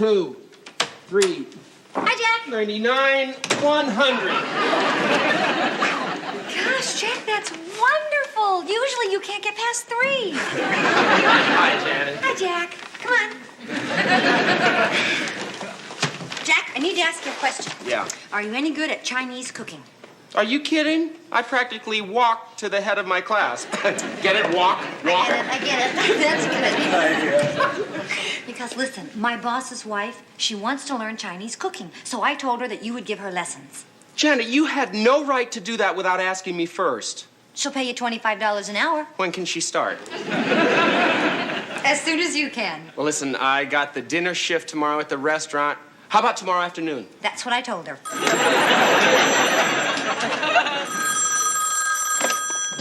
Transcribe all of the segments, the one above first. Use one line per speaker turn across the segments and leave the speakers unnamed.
2, 3.
Hi, Jack.
99, 100.
Gosh, Jack, that's wonderful. Usually you can't get past 3.
Hi, Janet.
Hi, Jack. Come on. Jack, I need to ask you a question.
Yeah.
Are you any good at Chinese cooking?
Are you kidding? I practically walked to the head of my class. Get it? Walk.
I get it. That's good. Because listen, my boss's wife, she wants to learn Chinese cooking. So I told her that you would give her lessons.
Janet, you had no right to do that without asking me first.
She'll pay you $25 an hour.
When can she start?
As soon as you can.
Well, listen, I got the dinner shift tomorrow at the restaurant. How about tomorrow afternoon?
That's what I told her.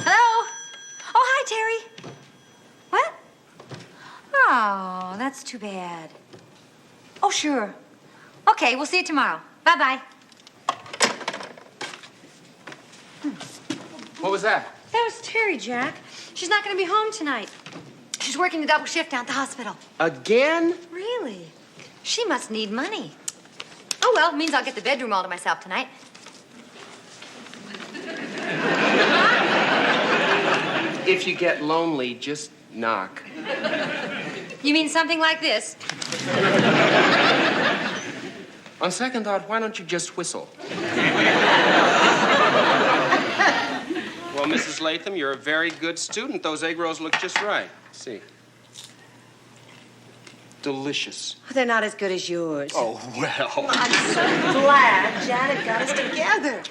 Hello? Oh, hi, Terry. What? Oh, that's too bad. Oh, sure. Okay, we'll see you tomorrow. Bye-bye.
What was that?
That was Terry, Jack. She's not going to be home tonight. She's working a double shift down at the hospital.
Again?
Really? She must need money. Oh, well, it means I'll get the bedroom all to myself tonight.
If you get lonely, just knock.
You mean something like this?
On second thought, why don't you just whistle? Well, Mrs. Latham, you're a very good student. Those egg rolls look just right. Let's see. Delicious.
They're not as good as yours.
Oh, well.
I'm so glad Janet got us together.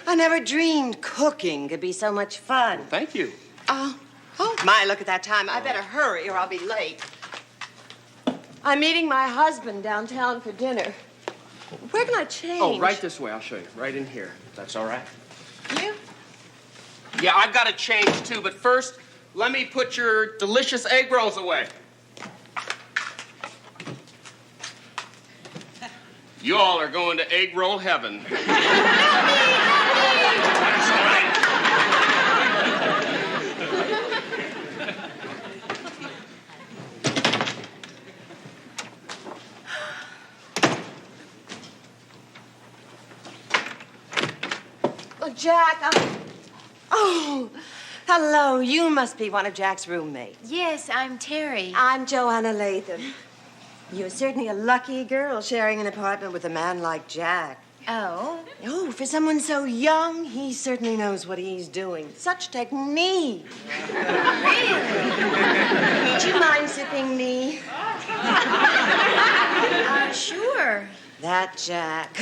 I never dreamed cooking could be so much fun.
Thank you.
Oh, my, look at that time. I better hurry or I'll be late. I'm meeting my husband downtown for dinner. Where can I change?
Oh, right this way. I'll show you. Right in here. That's all right.
You?
Yeah, I've got to change, too. But first, let me put your delicious egg rolls away. You all are going to egg roll heaven. That's all right.
Well, Jack, Oh, hello. You must be one of Jack's roommates.
Yes, I'm Terry.
I'm Joanna Latham. You're certainly a lucky girl sharing an apartment with a man like Jack.
Oh?
Oh, for someone so young, he certainly knows what he's doing. Such technique.
Really?
Do you mind sipping me?
Sure.
That Jack.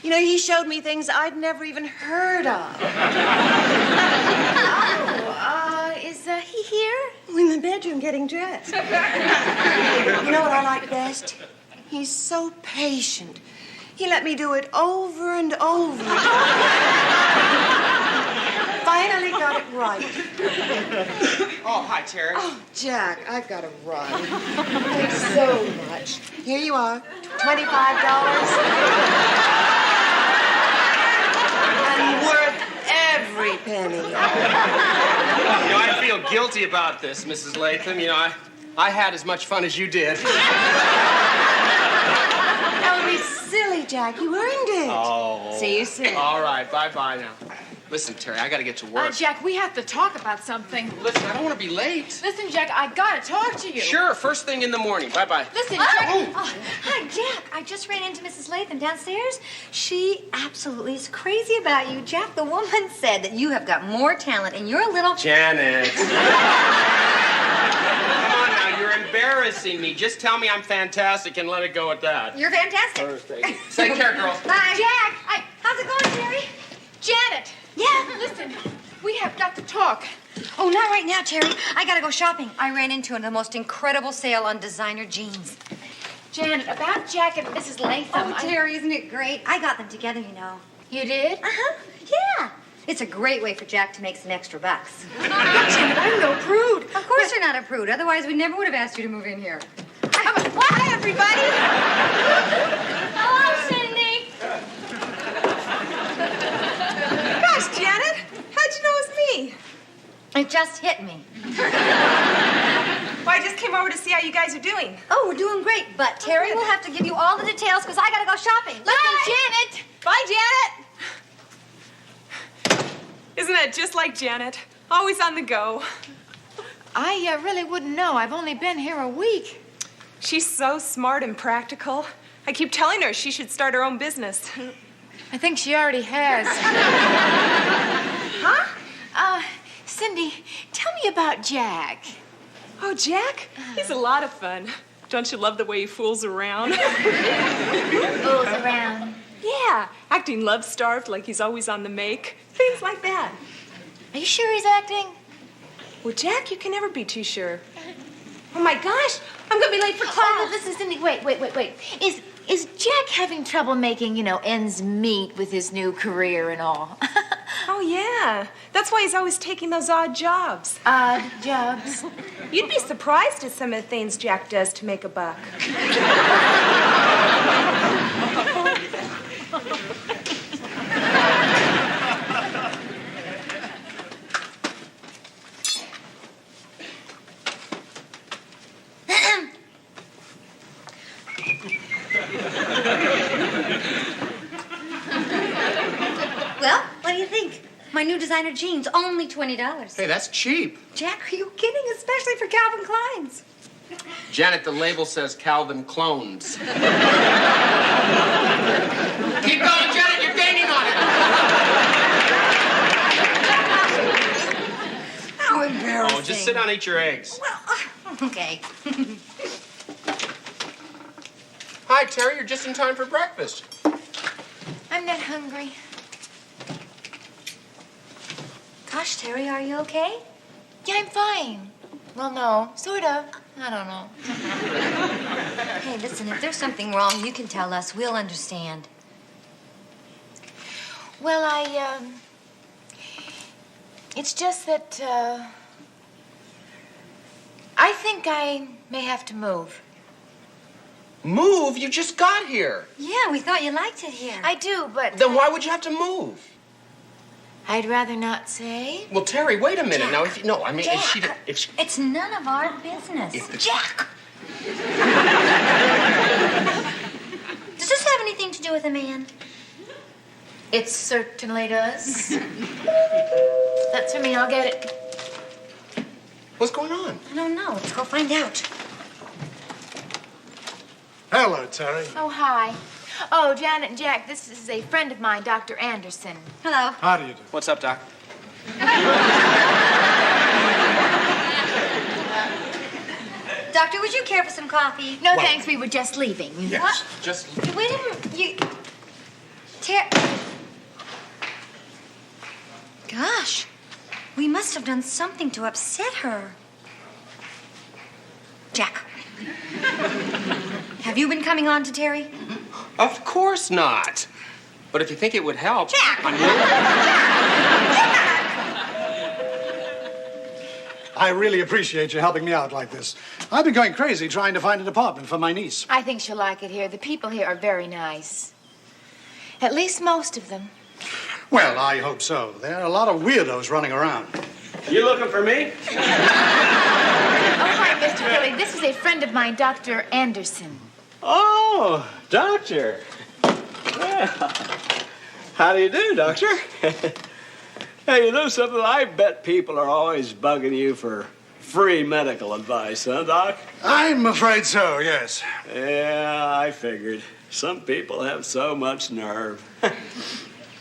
You know, he showed me things I'd never even heard of.
Is he here?
In the bedroom getting dressed. You know what I like best? He's so patient. He let me do it over and over. Finally got it right.
Oh, hi, Terry.
Oh, Jack, I've got to run. Thanks so much. Here you are. $25. And worth every penny.
You know, I feel guilty about this, Mrs. Latham. You know, I had as much fun as you did.
Don't be silly, Jack. You earned it.
Oh.
See you soon.
All right, bye-bye now. Listen, Terry, I got to get to work.
Jack, we have to talk about something.
Listen, I don't want to be late.
Listen, Jack, I gotta talk to you.
Sure, first thing in the morning. Bye-bye.
Listen, Jack.
Oh, hi, Jack. I just ran into Mrs. Latham downstairs. She absolutely is crazy about you. Jack, the woman said that you have got more talent and you're a little...
Janet. Come on now, you're embarrassing me. Just tell me I'm fantastic and let it go at that.
You're fantastic.
Take care, girls.
Bye.
Jack,
How's it going, Terry?
Janet.
Yeah.
Listen, we have got to talk.
Oh, not right now, Terry. I gotta go shopping. I ran into the most incredible sale on designer jeans.
Janet, about Jack and Mrs. Latham.
Oh, Terry, isn't it great? I got them together, you know.
You did?
Uh-huh. Yeah. It's a great way for Jack to make some extra bucks.
Janet, I'm no prude.
Of course you're not a prude. Otherwise, we never would have asked you to move in here.
Hi, everybody.
Hello, Cindy.
Gosh, Janet, how'd you know it was me?
It just hit me.
Well, I just came over to see how
you guys are doing.
Oh, we're doing great, but Terry will have to give you all the details because I gotta go shopping.
Bye, Janet.
Bye, Janet. Isn't that just like Janet? Always on the go.
I really wouldn't know. I've only been here a week.
She's so smart and practical. I keep telling her she should start her own business.
I think she already has.
Huh?
Cindy, tell me about Jack.
Oh, Jack? He's a lot of fun. Don't you love the way he fools around?
Fools around.
Yeah, acting love-starved like he's always on the make. Things like that.
Are you sure he's acting?
Well, Jack, you can never be too sure. Oh, my gosh. I'm going to be late for class.
Oh, listen, Cindy, wait. Is Jack having trouble making, ends meet with his new career and all?
Oh, yeah. That's why he's always taking those odd jobs.
Odd jobs?
You'd be surprised at some of the things Jack does to make a buck.
Well, what do you think? My new designer jeans, only $20.
Hey, that's cheap.
Jack, are you kidding? Especially for Calvin Klein's.
Janet, the label says Calvin Clones. Keep going, Janet. You're gaining on it.
How embarrassing.
Oh, just sit down and eat your eggs.
Well, okay.
Hi, Terry. You're just in time for breakfast.
I'm not hungry.
Gosh, Terry, are you okay?
Yeah, I'm fine. Well, no, sort of. I don't know.
Hey, listen, if there's something wrong, you can tell us. We'll understand.
Well, it's just that, I think I may have to move.
Move? You just got here.
Yeah, we thought you liked it here.
I do, but...
Then why would you have to move?
I'd rather not say.
Well, Terry, wait a minute.
Jack.
Now, if she...
It's none of our business.
Jack!
Does this have anything to do with a man?
It certainly does. That's for me. I'll get it.
What's going on?
I don't know. Let's go find out.
Hello, Terry.
Oh, hi. Oh, Janet and Jack, this is a friend of mine, Dr. Anderson.
Hello.
How do you do?
What's up, Doc?
Doctor, would you care for some coffee?
No, thanks. We were just leaving.
Yes.
What?
Just...
Wait a minute. You... Gosh, we must have done something to upset her. Jack, have you been coming on to Terry?
Of course not. But if you think it would help...
Jack!
I really appreciate you helping me out like this. I've been going crazy trying to find an apartment for my niece.
I think she'll like it here. The people here are very nice. At least most of them.
Well, I hope so. There are a lot of weirdos running around.
You looking for me?
Oh, hi, Mr. Furley. This is a friend of mine, Dr. Anderson.
Oh, doctor. Well, how do you do, doctor? Hey, you know something? I bet people are always bugging you for free medical advice, huh, Doc?
I'm afraid so, yes.
Yeah, I figured. Some people have so much nerve.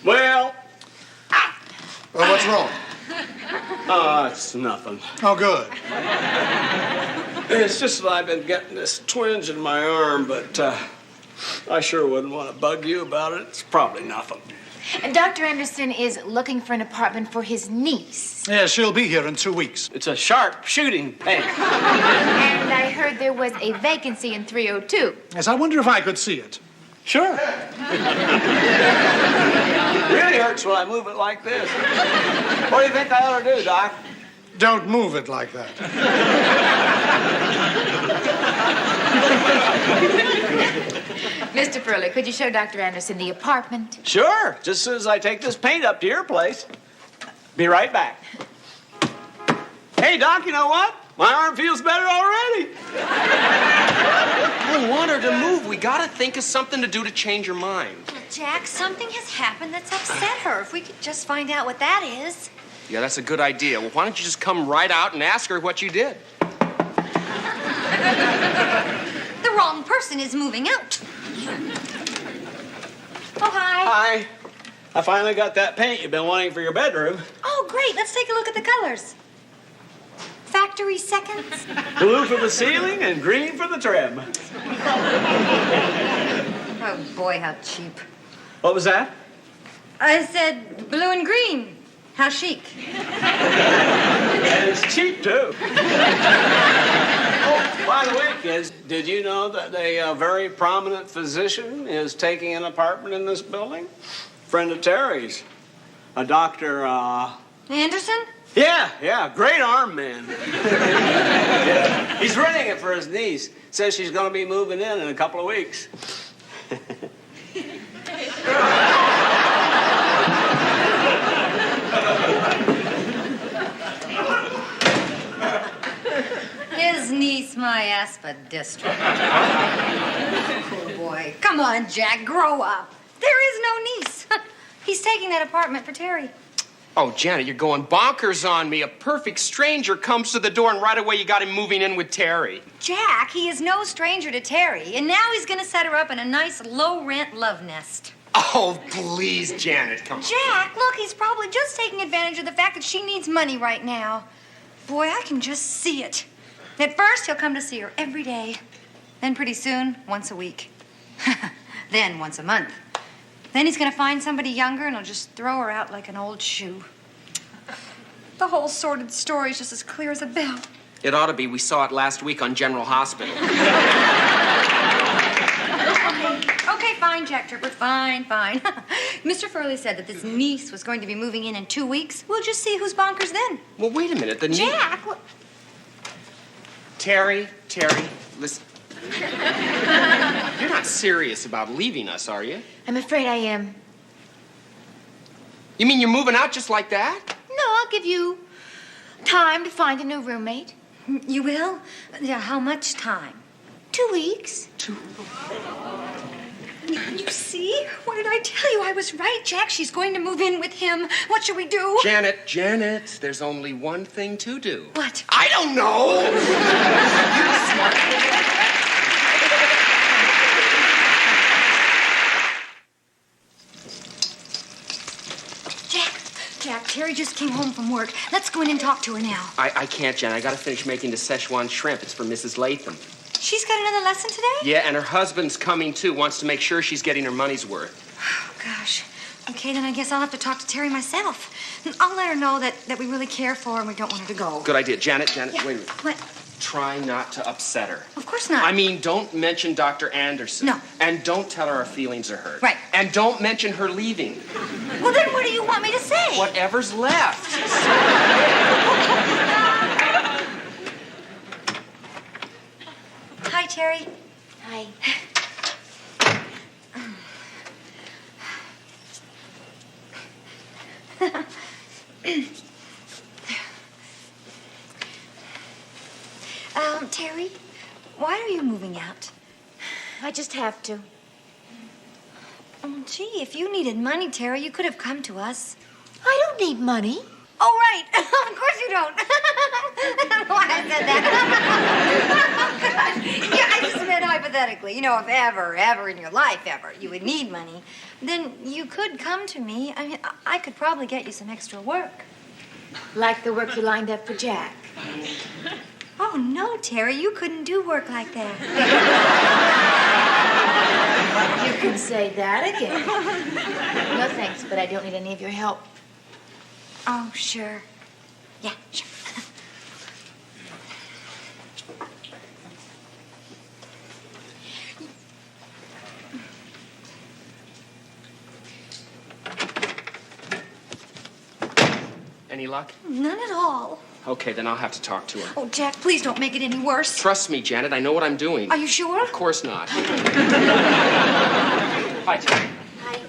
Well...
What's wrong?
Oh, it's nothing.
Oh, good.
It's just that I've been getting this twinge in my arm, but I sure wouldn't want to bug you about it. It's probably nothing.
And Dr. Anderson is looking for an apartment for his niece.
Yeah, she'll be here in 2 weeks.
It's a sharp shooting pain.
And I heard there was a vacancy in 302.
Yes, I wonder if I could see it.
Sure. Really hurts when I move it like this. What do you think I ought to do, Doc?
Don't move it like that.
Mr. Furley, could you show Dr. Anderson the apartment?
Sure, just as soon as I take this paint up to your place. Be right back. Hey, Doc, you know what? My arm feels better already.
I want her to move. We gotta think of something to do to change her mind.
Well, Jack, something has happened that's upset her. If we could just find out what that is.
Yeah, that's a good idea. Well, why don't you just come right out and ask her what you did?
The wrong person is moving out. Oh, hi.
Hi. I finally got that paint you've been wanting for your bedroom.
Oh, great. Let's take a look at the colors. Factory seconds.
Blue for the ceiling and green for the trim.
Oh, boy, how cheap.
What was that?
I said blue and green. How chic.
And it's cheap, too. Oh, by the way, kids, did you know that a very prominent physician is taking an apartment in this building? Friend of Terry's. A Dr.
Anderson?
Yeah, great arm man. Yeah. He's renting it for his niece. Says she's going to be moving in a couple of weeks.
His niece, my aspidistra. Oh, boy. Come on, Jack, grow up. There is no niece. He's taking that apartment for Terry.
Oh, Janet, you're going bonkers on me. A perfect stranger comes to the door, and right away you got him moving in with Terry.
Jack, he is no stranger to Terry, and now he's going to set her up in a nice low-rent love nest.
Oh, please, Janet, come on.
Jack, look, he's probably just taking advantage of the fact that she needs money right now. Boy, I can just see it. At first, he'll come to see her every day. Then pretty soon, once a week. Then once a month. Then he's going to find somebody younger, and he'll just throw her out like an old shoe. The whole sordid story is just as clear as a bell.
It ought to be. We saw it last week on General Hospital.
Okay, fine, Jack Tripper, fine. Mr. Furley said that this niece was going to be moving in 2 weeks. We'll just see who's bonkers then.
Well, wait a minute. The
Jack, what?
Terry, listen. You're not serious about leaving us, are you?
I'm afraid I am.
You mean you're moving out just like that?
No, I'll give you time to find a new roommate.
You will? Yeah, how much time?
2 weeks.
You see? What did I tell you? I was right, Jack. She's going to move in with him. What should we do?
Janet, there's only one thing to do.
What?
I don't know!
Jack, Terry just came home from work. Let's go in and talk to her now.
I can't, Janet. I gotta finish making the Szechuan shrimp. It's for Mrs. Latham.
She's got another lesson today?
Yeah, and her husband's coming, too. Wants to make sure she's getting her money's worth.
Oh, gosh. Okay, then I guess I'll have to talk to Terry myself. And I'll let her know that we really care for her and we don't want her to go.
Good idea. Janet,
Yeah.
wait a minute.
What?
Try not to upset her.
Of course not.
I mean, don't mention Dr. Anderson.
No.
And don't tell her our feelings are hurt.
Right.
And don't mention her leaving.
Well, then what do you want me to say?
Whatever's left.
Hi, Terry.
Hi.
Terry, why are you moving out?
I just have to.
Oh, gee, if you needed money, Terry, you could have come to us.
I don't need money.
Oh, right. Of course you don't. I don't know why I said that. Yeah, I just meant hypothetically. You know, if ever in your life, you would need money, then you could come to me. I mean, I could probably get you some extra work.
Like the work you lined up for Jack.
Oh, no, Terry, you couldn't do work like that.
You can say that again. No thanks, but I don't need any of your help.
Oh, sure. Yeah, sure.
Any luck?
None at all.
Okay, then I'll have to talk to her.
Oh, Jack, please don't make it any worse.
Trust me, Janet. I know what I'm doing.
Are you sure?
Of course not. Hi, Terry.
Hi.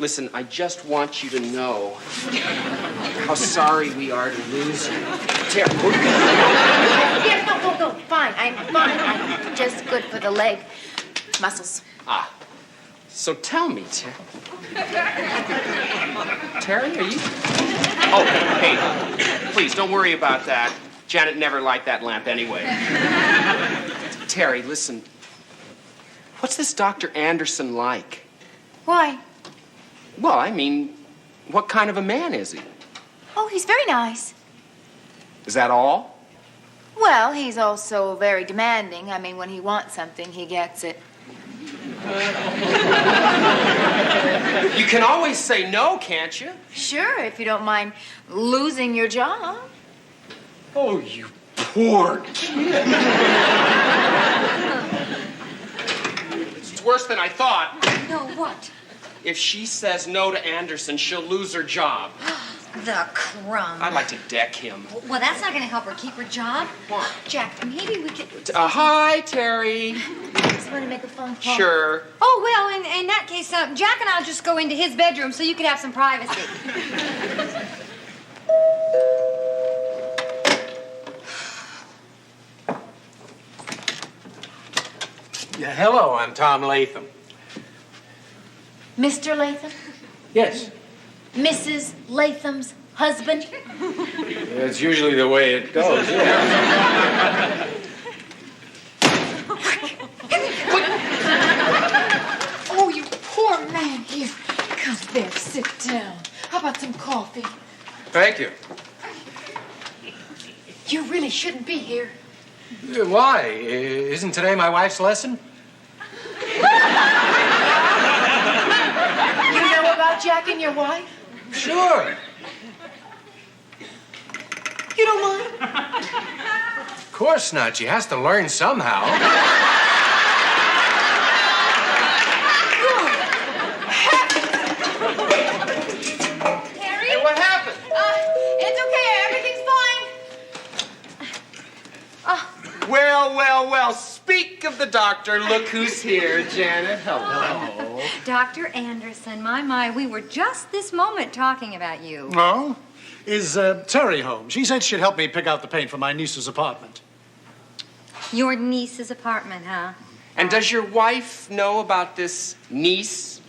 Listen, I just want you to know how sorry we are to lose you.
Yeah, no, fine. I'm fine. I'm just good for the leg muscles.
Ah, so tell me, Terry, are you? Oh, hey, please don't worry about that. Janet never liked that lamp anyway. Terry, listen. What's this Dr. Anderson like?
Why?
Well, I mean, what kind of a man is he?
Oh, he's very nice.
Is that all?
Well, he's also very demanding. I mean, when he wants something, he gets it.
You can always say no, can't you?
Sure, if you don't mind losing your job.
Oh, you poor kid. It's worse than I thought.
No, what?
If she says no to Anderson, she'll lose her job.
The crumb.
I'd like to deck him.
Well, that's not going to help her keep her job.
What?
Jack, maybe we could...
Hi, Terry.
Just want to make a phone call.
Sure.
Oh, well, in that case, Jack and I'll just go into his bedroom so you could have some privacy.
Yeah, hello, I'm Tom Latham.
Mr. Latham?
Yes.
Mrs. Latham's husband?
That's usually the way it goes, yeah.
Oh, you poor man. Here, come there, sit down. How about some coffee?
Thank you.
You really shouldn't be here.
Why? Isn't today my wife's lesson?
You know about Jack and your wife?
Sure.
You don't mind?
Of course not. She has to learn somehow.
Terry?
Hey, what happened?
It's okay. Everything's fine.
Well. Speak of the doctor. Look who's here, Janet. Hello.
Dr. Anderson, my, we were just this moment talking about you.
Oh? Is Terry home? She said she'd help me pick out the paint for my niece's apartment.
Your niece's apartment, huh?
And does your wife know about this niece?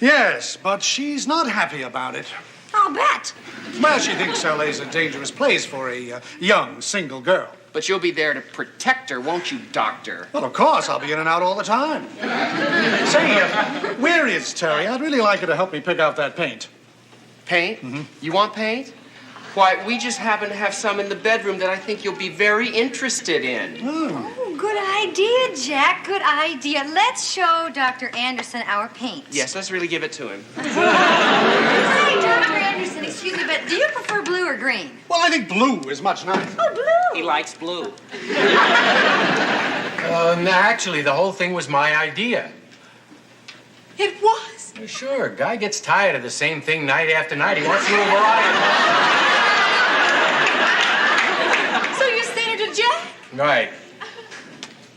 Yes, but she's not happy about it.
I'll bet.
Well, she thinks LA's a dangerous place for a young, single girl.
But you'll be there to protect her, won't you, doctor?
Well, of course, I'll be in and out all the time. Say, where is Terry? I'd really like her to help me pick out that paint.
Paint? Mm-hmm. You want paint? Why, we just happen to have some in the bedroom that I think you'll be very interested in.
Oh, good idea, Jack. Good idea. Let's show Dr. Anderson our paint.
Yes, let's really give it to him.
Hi, Dr. Anderson. Excuse me, but do you prefer blue or green?
Well, I think blue is much nicer.
Oh, blue.
He likes blue.
Actually, the whole thing was my idea.
It was.
Sure, guy gets tired of the same thing night after night. He wants a little variety.
So you're saying to Jack?
Right.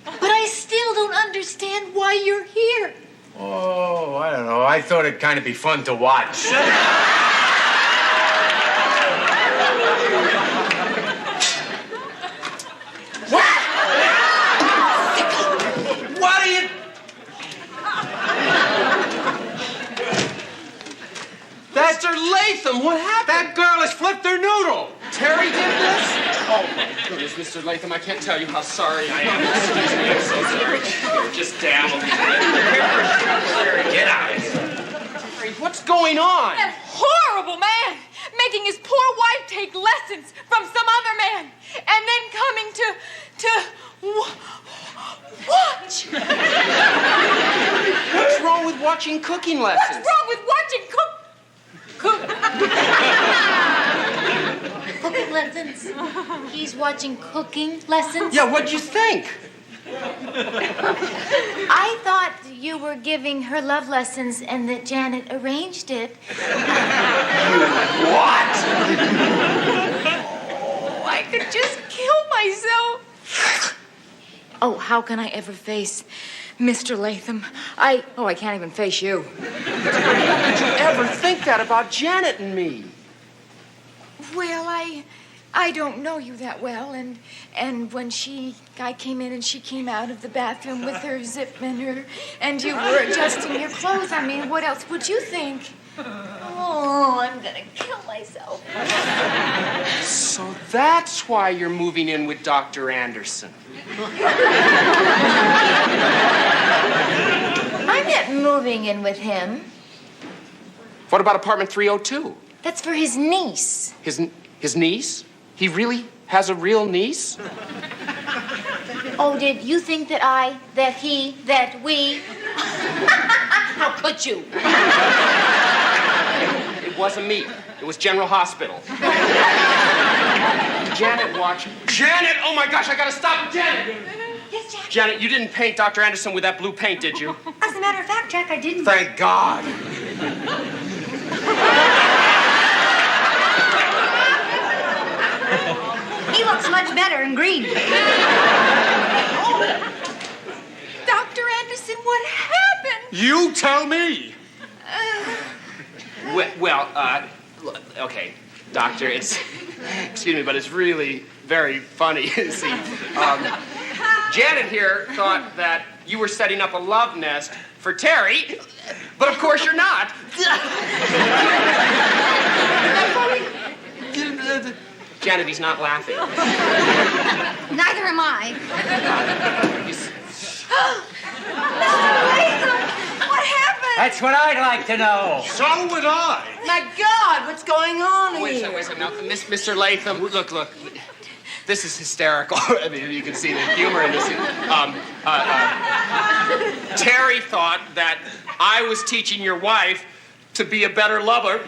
But I still don't understand why you're here.
Oh, I don't know. I thought it'd kind of be fun to watch.
What are you... Mr. Latham, what happened?
That girl has flipped her noodle.
Terry did this? Oh, my goodness, Mr. Latham, I can't tell you how sorry I am. Excuse me, I'm so sorry. Here, just dabble.
Get out.
Terry, what's going on?
That horrible man making his poor wife take lessons from some other man and then coming to watch.
What's wrong with watching cooking lessons?
What's wrong with watching
Cooking lessons? He's watching cooking lessons?
Yeah, what'd you think?
I thought you were giving her love lessons and that Janet arranged it.
What?
I could just kill myself. Oh, how can I ever face Mr. Latham? I can't even face you.
How could you ever think that about Janet and me?
Well, I don't know you that well, and when I came in and she came out of the bathroom with her zip and you were adjusting your clothes, I mean, what else would you think? Oh, I'm gonna kill myself.
So that's why you're moving in with Dr. Anderson.
I'm not moving in with him.
What about apartment 302?
That's for his niece.
His niece? He really has a real niece?
Oh, did you think that we... How could you?
It wasn't me. It was General Hospital. Janet, watch. Janet! Oh my gosh, I gotta stop. Janet!
Yes, Jack.
Janet, you didn't paint Dr. Anderson with that blue paint, did you?
As a matter of fact, Jack, I didn't.
Thank God.
He looks much better in green.
Dr. Anderson, what happened?
You tell me.
Okay, Doctor, excuse me, but it's really very funny. See, Janet here thought that you were setting up a love nest for Terry, but of course you're not. Janet, he's not laughing.
Neither am I. What happened?
That's what I'd like to know.
So would I.
My God, what's going on
Wait a
here?
second. Now, Mr. Latham, look. This is hysterical. I mean, you can see the humor in this. Terry thought that I was teaching your wife to be a better lover.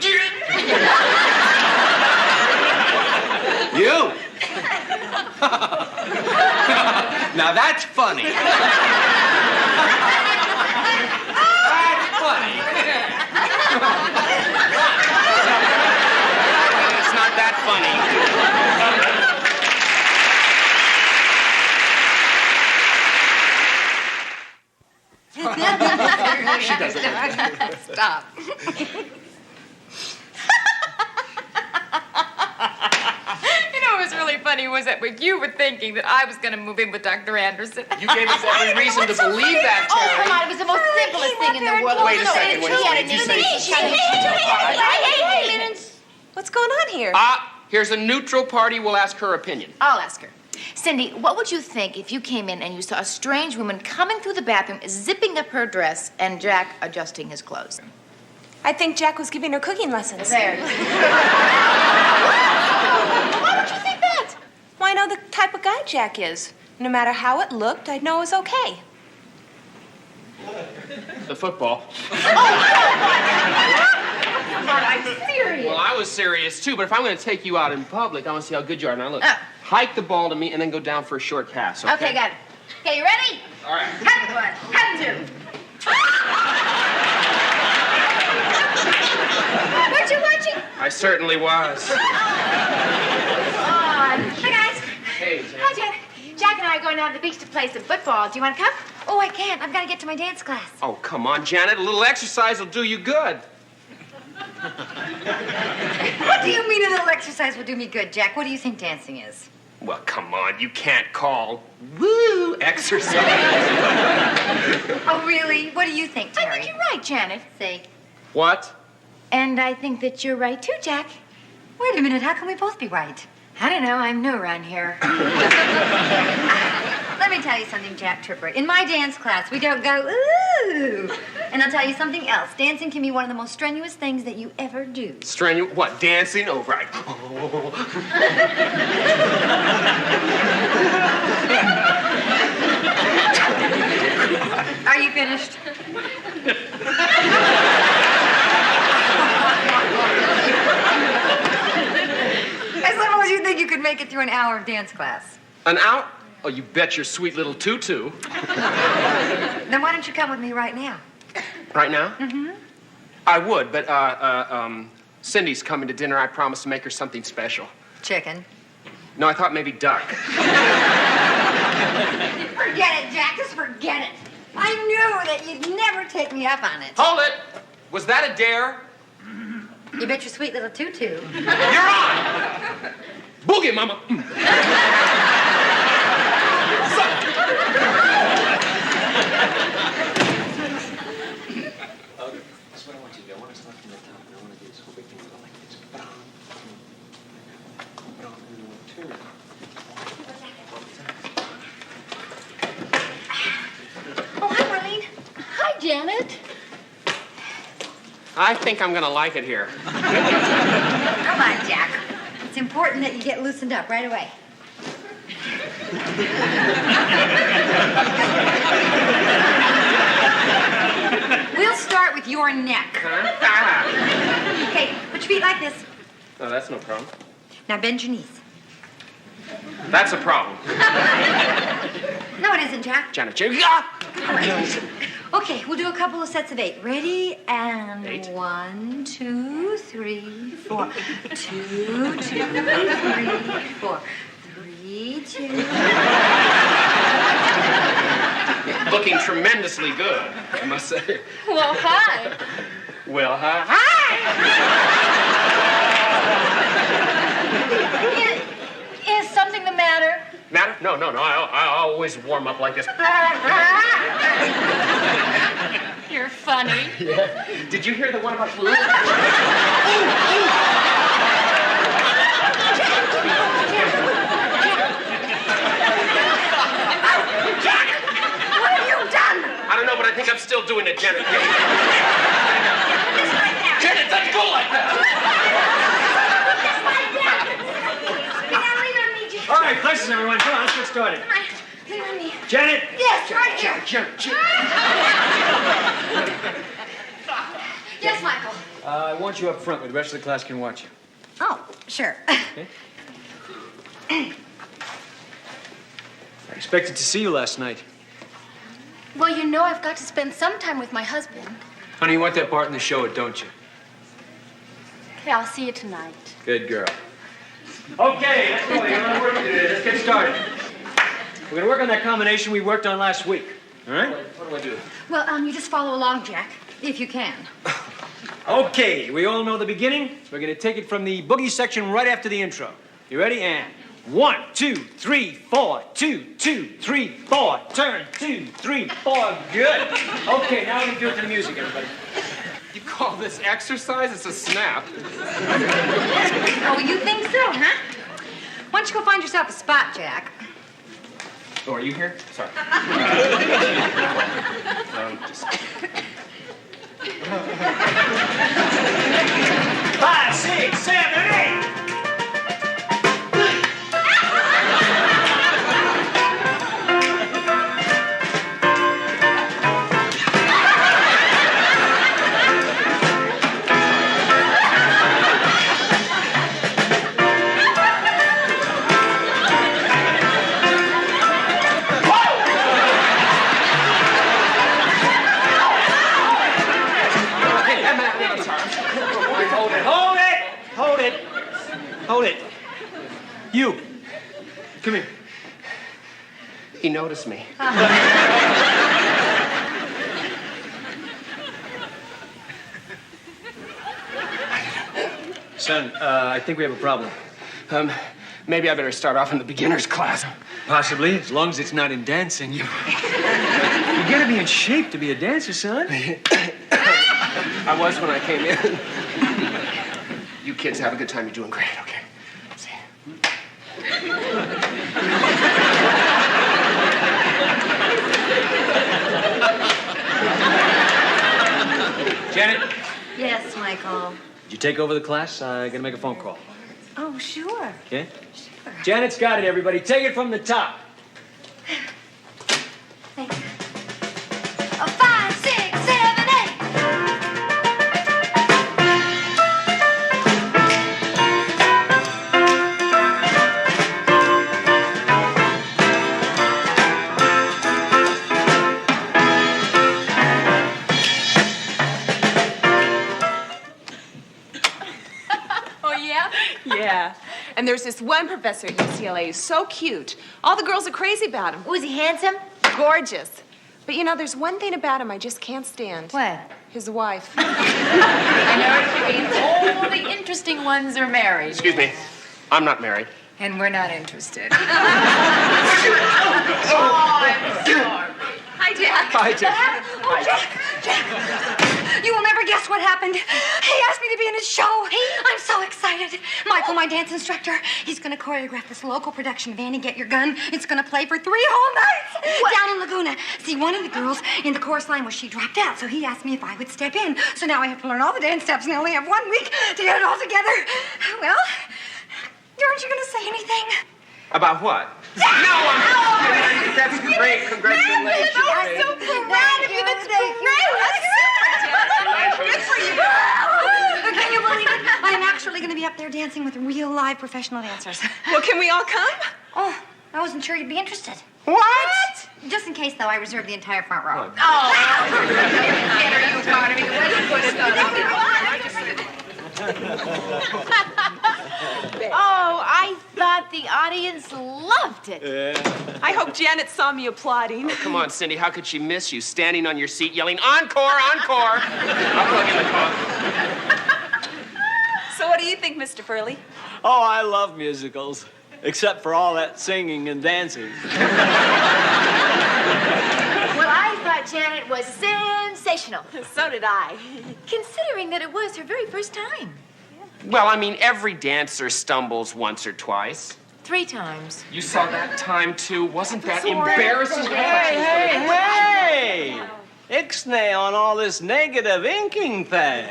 You? Now that's funny. That's funny.
It's not that funny. She doesn't.
Stop.
You know what was really funny was that you were thinking that I was going to move in with Dr. Anderson.
You gave us every reason to believe that,
Oh,
Terry.
come on, it was the most simplest thing in the world.
Wait a second,
He
wait a
had a
second.
niece.
Hey, what's going on here?
Here's a neutral party. We'll ask her opinion.
I'll ask her. Cindy, what would you think if you came in and you saw a strange woman coming through the bathroom, zipping up her dress, and Jack adjusting his clothes?
I think Jack was giving her cooking lessons.
There.
Why would you think that? Well, I know the type of guy Jack is. No matter how it looked, I'd know it was okay.
The football.
I'm serious.
Well, I was serious too, but if I'm going to take you out in public, I want to see how good you are. Now, look, hike the ball to me and then go down for a short pass, okay?
Okay, got it. Okay, you ready?
All right.
Have one. Have two. Weren't you watching?
I certainly was.
Hi, guys.
Hey,
Hi, Jack. Jack and I are going down to the beach to play some football. Do you want to come?
Oh, I can't. I've got to get to my dance class.
Oh, come on, Janet. A little exercise will do you good.
What do you mean a little exercise will do me good, Jack? What do you think dancing is?
Well, come on. You can't call woo exercise.
Oh, really? What do you think, Terry?
I think you're right, Janet.
See?
What?
And I think that you're right, too, Jack.
Wait a minute. How can we both be right?
I don't know. I'm new around here.
Let me tell you something, Jack Tripper. In my dance class, we don't go, ooh. And I'll tell you something else. Dancing can be one of the most strenuous things that you ever do.
Strenuous? What? Dancing? Oh, right.
Are you finished? As long as you think you could make it through an hour of dance class.
An hour? Oh, you bet your sweet little tutu.
Then why don't you come with me right now?
Right now? Mm-hmm. I would, but Cindy's coming to dinner. I promised to make her something special.
Chicken.
No, I thought maybe duck.
Forget it, Jack. Just forget it. I knew that you'd never take me up on it.
Hold it! Was that a dare?
You bet your sweet little tutu.
You're on! Boogie, mama!
That's what I want you to do. I want to start from the top, and I want to do this whole big thing go like this. Turn.
Oh, hi, Marlene.
Hi, Janet.
I think I'm gonna like it here.
Come on, Jack. It's important that you get loosened up right away. We'll start with your neck. Okay, put your feet like this.
No, that's no problem.
Now bend your knees.
That's a problem.
No, it isn't, Jack.
Janet,
Okay, we'll do a couple of sets of 8. Ready? And
8.
1, 2, 3, 4. 2, 2, 3, 4. 3, 2.
Looking tremendously good, I must say.
Well, hi.
Well, hi.
Is something the matter?
Matter? No. I always warm up like this.
You're funny.
Yeah. Did you hear the one about blue?
Jack! What have you done?
I don't know, but I think I'm still doing it, Janet. Janet, let's go like that!
All right, places, everyone. Come on, let's get started.
Lean on me.
Janet!
Yes, right here.
Janet.
Yes, Michael.
I want you up front where the rest of the class can watch you.
Oh, sure.
Okay? I expected to see you last night.
Well, you know I've got to spend some time with my husband.
Honey, you want that part in the show, don't you?
Okay, I'll see you tonight.
Good girl. Okay, let's go. You have a lot of work to do today. Let's get started. We're going to work on that combination we worked on last week. All right?
What do I do?
Well, you just follow along, Jack, if you can.
Okay, we all know the beginning. We're going to take it from the boogie section right after the intro. You ready? And 1, 2, 3, 4. 2, 2, 3, 4. Turn. 2, 3, 4. Good. Okay, now we can do it to the music, everybody.
You call this exercise? It's a snap.
Oh, you think so, huh? Why don't you go find yourself a spot, Jack?
Oh, are you here? Sorry. Just...
5, 6, 7, 8. Hold it. You. Come here.
He noticed me.
Son, I think we have a problem.
Maybe I better start off in the beginner's class.
Possibly, as long as it's not in dancing. You gotta be in shape to be a dancer, son.
I was when I came in. You kids have a good time. You're doing great, okay? See.
Janet,
Yes, Michael.
did you take over the class? I gotta make a phone call.
Oh, sure.
Okay? Sure. Janet's got it, everybody. Take it from the top.
Thank you. 5, 6, 7, 8.
Oh, yeah?
Yeah.
And there's this one professor at UCLA who's so cute. All the girls are crazy about him.
Was he handsome?
Gorgeous. But you know, there's one thing about him I just can't stand.
What?
His wife.
I know what you mean. All the interesting ones are married.
Excuse me. I'm not married.
And we're not interested.
Oh, I'm sorry.
Hi, Jack.
Hi, Jack.
Oh, Jack. You will never guess what happened. He asked me to be in his show. I'm so excited. Michael, my dance instructor, he's going to choreograph this local production of Annie, Get Your Gun. It's going to play for 3 whole nights down in Laguna. See, one of the girls in the chorus line she dropped out, so he asked me if I would step in. So now I have to learn all the dance steps, and I only have 1 week to get it all together. Well, aren't you going to say anything?
About what? No, that's great. Congratulations.
I'm so proud of you. That's great. Good for you. Can you believe it? I'm actually going to be up there dancing with real live professional dancers.
Well, can we all come?
Oh, I wasn't sure you'd be interested.
What?
Just in case, though, I reserved the entire front row.
Oh, I thought the audience loved it.
Yeah.
I hope Janet saw me applauding.
Come on, Cindy. How could she miss you standing on your seat yelling, "Encore, encore"? I'll plug in the coffee.
So what do you think, Mr. Furley?
Oh, I love musicals. Except for all that singing and dancing.
Well, I thought Janet was sensational,
So did I.
considering that it was her very first time.
Well, I mean, every dancer stumbles once or twice.
3 times.
You saw that time, too. Wasn't that embarrassing?
Hey! Ixnay on all this negative inking thing.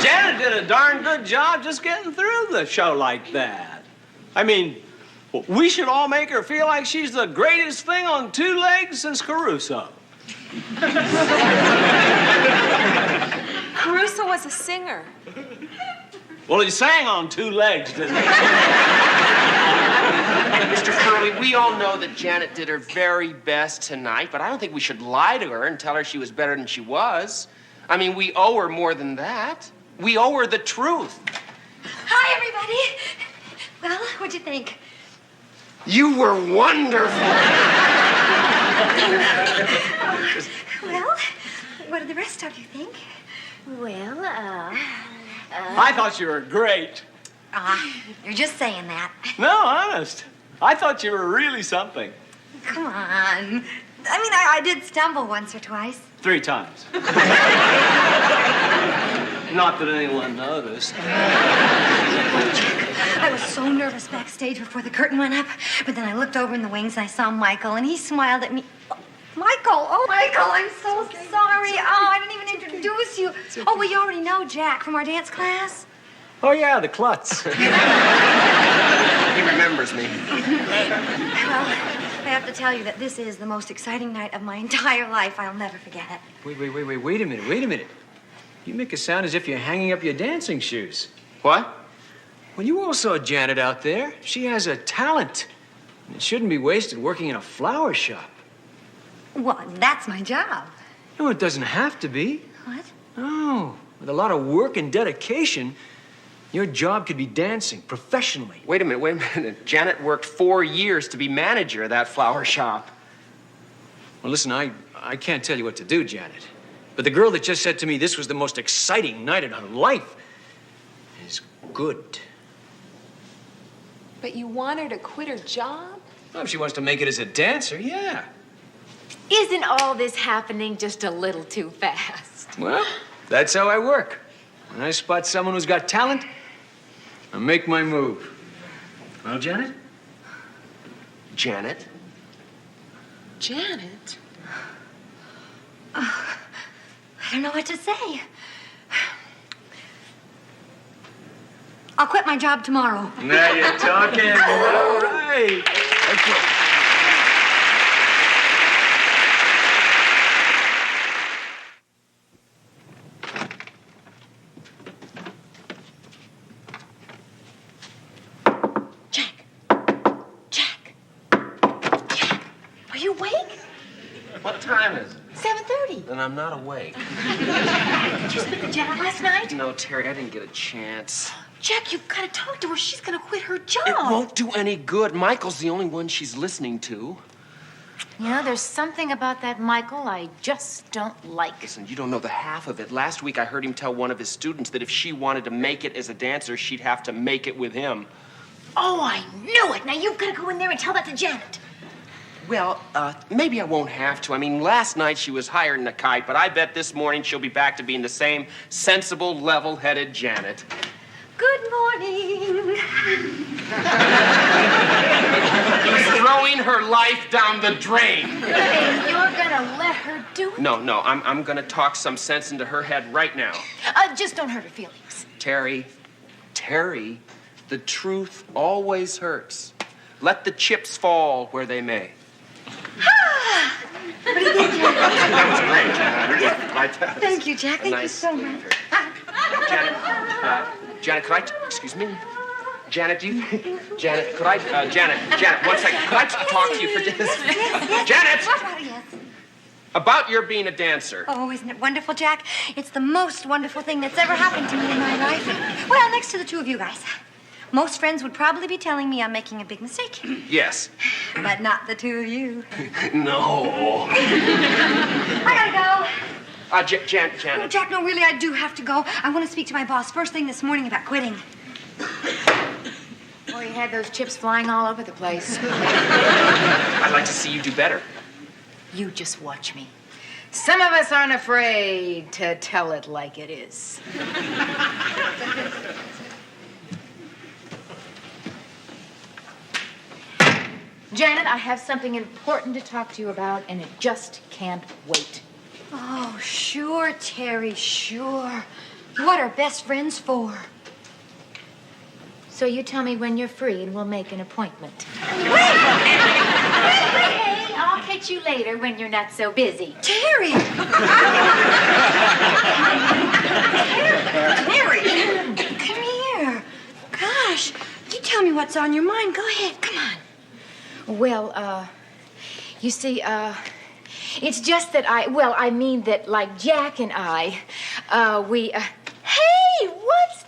Janet did a darn good job just getting through the show like that. I mean, we should all make her feel like she's the greatest thing on 2 legs since Caruso.
Caruso was a singer.
Well, he sang on 2 legs, didn't he?
Mr. Furley, we all know that Janet did her very best tonight, but I don't think we should lie to her and tell her she was better than she was. I mean, we owe her more than that. We owe her the truth.
Hi, everybody. Well, what'd you think?
You were wonderful.
Well, what did the rest of you think?
Well,
I thought you were great.
You're just saying that.
No, honest. I thought you were really something.
Come on. I mean, I did stumble once or twice.
3 times. Not that anyone noticed.
I was so nervous backstage before the curtain went up, but then I looked over in the wings and I saw Michael, and he smiled at me. Michael, I'm so sorry. Oh, I didn't even introduce you. Oh, well, you already know Jack from our dance class.
Oh, yeah, the klutz.
He remembers me.
Well, I have to tell you that this is the most exciting night of my entire life. I'll never forget it.
Wait a minute. You make it sound as if you're hanging up your dancing shoes.
What?
Well, you all saw Janet out there. She has a talent. And it shouldn't be wasted working in a flower shop.
Well, that's my job.
No, it doesn't have to be.
What?
No. With a lot of work and dedication, your job could be dancing professionally.
Wait a minute. Janet worked 4 years to be manager of that flower shop.
Well, listen, I can't tell you what to do, Janet. But the girl that just said to me this was the most exciting night in her life is good.
But you want her to quit her job?
Well, if she wants to make it as a dancer, yeah.
isn't all this happening just a little too fast?
Well, that's how I work. When I spot someone who's got talent, I make my move. Well, Janet?
Janet?
Janet?
I don't know what to say. I'll quit my job tomorrow.
Now you're talking. All right. Okay.
Are you awake?
What time is it?
7:30.
Then I'm not awake.
Did you speak to Janet last night?
No, Terry, I didn't get a chance.
Jack, you've got to talk to her. She's going to quit her job.
It won't do any good. Michael's the only one she's listening to.
You know, there's something about that Michael I just don't like.
Listen, you don't know the half of it. Last week I heard him tell one of his students that if she wanted to make it as a dancer, she'd have to make it with him.
Oh, I knew it. Now you've got to go in there and tell that to Janet.
Well, maybe I won't have to. I mean, last night she was higher than a kite, but I bet this morning she'll be back to being the same sensible, level-headed Janet.
Good morning.
She's throwing her life down the drain.
And you're going to let her do it?
No, I'm going to talk some sense into her head right now.
Just don't hurt her feelings.
Terry, the truth always hurts. Let the chips fall where they may. That was great, Janet.
Thank you, Jack. Thank you so much.
Janet, could I, excuse me? Janet, do you, Janet, could I, Janet, one second. Could I talk to you for just, Janet!
Yes.
About your being a dancer.
Oh, isn't it wonderful, Jack? It's the most wonderful thing that's ever happened to me in my life. Well, next to the two of you guys. Most friends would probably be telling me I'm making a big mistake.
Yes.
But not the two of you.
No.
I gotta go.
Janet.
Oh, Jack, no, really, I do have to go. I want to speak to my boss first thing this morning about quitting.
Boy, you had those chips flying all over the place.
I'd like to see you do better.
You just watch me. Some of us aren't afraid to tell it like it is. Janet, I have something important to talk to you about, and it just can't wait.
Oh, sure, Terry, sure. What are best friends for?
So you tell me when you're free, and we'll make an appointment.
Hey,
I'll catch you later when you're not so busy.
Terry! Terry! Come here. Gosh, you tell me what's on your mind. Go ahead, come on.
Well, you see, it's just that I mean that, like Jack and I, hey, what's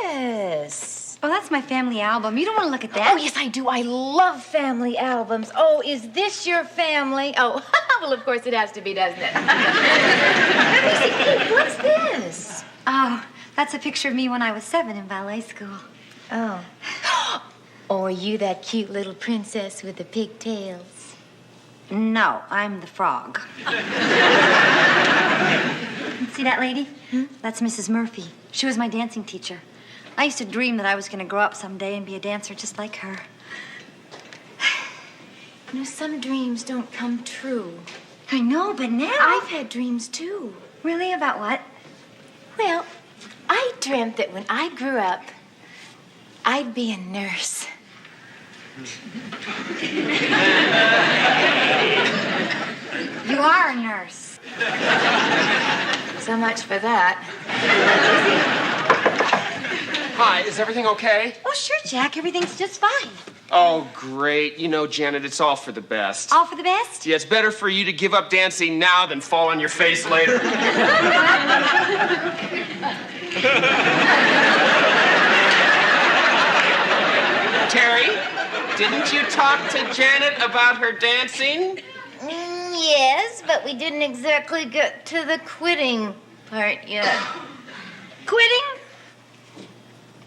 this?
Oh, that's my family album. You don't want to look at that.
Oh, yes, I do. I love family albums. Oh, is this your family? Oh, well, of course it has to be, doesn't it? Hey, what's this?
Oh, that's a picture of me when I was 7 in ballet school.
Oh. Oh, are you that cute little princess with the pigtails?
No, I'm the frog. See that lady? That's Mrs. Murphy. She was my dancing teacher. I used to dream that I was going to grow up someday and be a dancer just like her.
You know, some dreams don't come true.
I know, but now...
I've had dreams, too.
Really? About what?
Well, I dreamt that when I grew up, I'd be a nurse.
You are a nurse.
So much for that.
Hi, is everything okay?
Oh, sure, Jack. Everything's just fine.
Oh, great. You know, Janet, it's all for the best.
All for the best?
Yeah, it's better for you to give up dancing now than fall on your face later. Terry, didn't you talk to Janet about her dancing?
Yes, but we didn't exactly get to the quitting part yet.
Quitting?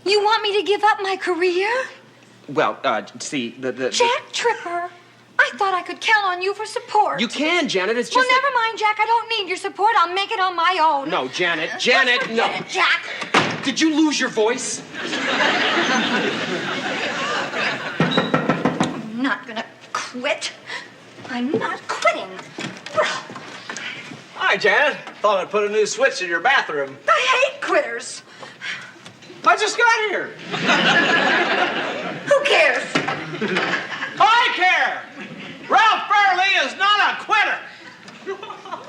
You want me to give up my career?
Well, see, the
Jack Tripper, I thought I could count on you for support.
You can, Janet. It's just...
Well, never mind, Jack. I don't need your support. I'll make it on my own.
No, Janet, no.
It, Jack.
Did you lose your voice?
I'm not gonna quit. I'm not quitting.
Hi, Janet. Thought I'd put a new switch in your bathroom.
I hate quitters.
I just got here.
Who cares?
I care. Ralph Furley is not a quitter.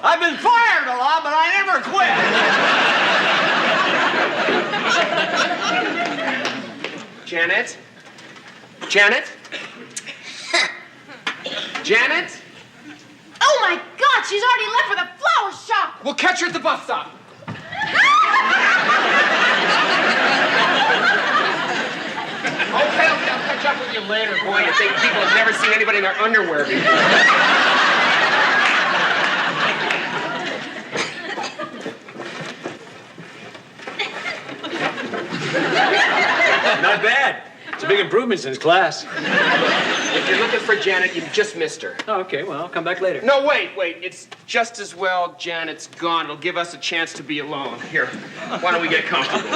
I've been fired a lot, but I never quit.
Janet? Janet? Janet?
Oh, my God!
not. She's already left for the flower shop.
We'll catch her at the bus stop. Okay, I'll catch up with you later. Boy, you think people have never seen anybody in their underwear before.
Not bad. It's a big improvement since class.
If you're looking for Janet, you've just missed her.
Oh, okay, well, I'll come back later.
No, wait. It's just as well Janet's gone. It'll give us a chance to be alone. Here, why don't we get comfortable?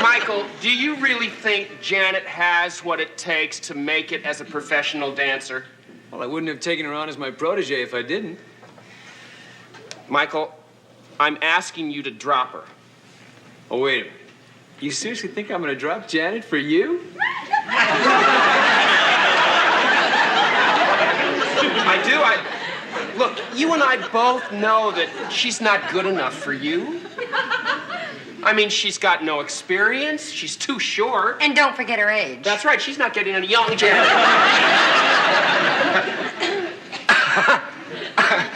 Michael, do you really think Janet has what it takes to make it as a professional dancer?
Well, I wouldn't have taken her on as my protege if I didn't.
Michael, I'm asking you to drop her.
Oh, wait a minute. You seriously think I'm going to drop Janet for you?
I do. Look, you and I both know that she's not good enough for you. I mean, she's got no experience. She's too short.
And don't forget her age.
That's right. She's not getting any young, Janet.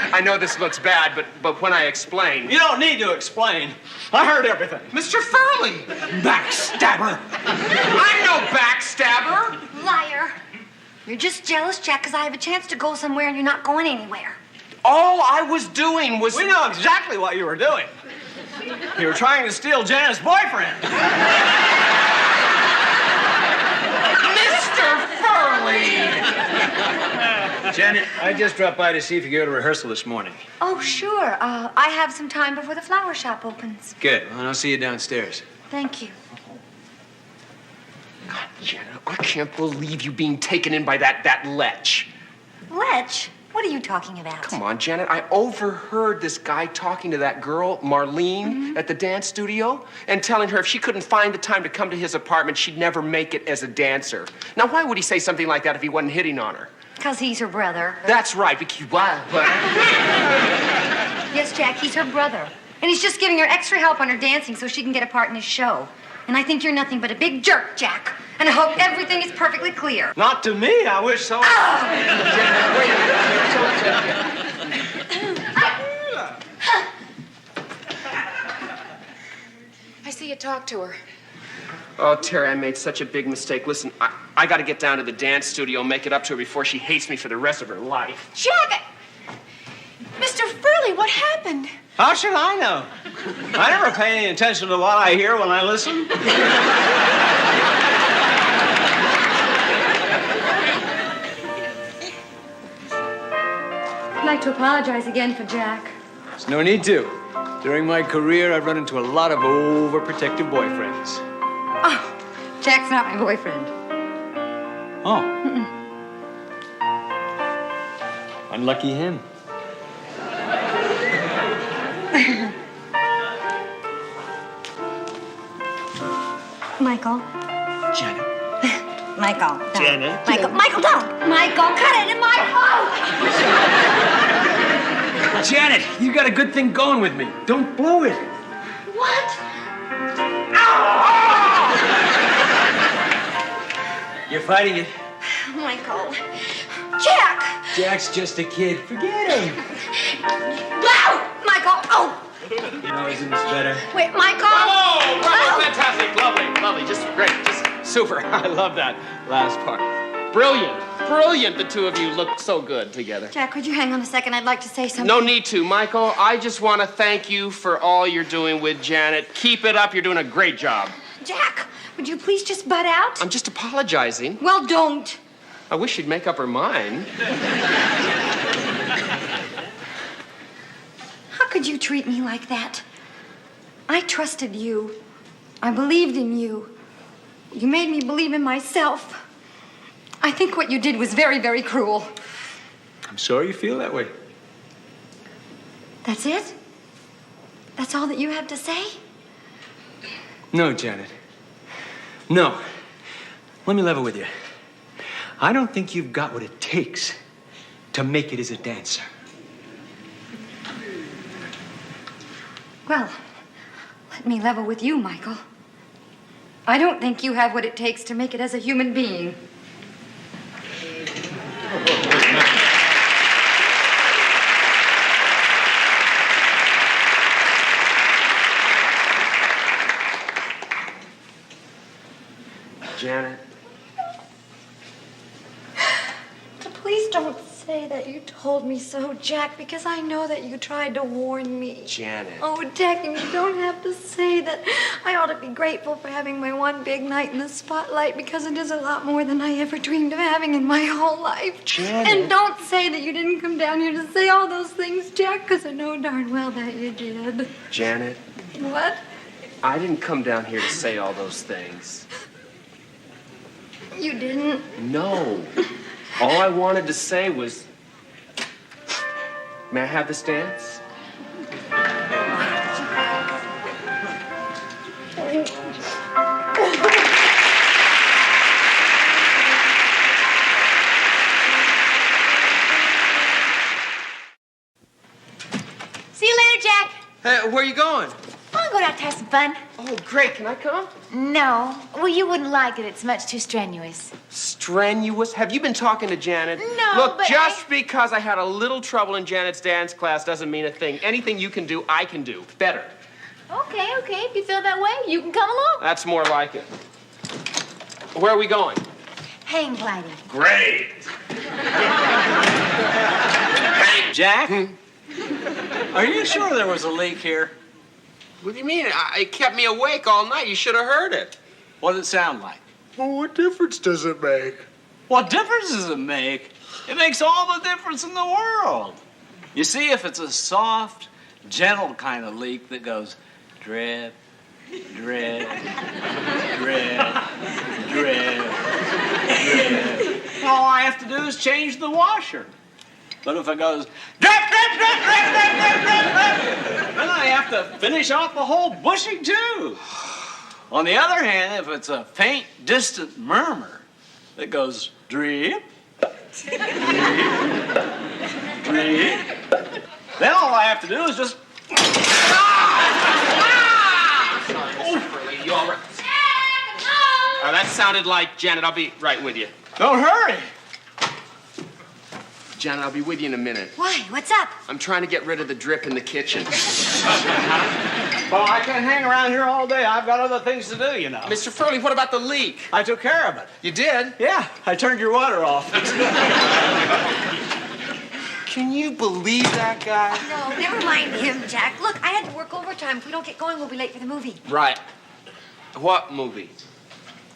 I know this looks bad, but when I explain...
You don't need to explain. I heard everything.
Mr. Furley!
Backstabber!
I'm no backstabber!
Liar. You're just jealous, Jack, because I have a chance to go somewhere and you're not going anywhere.
All I was doing was...
We know exactly what you were doing. You were trying to steal Janet's boyfriend.
Mr. Furley!
Janet, I just dropped by to see if you could go to rehearsal this morning.
Oh, sure. I have some time before the flower shop opens.
Good. Well, I'll see you downstairs.
Thank you.
God, Janet, I can't believe you being taken in by that lech.
Lech? What are you talking about?
Come on, Janet. I overheard this guy talking to that girl, Marlene, at the dance studio, and telling her if she couldn't find the time to come to his apartment, she'd never make it as a dancer. Now, why would he say something like that if he wasn't hitting on her?
Because he's her brother.
That's right, but
Yes, Jack, he's her brother. And he's just giving her extra help on her dancing so she can get a part in his show. And I think you're nothing but a big jerk, Jack. And I hope everything is perfectly clear.
Not to me. I wish so.
I see you talk to her.
Oh, Terry, I made such a big mistake. Listen, I got to get down to the dance studio and make it up to her before she hates me for the rest of her life.
Jack! Mr. Furley, what happened?
How should I know? I never pay any attention to what I hear when I listen.
I'd like to apologize again for Jack.
There's no need to. During my career, I've run into a lot of overprotective boyfriends.
Oh, Jack's not my boyfriend.
Oh. Unlucky him.
Michael.
Janet.
Michael, don't.
Janet.
Michael, don't. Michael, cut it in my mouth.
Janet, you got a good thing going with me. Don't blow it.
What?
You're fighting it.
Michael. Jack!
Jack's just a kid. Forget him.
No! Michael, oh!
You know, isn't this better?
Wait, Michael!
Oh, bravo, fantastic, lovely, just great, just super. I love that last part. Brilliant, the two of you look so good together.
Jack, would you hang on a second? I'd like to say something.
No need to, Michael. I just want to thank you for all you're doing with Janet. Keep it up, you're doing a great job.
Jack, would you please just butt out?
I'm just apologizing.
Well, don't.
I wish she'd make up her mind.
How could you treat me like that? I trusted you. I believed in you. You made me believe in myself. I think what you did was very, very cruel.
I'm sorry you feel that way.
That's it? That's all that you have to say?
No, Janet. No. Let me level with you. I don't think you've got what it takes to make it as a dancer.
Well, let me level with you, Michael. I don't think you have what it takes to make it as a human being.
Janet.
Please don't say that you told me so, Jack, because I know that you tried to warn me.
Janet.
Oh, Jack, and you don't have to say that. I ought to be grateful for having my one big night in the spotlight because it is a lot more than I ever dreamed of having in my whole life.
Janet.
And don't say that you didn't come down here to say all those things, Jack, because I know darn well that you did.
Janet.
What?
I didn't come down here to say all those things.
You didn't?
No. All I wanted to say was, may I have this dance?
See you later, Jack.
Hey, where are you going?
I'll go out to have some fun.
Oh, great. Can I come?
No. Well, you wouldn't like it. It's much too strenuous.
Strenuous? Have you been talking to Janet?
No,
Look,
but
just because I had a little trouble in Janet's dance class doesn't mean a thing. Anything you can do, I can do. Better.
Okay. If you feel that way, you can come along.
That's more like it. Where are we going?
Hang gliding.
Great.
Jack? Are you sure there was a leak here?
What do you mean? It kept me awake all night. You should have heard it.
What did it sound like?
Well, what difference does it make?
What difference does it make? It makes all the difference in the world. You see, if it's a soft, gentle kind of leak that goes drip, drip, drip, drip, drip, all I have to do is change the washer. But if it goes drip, drip, drip, drip, drip, drip, drip, drip, then I have to finish off the whole bushing too. On the other hand, if it's a faint, distant murmur that goes drip, drip, drip, then all I have to do is just.
Sorry, Mr. Furley. You all right? That sounded like Janet. I'll be right with you.
Don't hurry.
Janet, I'll be with you in a minute.
Why? What's up?
I'm trying to get rid of the drip in the kitchen.
Well, I can't hang around here all day. I've got other things to do, you know.
Mr. Furley, what about the leak?
I took care of it.
You did?
Yeah, I turned your water off.
Can you believe that guy?
No, never mind him, Jack. Look, I had to work overtime. If we don't get going, we'll be late for the movie.
Right. What movie?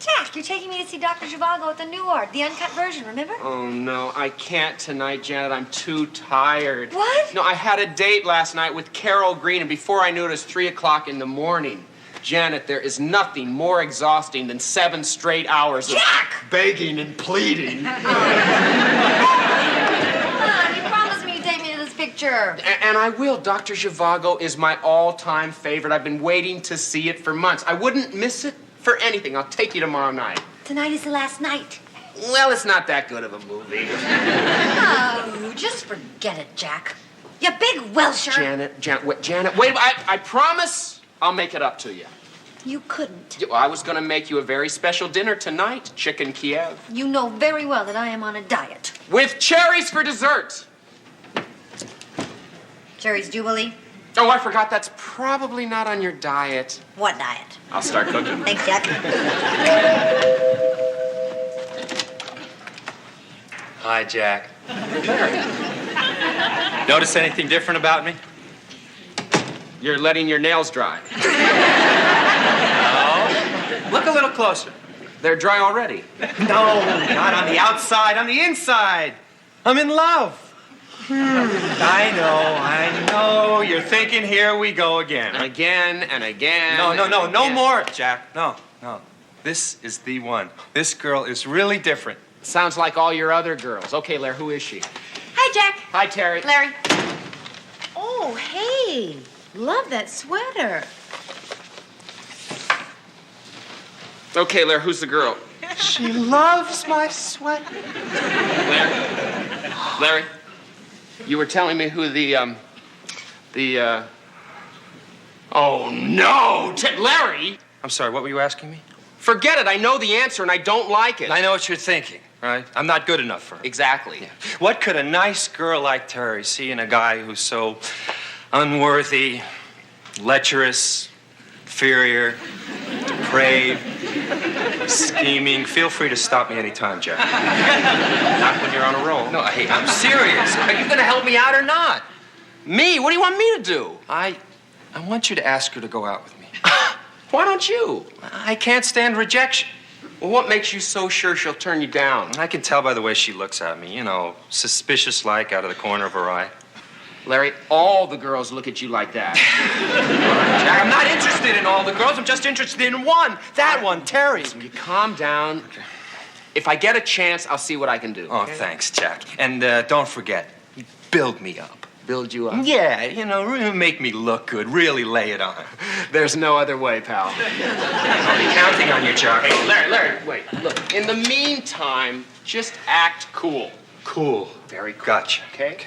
Jack, you're taking me to see Dr. Zhivago at the New Art, the uncut version, remember?
Oh, no, I can't tonight, Janet. I'm too tired.
What?
No, I had a date last night with Carol Green, and before I knew it, it was 3 o'clock in the morning. Janet, there is nothing more exhausting than 7 straight hours of begging and pleading.
Come on, you promised me you'd take me to this picture.
And I will. Dr. Zhivago is my all-time favorite. I've been waiting to see it for months. I wouldn't miss it for anything. I'll take you tomorrow night.
Tonight is the last night.
Well, it's not that good of a movie.
Oh, just forget it, Jack. You big Welsher.
Janet, wait. I promise I'll make it up to you.
You couldn't.
I was going to make you a very special dinner tonight. Chicken Kiev.
You know very well that I am on a diet.
With cherries for dessert.
Cherries Jubilee?
Oh, I forgot. That's probably not on your diet.
What diet?
I'll start cooking.
Thanks, Jack.
Hi, Jack. Notice anything different about me?
You're letting your nails dry.
No. Look a little closer.
They're dry already.
No, not on the outside, on the inside. I'm in love. I know. You're thinking, here we go again.
And again and again.
No more, Jack. No. This is the one. This girl is really different.
Sounds like all your other girls. Okay, Larry, who is she?
Hi, Jack.
Hi, Terry.
Larry. Oh, hey. Love that sweater.
Okay, Larry, who's the girl?
She loves my sweater.
Larry, you were telling me who Oh, no! Larry!
I'm sorry, what were you asking me?
Forget it. I know the answer, and I don't like it.
I know what you're thinking, right? I'm not good enough for her.
Exactly.
Yeah. What could a nice girl like Terry see in a guy who's so unworthy, lecherous, inferior, depraved? Scheming. Feel free to stop me anytime, Jack.
Not when you're on a roll.
No, hey, I'm serious. Are you gonna help me out or not?
Me? What do you want me to do?
I want you to ask her to go out with me.
Why don't you?
I can't stand rejection.
Well, what makes you so sure she'll turn you down?
I can tell by the way she looks at me, you know, suspicious-like out of the corner of her eye.
Larry, all the girls look at you like that.
Jack, I'm not interested in all the girls. I'm just interested in one. That one, Terry.
You calm down. If I get a chance, I'll see what I can do.
Oh, thanks, Jack. And don't forget, build me up.
Build you up?
Yeah, you know, really make me look good. Really lay it on.
There's no other way, pal.
I'll be counting on you, Jack.
Hey, Larry, wait. Look, in the meantime, just act cool.
Cool.
Very cool.
Gotcha.
Okay?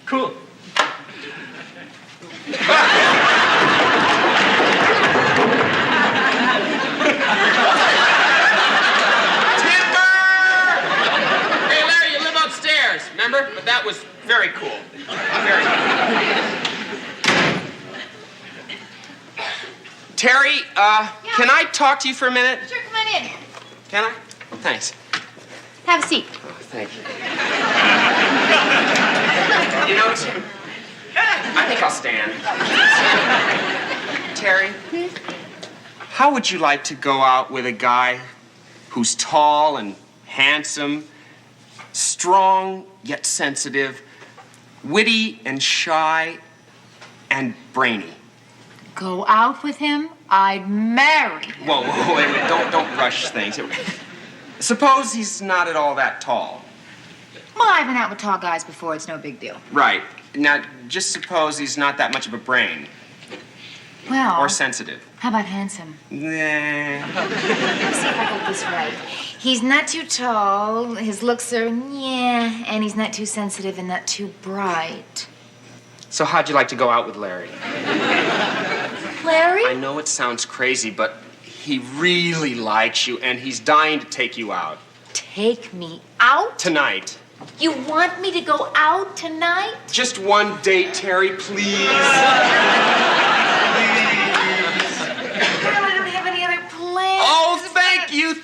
Cool.
Hey, Larry, you live upstairs, remember? But that was very cool. Very cool. Terry, can I talk to you for a minute?
Sure, come on in.
Can I? Thanks.
Have a seat.
Oh, thank you. You know, I think I'll stand. Terry, how would you like to go out with a guy who's tall and handsome, strong yet sensitive, witty and shy, and brainy?
Go out with him? I'd marry him.
Whoa, wait, don't rush things. Suppose he's not at all that tall.
Well, I've been out with tall guys before. It's no big deal.
Right. Now, just suppose he's not that much of a brain.
Well...
Or sensitive.
How about handsome?
Nah.
Let's see if I get this right. He's not too tall, his looks are, and he's not too sensitive and not too bright.
So how'd you like to go out with Larry?
Larry?
I know it sounds crazy, but he really likes you, and he's dying to take you out.
Take me out?
Tonight.
You want me to go out tonight?
Just one date, Terry, please.
I don't have any other plans.
Oh, thank you.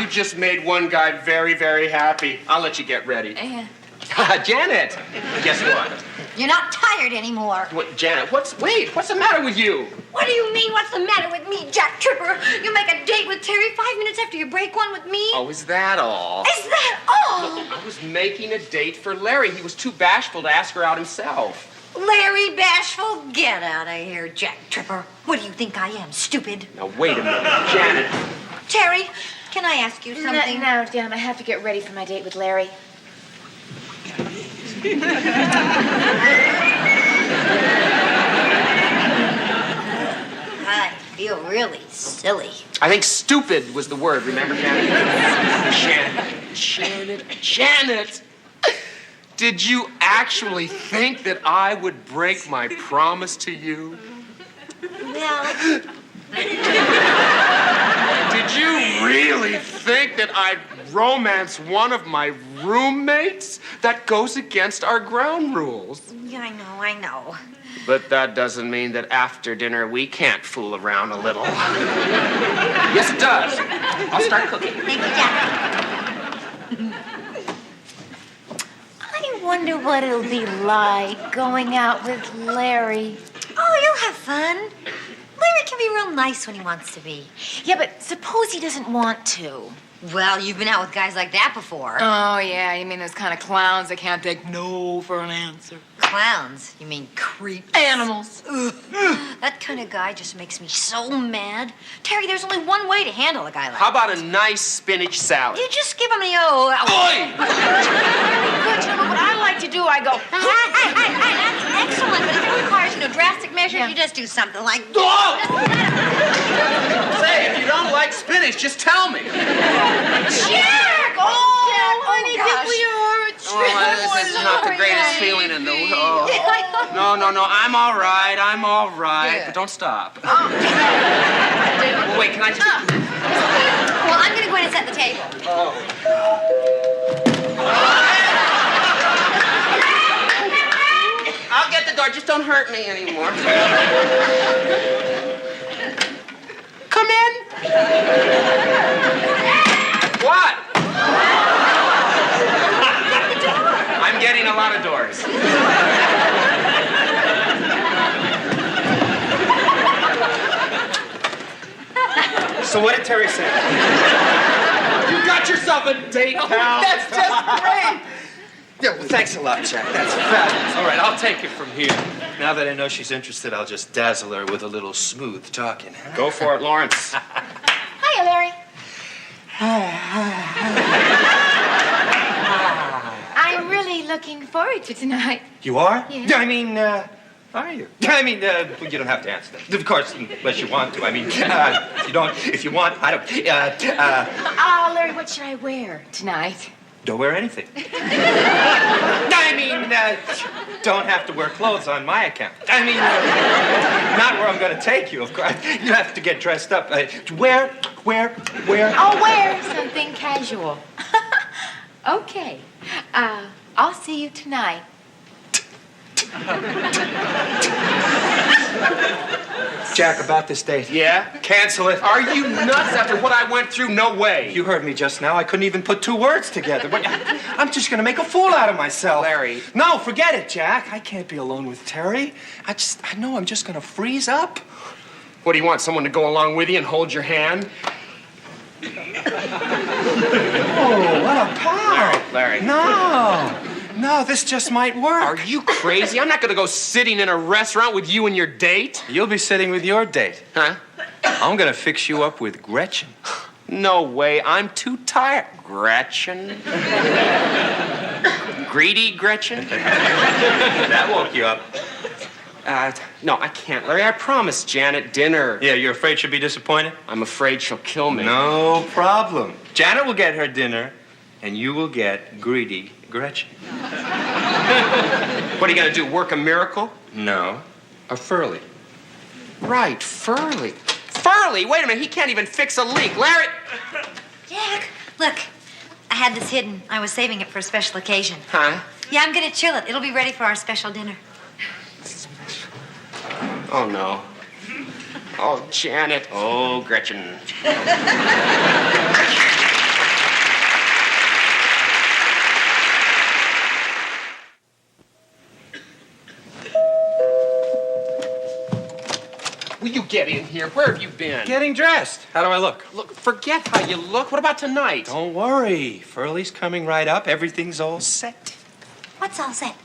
You just made one guy very, very happy. I'll let you get ready. Janet, guess what?
You're not tired anymore.
What, Janet, what's the matter with you?
What do you mean, what's the matter with me, Jack Tripper? You make a date with Terry 5 minutes after you break one with me?
Oh, is that all?
Is that all?
I was making a date for Larry. He was too bashful to ask her out himself.
Larry Bashful, get out of here, Jack Tripper. What do you think I am, stupid?
Now, wait a minute, Janet.
Terry, can I ask you something?
No, Dan, I have to get ready for my date with Larry.
I feel really silly.
I think stupid was the word, remember, Janet? Janet! Did you actually think that I would break my promise to you?
Well,
Did you really think that I'd romance one of my roommates? That goes against our ground rules.
yeah, I know.
But that doesn't mean that after dinner we can't fool around a little. Yes, it does. I'll start cooking.
Thank you, Jack.
I wonder what it'll be like going out with Larry.
Oh, you'll have fun. Larry can be real nice when he wants to be.
Yeah, but suppose he doesn't want to.
Well, you've been out with guys like that before.
Oh, yeah, you mean those kind of clowns that can't take no for an answer.
Clowns? You mean creeps?
Animals.
Ugh. That kind of guy just makes me so mad. Terry, there's only one way to handle a guy like
How
that.
about a nice spinach salad?
You just give him the
Oi!
Good, you know what I like to do? I go,
Hey, that's excellent, but if it requires, drastic measures, you just do something like...
Oh! Say, if you don't like spinach, just tell me.
Jack! Oh, honey,
gosh.
we are a trip.
This is not the greatest feeling in the world. No, I'm all right.
Yeah.
But don't stop. Well, wait, can I just...
Well, I'm gonna go in and set the table.
I'll get the door. Just don't hurt me anymore. Come in. What? I'm getting a lot of doors. So what did Terry say? You got yourself a date, pal. That's just great. Yeah, well, thanks a lot, Jack. That's fabulous.
All right, I'll take it from here. Now that I know she's interested, I'll just dazzle her with a little smooth talking.
Go for it, Lawrence.
Hiya, Larry. I'm really looking forward to tonight.
You are?
Yeah.
I mean, are you? I mean, well, you don't have to answer that. Of course, unless you want to. I mean, if you don't, if you want, I don't.
Oh, Larry, what should I wear tonight?
Don't wear anything. I mean, don't have to wear clothes on my account. I mean, not where I'm going to take you, of course. You have to get dressed up. Wear.
I'll wear something casual. Okay. I'll see you tonight.
Jack, about this date.
Yeah?
Cancel it.
Are you nuts after what I went through? No way.
You heard me just now. I couldn't even put two words together. But I'm just going to make a fool out of myself.
Larry.
No, forget it, Jack. I can't be alone with Terry. I know I'm just going to freeze up.
What do you want? Someone to go along with you and hold your hand?
Oh, what a pal.
Larry.
No, this just might work.
Are you crazy? I'm not going to go sitting in a restaurant with you and your date.
You'll be sitting with your date.
Huh?
I'm going to fix you up with Gretchen.
No way. I'm too tired. Gretchen. Greedy Gretchen?
That woke you up.
No, I can't, Larry. I promised Janet dinner.
Yeah, you're afraid she'll be disappointed?
I'm afraid she'll kill me.
No problem. Janet will get her dinner, and you will get greedy Gretchen.
What are you going to do, work a miracle?
No, a furley.
Right, Furley. Furley? Wait a minute, he can't even fix a leak. Larry!
Jack, look. I had this hidden. I was saving it for a special occasion.
Huh?
Yeah, I'm gonna chill it. It'll be ready for our special dinner.
Oh, no. Oh, Janet. Oh, Gretchen. Will you get in here? Where have you been?
Getting dressed. How do I look?
Look, forget how you look. What about tonight?
Don't worry. Furley's coming right up. Everything's all set.
What's all set?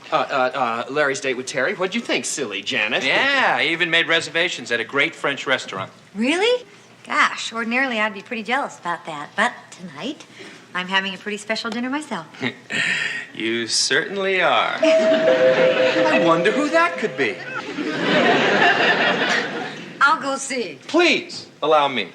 Larry's date with Terry. What'd you think, silly Janet?
Yeah, I even made reservations at a great French restaurant.
Really? Gosh, ordinarily I'd be pretty jealous about that. But tonight, I'm having a pretty special dinner myself.
You certainly are. I wonder who that could be.
I'll go see.
Please, allow me.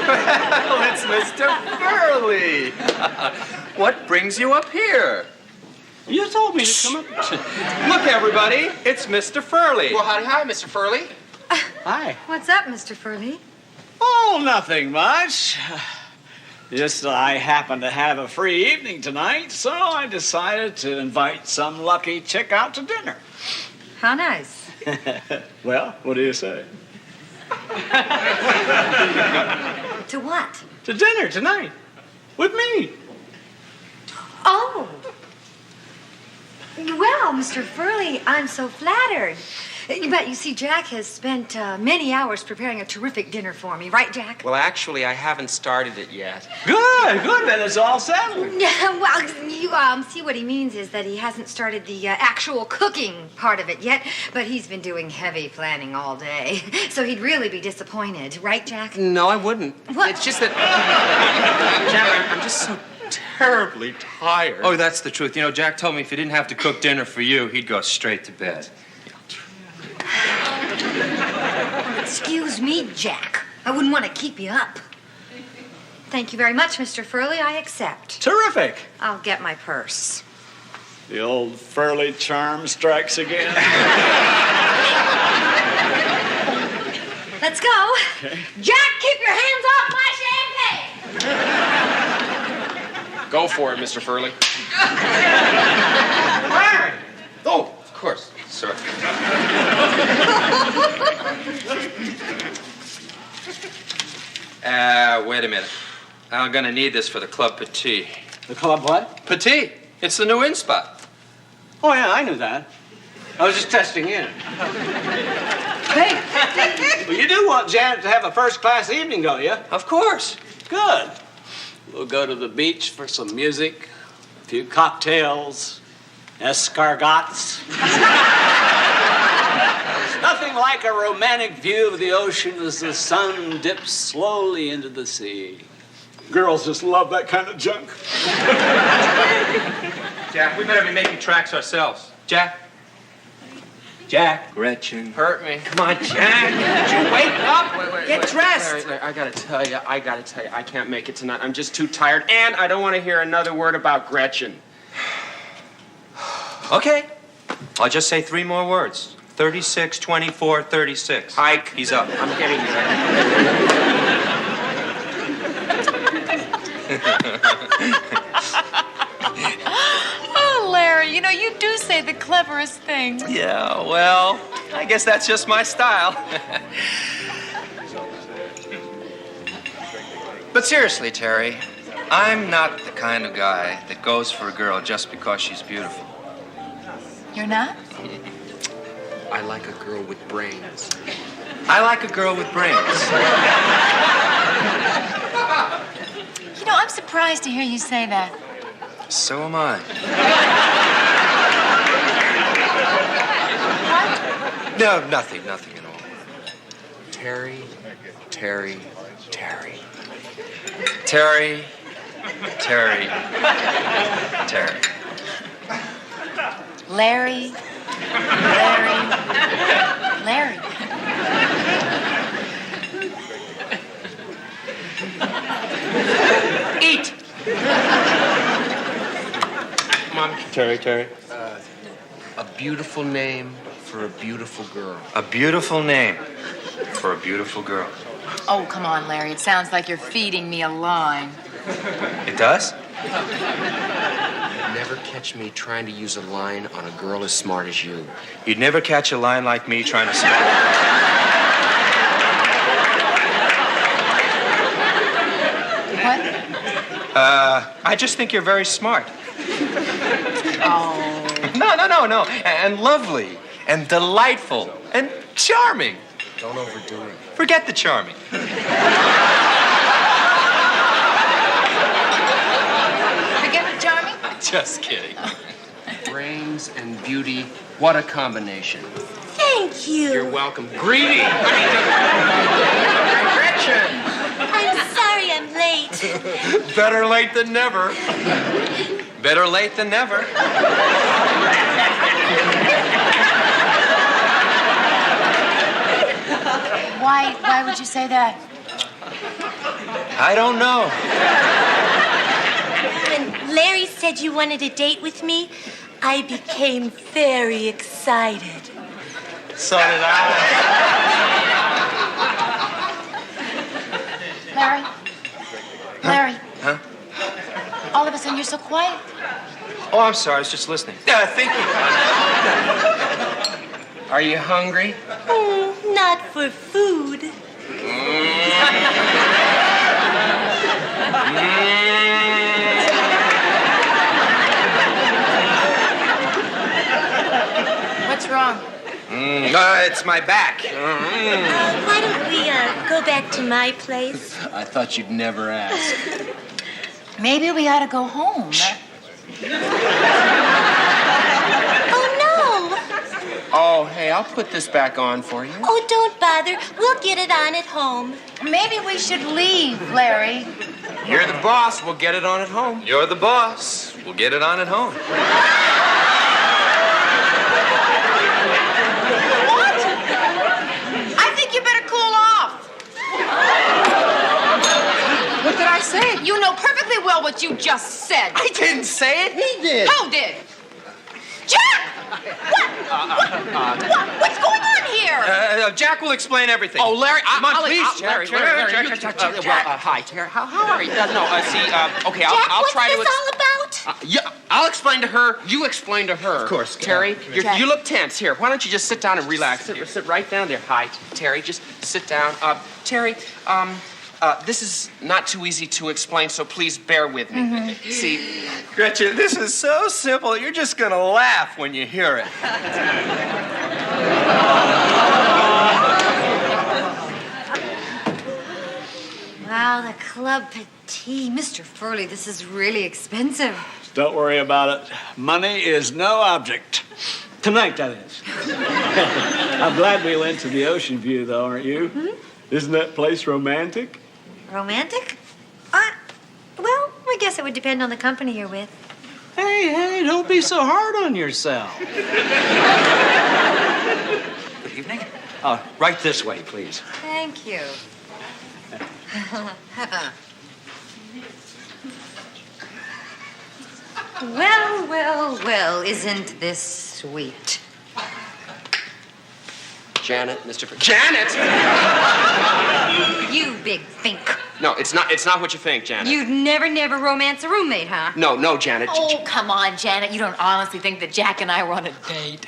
Well, it's Mr. Furley. What brings you up here?
You told me to come up.
Look, everybody, it's Mr. Furley.
Well, hi, Mr. Furley.
Hi.
What's up, Mr. Furley?
Oh, nothing much. Just I happen to have a free evening tonight, so I decided to invite some lucky chick out to dinner.
How nice.
Well, what do you say?
To what?
To dinner tonight. With me.
Oh. Well, Mr. Furley, I'm so flattered. But you see, Jack has spent many hours preparing a terrific dinner for me. Right, Jack?
Well, actually, I haven't started it yet.
Good, then it's all settled.
Yeah, well, you see what he means is that he hasn't started the actual cooking part of it yet, but he's been doing heavy planning all day. So he'd really be disappointed. Right, Jack?
No, I wouldn't.
What?
It's just that... Janet, I'm just so terribly tired.
Oh, that's the truth. You know, Jack told me if he didn't have to cook dinner for you, he'd go straight to bed.
Excuse me, Jack. I wouldn't want to keep you up. Thank you very much, Mr. Furley. I accept.
Terrific.
I'll get my purse.
The old Furley charm strikes again.
Let's go.
Okay.
Jack, keep your hands off my champagne.
Go for it, Mr. Furley. Oh, of course. Sorry.
Wait a minute. I'm gonna need this for the Club Petit.
The club what?
Petit. It's the new in spot.
Oh, yeah, I knew that. I was just testing in. Hey, well, you do want Janet to have a first-class evening, don't you?
Of course.
Good. We'll go to the beach for some music, a few cocktails, escargots. Nothing like a romantic view of the ocean as the sun dips slowly into the sea. Girls just love that kind of junk.
Jack, we better be making tracks ourselves. Jack? Jack? Gretchen.
Hurt me.
Come on, Jack. Did you wake up? Get dressed.
Larry, I gotta tell you, I can't make it tonight. I'm just too tired, and I don't want to hear another word about Gretchen.
Okay. I'll just say 3 more words. 36, 24, 36.
Hike.
He's up.
I'm getting there.
Oh, Larry, you know, you do say the cleverest things.
Yeah, well, I guess that's just my style. But seriously, Terry, I'm not the kind of guy that goes for a girl just because she's beautiful.
You're not?
I like a girl with brains.
I like a girl with brains.
You know, I'm surprised to hear you say that.
So am I. No, nothing at all.
Terry, Terry, Terry.
Terry, Terry, Terry.
Larry, Larry, Larry.
Eat! Mom.
Terry.
A beautiful name for a beautiful girl.
A beautiful name for a beautiful girl.
Oh, come on, Larry. It sounds like you're feeding me a line.
It does?
You'd never catch me trying to use a line on a girl as smart as you.
You'd never catch a line like me trying to smell.
What?
I just think you're very smart.
Oh.
No. And lovely, and delightful, and charming.
Don't overdo it.
Forget the charming.
Forget the charming?
Just kidding.
Brains and beauty, what a combination.
Thank you.
You're welcome. Greedy! Gretchen!
I'm sorry I'm late.
Better late than never. Better late than never.
Why would you say that?
I don't know.
When Larry said you wanted a date with me, I became very excited.
So did I.
Larry?
Huh?
All of a sudden, you're so quiet.
Oh, I'm sorry. I was just listening. Yeah, thank you.
Are you hungry?
Not for food.
What's wrong?
It's my back.
Why don't we go back to my place?
I thought you'd never ask.
Maybe we ought to go home.
Oh, no.
Oh, hey, I'll put this back on for you.
Oh, don't bother. We'll get it on at home.
Maybe we should leave, Larry.
You're the boss. We'll get it on at home.
You're the boss. We'll get it on at home.
What? I think you better cool off.
What did I say?
You know perfectly well what you just said.
I didn't say it. He did.
Who did? What's going on here?
Jack will explain everything.
Oh, Larry,
come on, please,
Larry, hi, Terry. How are you? Okay, I'll
What's
try to.
this all about?
Yeah, I'll explain to her. You explain to her.
Of course.
Terry, you look tense. Here, why don't you just sit down and relax? Sit right down there. Hi, Terry. Just sit down. Terry, this is not too easy to explain, so please bear with me. See,
Gretchen, this is so simple. You're just going to laugh when you hear it.
Wow, the Club Petit. Mr. Furley, this is really expensive.
Don't worry about it. Money is no object. Tonight, that is. I'm glad we went to the Ocean View, though, aren't you? Isn't that place romantic?
Romantic? Well, I guess it would depend on the company you're with.
Hey, don't be so hard on yourself.
Good evening. Right this way, please.
Thank you. Well, isn't this sweet?
Janet, Janet!
You big think.
No, it's not what you think, Janet.
You'd never romance a roommate, huh?
No, Janet.
Oh, come on, Janet. You don't honestly think that Jack and I were on a date?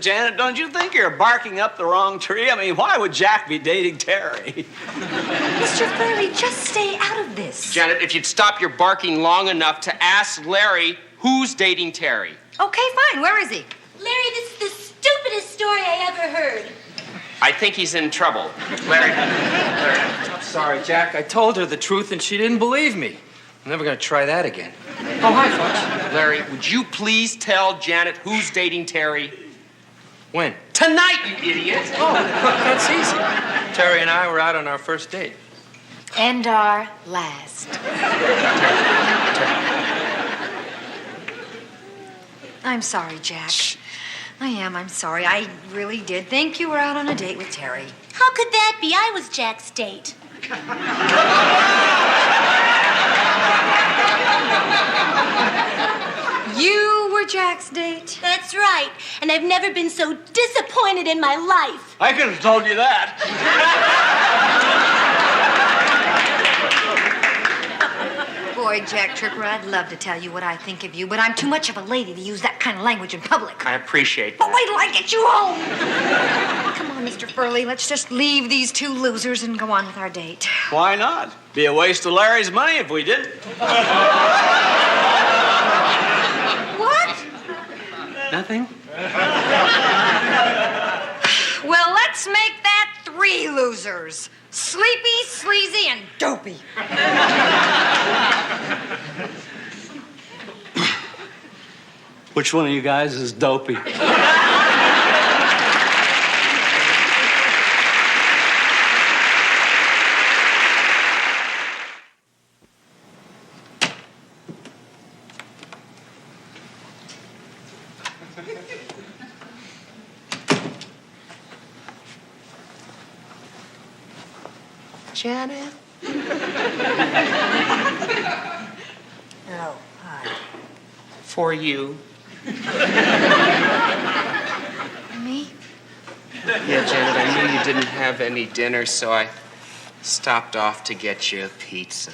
Janet, don't you think you're barking up the wrong tree? I mean, why would Jack be dating Terry?
Mr. Furley, just stay out of this.
Janet, if you'd stop your barking long enough to ask Larry who's dating Terry.
Okay, fine. Where is he?
Larry, this is the stupidest story I ever heard.
I think he's in trouble. Larry.
I'm sorry, Jack. I told her the truth and she didn't believe me. I'm never going to try that again.
Oh, hi, folks. Larry, would you please tell Janet who's dating Terry?
When?
Tonight, you idiot!
Oh, that's easy. Terry and I were out on our first date.
And our last.
I'm sorry, Jack. Shh. I'm sorry. I really did think you were out on a date with Terry.
How could that be? I was Jack's date.
You were Jack's date?
That's right. And I've never been so disappointed in my life.
I could have told you that.
Boy, Jack Tripper, I'd love to tell you what I think of you, but I'm too much of a lady to use that kind of language in public.
I appreciate that.
But wait till I get you home. Come on, Mr. Furley, let's just leave these two losers and go on with our date.
Why not? Be a waste of Larry's money if we didn't.
What?
Nothing?
Well, let's make that 3 losers. Sleepy, sleazy, and dopey.
Which one of you guys is dopey?
Janet?
Oh, hi.
For you.
Me?
Yeah, Janet, I knew you didn't have any dinner, so I stopped off to get you a pizza.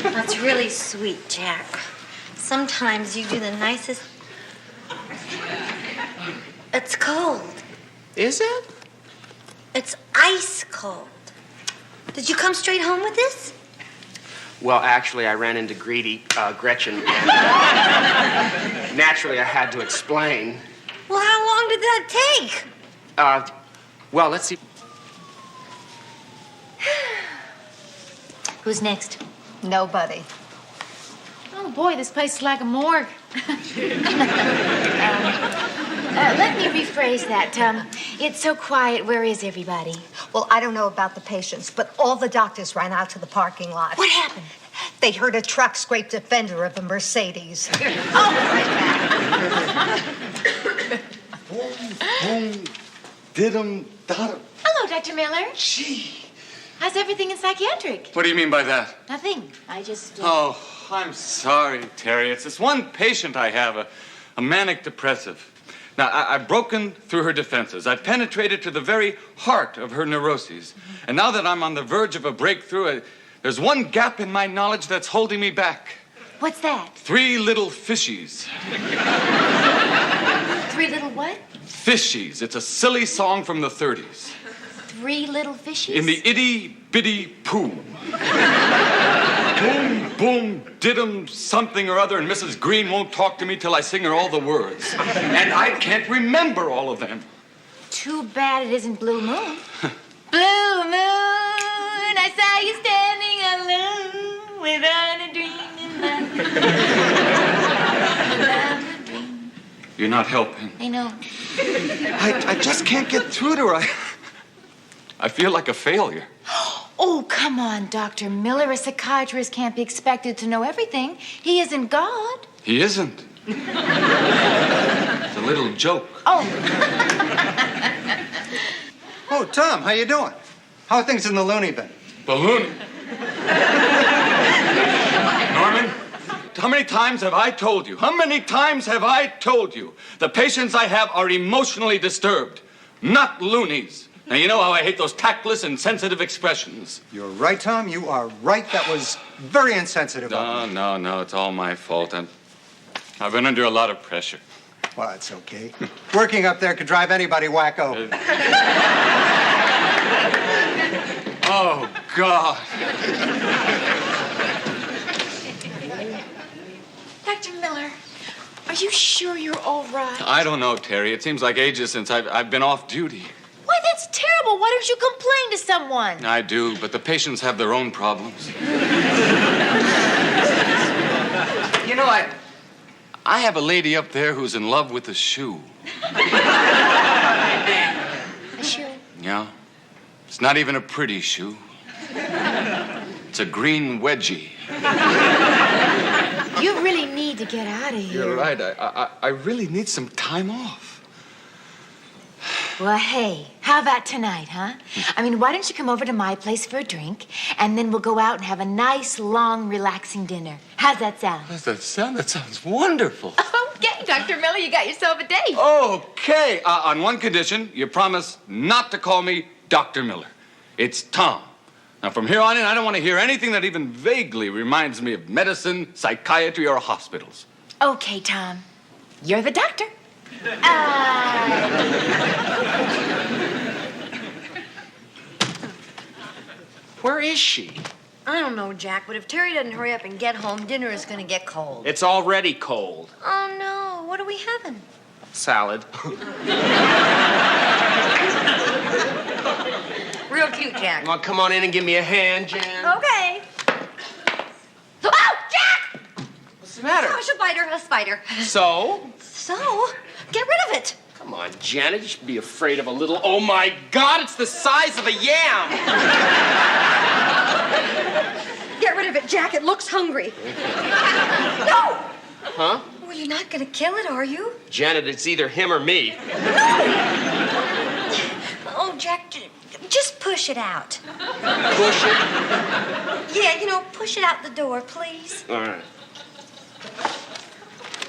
That's really sweet, Jack. Sometimes you do the nicest... It's cold.
Is it?
It's ice cold. Did you come straight home with this?
Well, actually, I ran into Gretchen, and naturally I had to explain.
Well, how long did that take?
Well, let's see.
Who's next?
Nobody.
Oh, boy, this place is like a morgue. Let me rephrase that. It's so quiet. Where is everybody?
Well, I don't know about the patients, but all the doctors ran out to the parking lot.
What happened?
They heard a truck scrape the fender of a Mercedes.
Boom, did-em, da-dum.
Hello, Dr. Miller.
Gee.
How's everything in psychiatric?
What do you mean by that?
Nothing. I just...
Oh,
I'm sorry, Terry. It's this one patient I have, a manic depressive. Now, I've broken through her defenses. I've penetrated to the very heart of her neuroses. And now that I'm on the verge of a breakthrough, there's one gap in my knowledge that's holding me back.
What's that?
3 little fishies.
3 little what?
Fishies. It's a silly song from the 30s.
3 little fishies?
In the itty-bitty poo. Boom, boom, did-em something or other, and Mrs. Green won't talk to me till I sing her all the words. And I can't remember all of them.
Too bad it isn't Blue Moon. Blue Moon, I saw you standing alone without a dream in mind.
You're not helping.
I know.
I just can't get through to her. I feel like a failure.
Oh, come on, Dr. Miller. A psychiatrist can't be expected to know everything. He isn't God.
He isn't. It's a little joke.
Oh.
Oh, Tom, how you doing? How are things in the loony bin?
The loony? Norman, how many times have I told you? How many times have I told you? The patients I have are emotionally disturbed, not loonies. Now, you know how I hate those tactless and sensitive expressions.
You're right, Tom. You are right. That was very insensitive.
No. It's all my fault. I've been under a lot of pressure.
Well, it's okay. Working up there could drive anybody wacko.
Oh, God.
Dr. Miller, are you sure you're all right?
I don't know, Terry. It seems like ages since I've been off duty.
Why, that's terrible. Why don't you complain to someone?
I do, but the patients have their own problems. You know, I have a lady up there who's in love with a shoe.
A shoe?
Yeah. It's not even a pretty shoe. It's a green wedgie.
You really need to get out of here.
You're right. I really need some time off.
Well, hey, how about tonight, huh? I mean, why don't you come over to my place for a drink, and then we'll go out and have a nice, long, relaxing dinner. How's that sound?
How's that sound? That sounds wonderful.
Okay, Dr. Miller, you got yourself a date.
Okay. On one condition, you promise not to call me Dr. Miller. It's Tom. Now, from here on in, I don't want to hear anything that even vaguely reminds me of medicine, psychiatry, or hospitals.
Okay, Tom. You're the doctor.
Where is she?
I don't know, Jack, but if Terry doesn't hurry up and get home, dinner is going to get cold.
It's already cold.
Oh, no. What are we having?
Salad.
Real cute, Jack.
Well, come on in and give me a hand, Jan.
Okay. Oh, Jack!
What's the matter?
Oh, a spider, a spider.
So?
So? Get rid of it.
Come on, Janet, you should be afraid of a little... Oh, my God, it's the size of a yam!
Get rid of it, Jack. It looks hungry. No!
Huh?
Well, you're not going to kill it, are you?
Janet, it's either him or me.
Oh, Jack, just push it out.
Push it?
Yeah, push it out the door, please.
All right.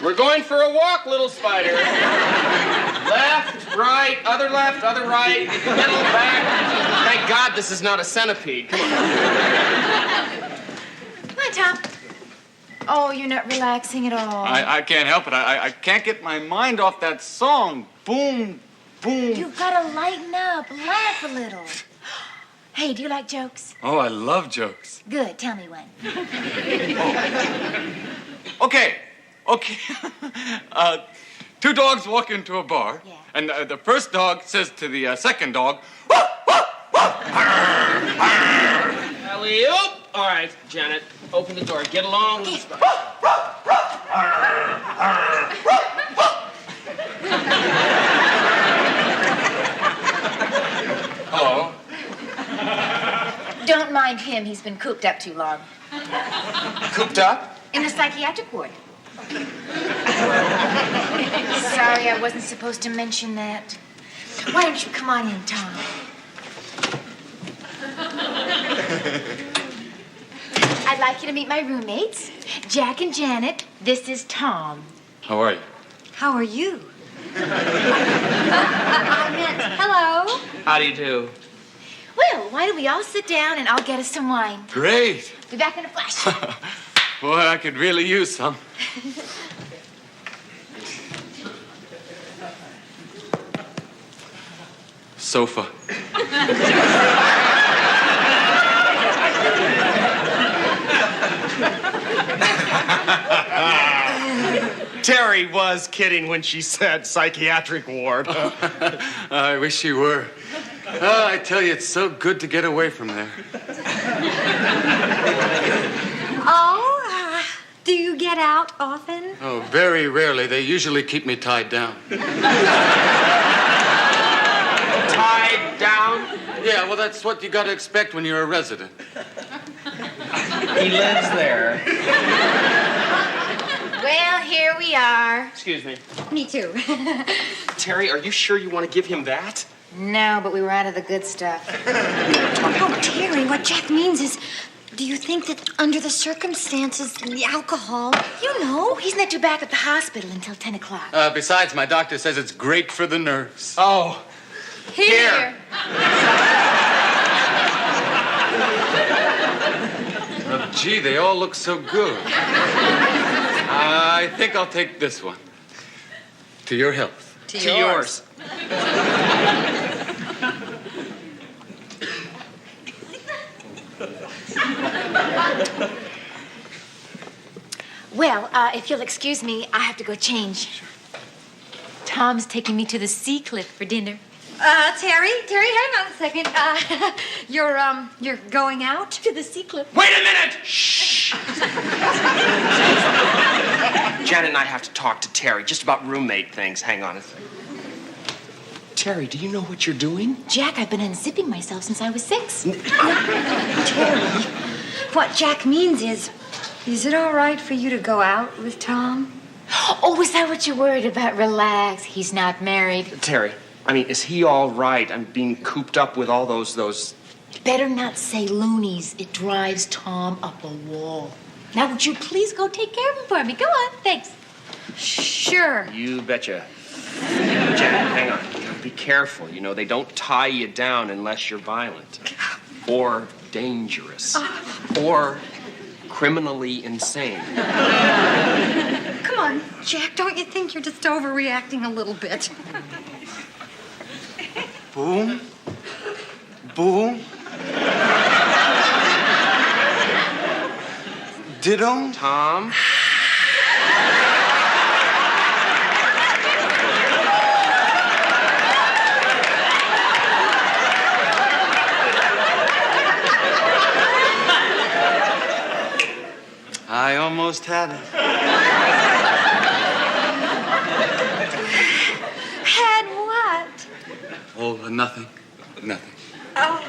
We're going for a walk, little spider. Left, right, other right, middle, back. Thank God this is not a centipede. Come on.
Hi, Tom. Oh, you're not relaxing at all.
I can't help it. I can't get my mind off that song. Boom, boom.
You've got to lighten up. Laugh a little. Hey, do you like jokes?
Oh, I love jokes.
Good. Tell me one.
Okay. 2 dogs walk into a bar,
yeah.
And the first dog says to the second dog,
Alley-oop. All right, Janet, open the door. Get along, little spider. Hello.
Don't mind him. He's been cooped up too long.
Cooped up?
In the psychiatric ward. Sorry, I wasn't supposed to mention that. Why don't you come on in, Tom? I'd like you to meet my roommates, Jack and Janet. This is Tom.
How are you?
How are you? I meant hello.
How do you do?
Well, why don't we all sit down and I'll get us some wine.
Great.
Be back in a flash.
Boy, I could really use some. Sofa.
Terry was kidding when she said psychiatric ward.
I wish she were. Oh, I tell you, it's so good to get away from there.
Oh, do you get out often?
Oh, very rarely. They usually keep me tied down.
Tied down?
Yeah, well, that's what you got to expect when you're a resident.
He lives there.
Well, here we are.
Excuse me.
Me too.
Terry, are you sure you want to give him that?
No, but we were out of the good stuff.
Oh, Terry, what Jack means is, do you think that under the circumstances, the alcohol, you know?
He's not due back at the hospital until 10 o'clock.
Besides, my doctor says it's great for the nerves.
Oh.
Here.
Oh, gee, they all look so good. I think I'll take this one. To your health.
To yours.
Well, if you'll excuse me, I have to go change. Sure. Tom's taking me to the sea cliff for dinner.
Terry, hang on a second. You're going out?
To the sea cliff.
Wait a minute! Shh! Janet and I have to talk to Terry just about roommate things. Hang on a second. Terry, do you know what you're doing?
Jack, I've been unzipping myself since I was 6.
Terry, what Jack means is it all right for you to go out with Tom?
Oh, is that what you're worried about? Relax. He's not married.
Terry, I mean, is he all right? I'm being cooped up with all those...
Better not say loonies. It drives Tom up a wall. Now, would you please go take care of him for me? Go on. Thanks.
Sure.
You betcha. Janet, hang on. Be careful. You know, they don't tie you down unless you're violent. Or dangerous. Or criminally insane.
Come on, Jack. Don't you think you're just overreacting a little bit?
Boom. Boom. Ditto.
Tom?
I almost had it.
Had what?
Oh, nothing. Nothing.
Oh.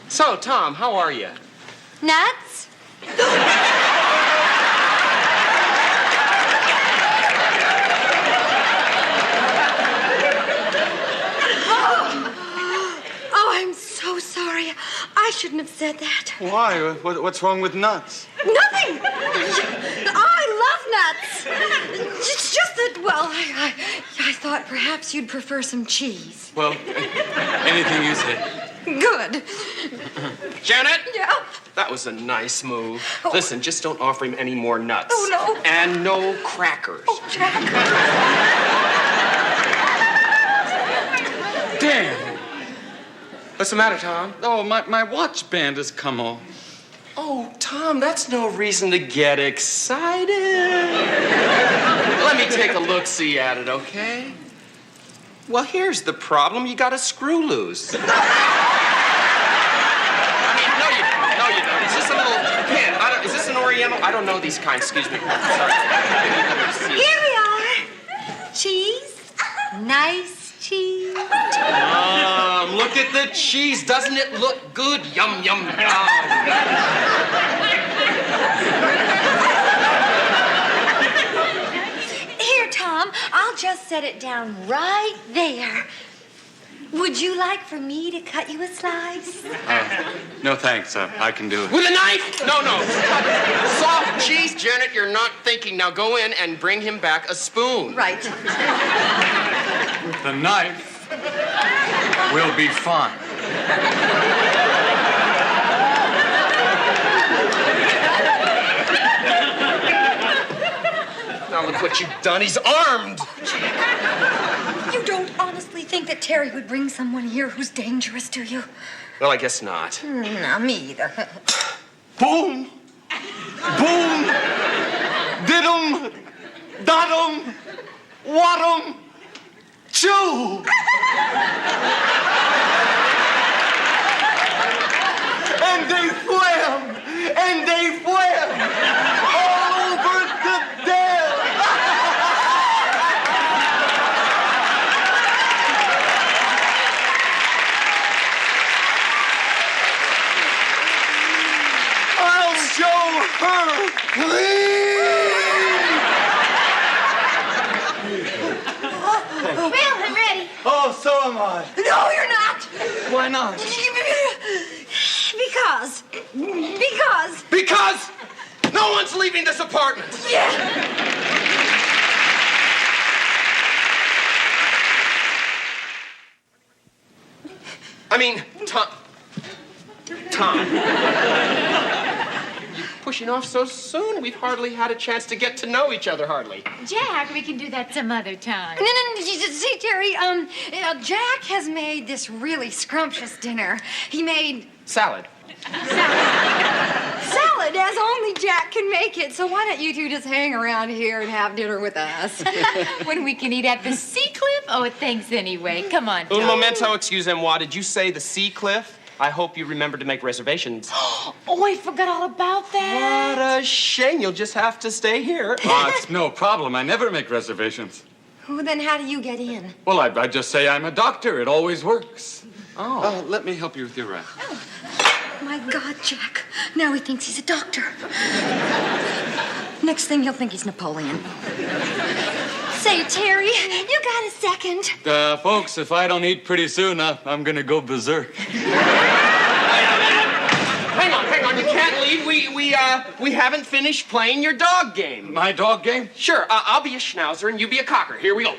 So, Tom, how are you?
Nuts? Oh, I'm so sorry. I shouldn't have said that.
Why? What's wrong with nuts?
Nothing! I love nuts. It's just that, well, I thought perhaps you'd prefer some cheese.
Well, anything you say.
Good.
Janet?
Yeah?
That was a nice move.
Oh.
Listen, just don't offer him any more nuts.
Oh, no.
And no crackers.
Oh, Jack.
Damn.
What's the matter, Tom?
Oh, my watch band has come off.
Oh, Tom, that's no reason to get excited. Let me take a look-see at it, okay? Well, here's the problem. You got a screw loose. I mean, no, you don't. It's just a little pin. Is this an Oriental? I don't know these kinds. Excuse me. Sorry.
Here we are. Cheese. Nice cheese.
Look at the cheese. Doesn't it look good? Yum, yum, yum.
Here, Tom, I'll just set it down right there. Would you like for me to cut you a slice?
No, thanks. I can do it.
With a knife? No. Soft cheese, Janet, you're not thinking. Now go in and bring him back a spoon.
Right.
The knife will be fine.
Now look what you've done. He's armed.
You don't honestly think that Terry would bring someone here who's dangerous to you?
Well, I guess not.
No, me either.
Boom! Boom! Did-em! Dot-em! What-em! Chew! And they swam! And they swam! All over the dam! I'll show her clean!
Well, I'm ready.
Oh, so am I.
No, you're not.
Why not?
Because no one's leaving this apartment.
Yeah.
I mean, Tom. You're pushing off so soon. We've hardly had a chance to get to know each other, hardly.
Jack, we can do that some other time.
No. See, Terry, Jack has made this really scrumptious dinner. He made
Salad.
salad as only Jack can make it. So why don't you two just hang around here and have dinner with us?
When we can eat at the Sea Cliff? Oh, thanks anyway. Come on,
Un
Joe.
momento, excusez-moi. Did you say the Sea Cliff? I hope you remember to make reservations.
Oh, I forgot all about that.
What a shame. You'll just have to stay here.
Oh, it's no problem. I never make reservations.
Well, then how do you get in?
Well, I just say I'm a doctor. It always works.
Oh.
Let me help you with your wrap.
My God, Jack. Now he thinks he's a doctor. Next thing he'll think he's Napoleon. Say, Terry, you got a second?
Folks, if I don't eat pretty soon, I'm gonna go berserk.
Hang on. You can't leave. We haven't finished playing your dog game.
My dog game?
Sure. I'll be a schnauzer and you be a cocker. Here we go.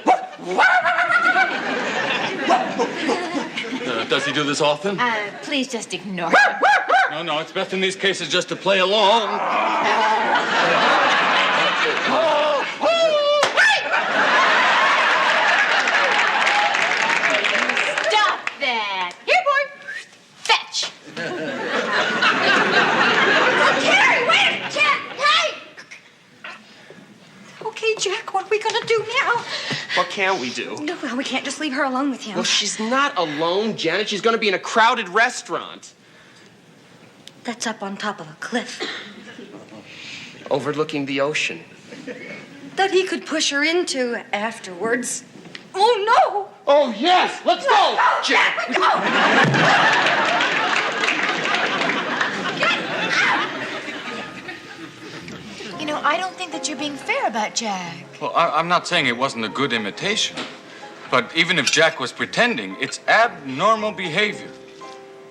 Does he do this often?
Please just ignore him.
No, it's best in these cases just to play along.
Stop that. Here, boy. Fetch.
Terry, wait! Jack, hey! Okay, Jack, what are we gonna do now?
What can we do?
No, well, we can't just leave her alone with him.
Well, she's not alone, Janet. She's going to be in a crowded restaurant.
That's up on top of a cliff.
Overlooking the ocean.
That he could push her into afterwards. Oh, no!
Oh, yes! Let's go!
Jack,
You know, I don't think that you're being fair about Jack.
Well, I'm not saying it wasn't a good imitation. But even if Jack was pretending, it's abnormal behavior.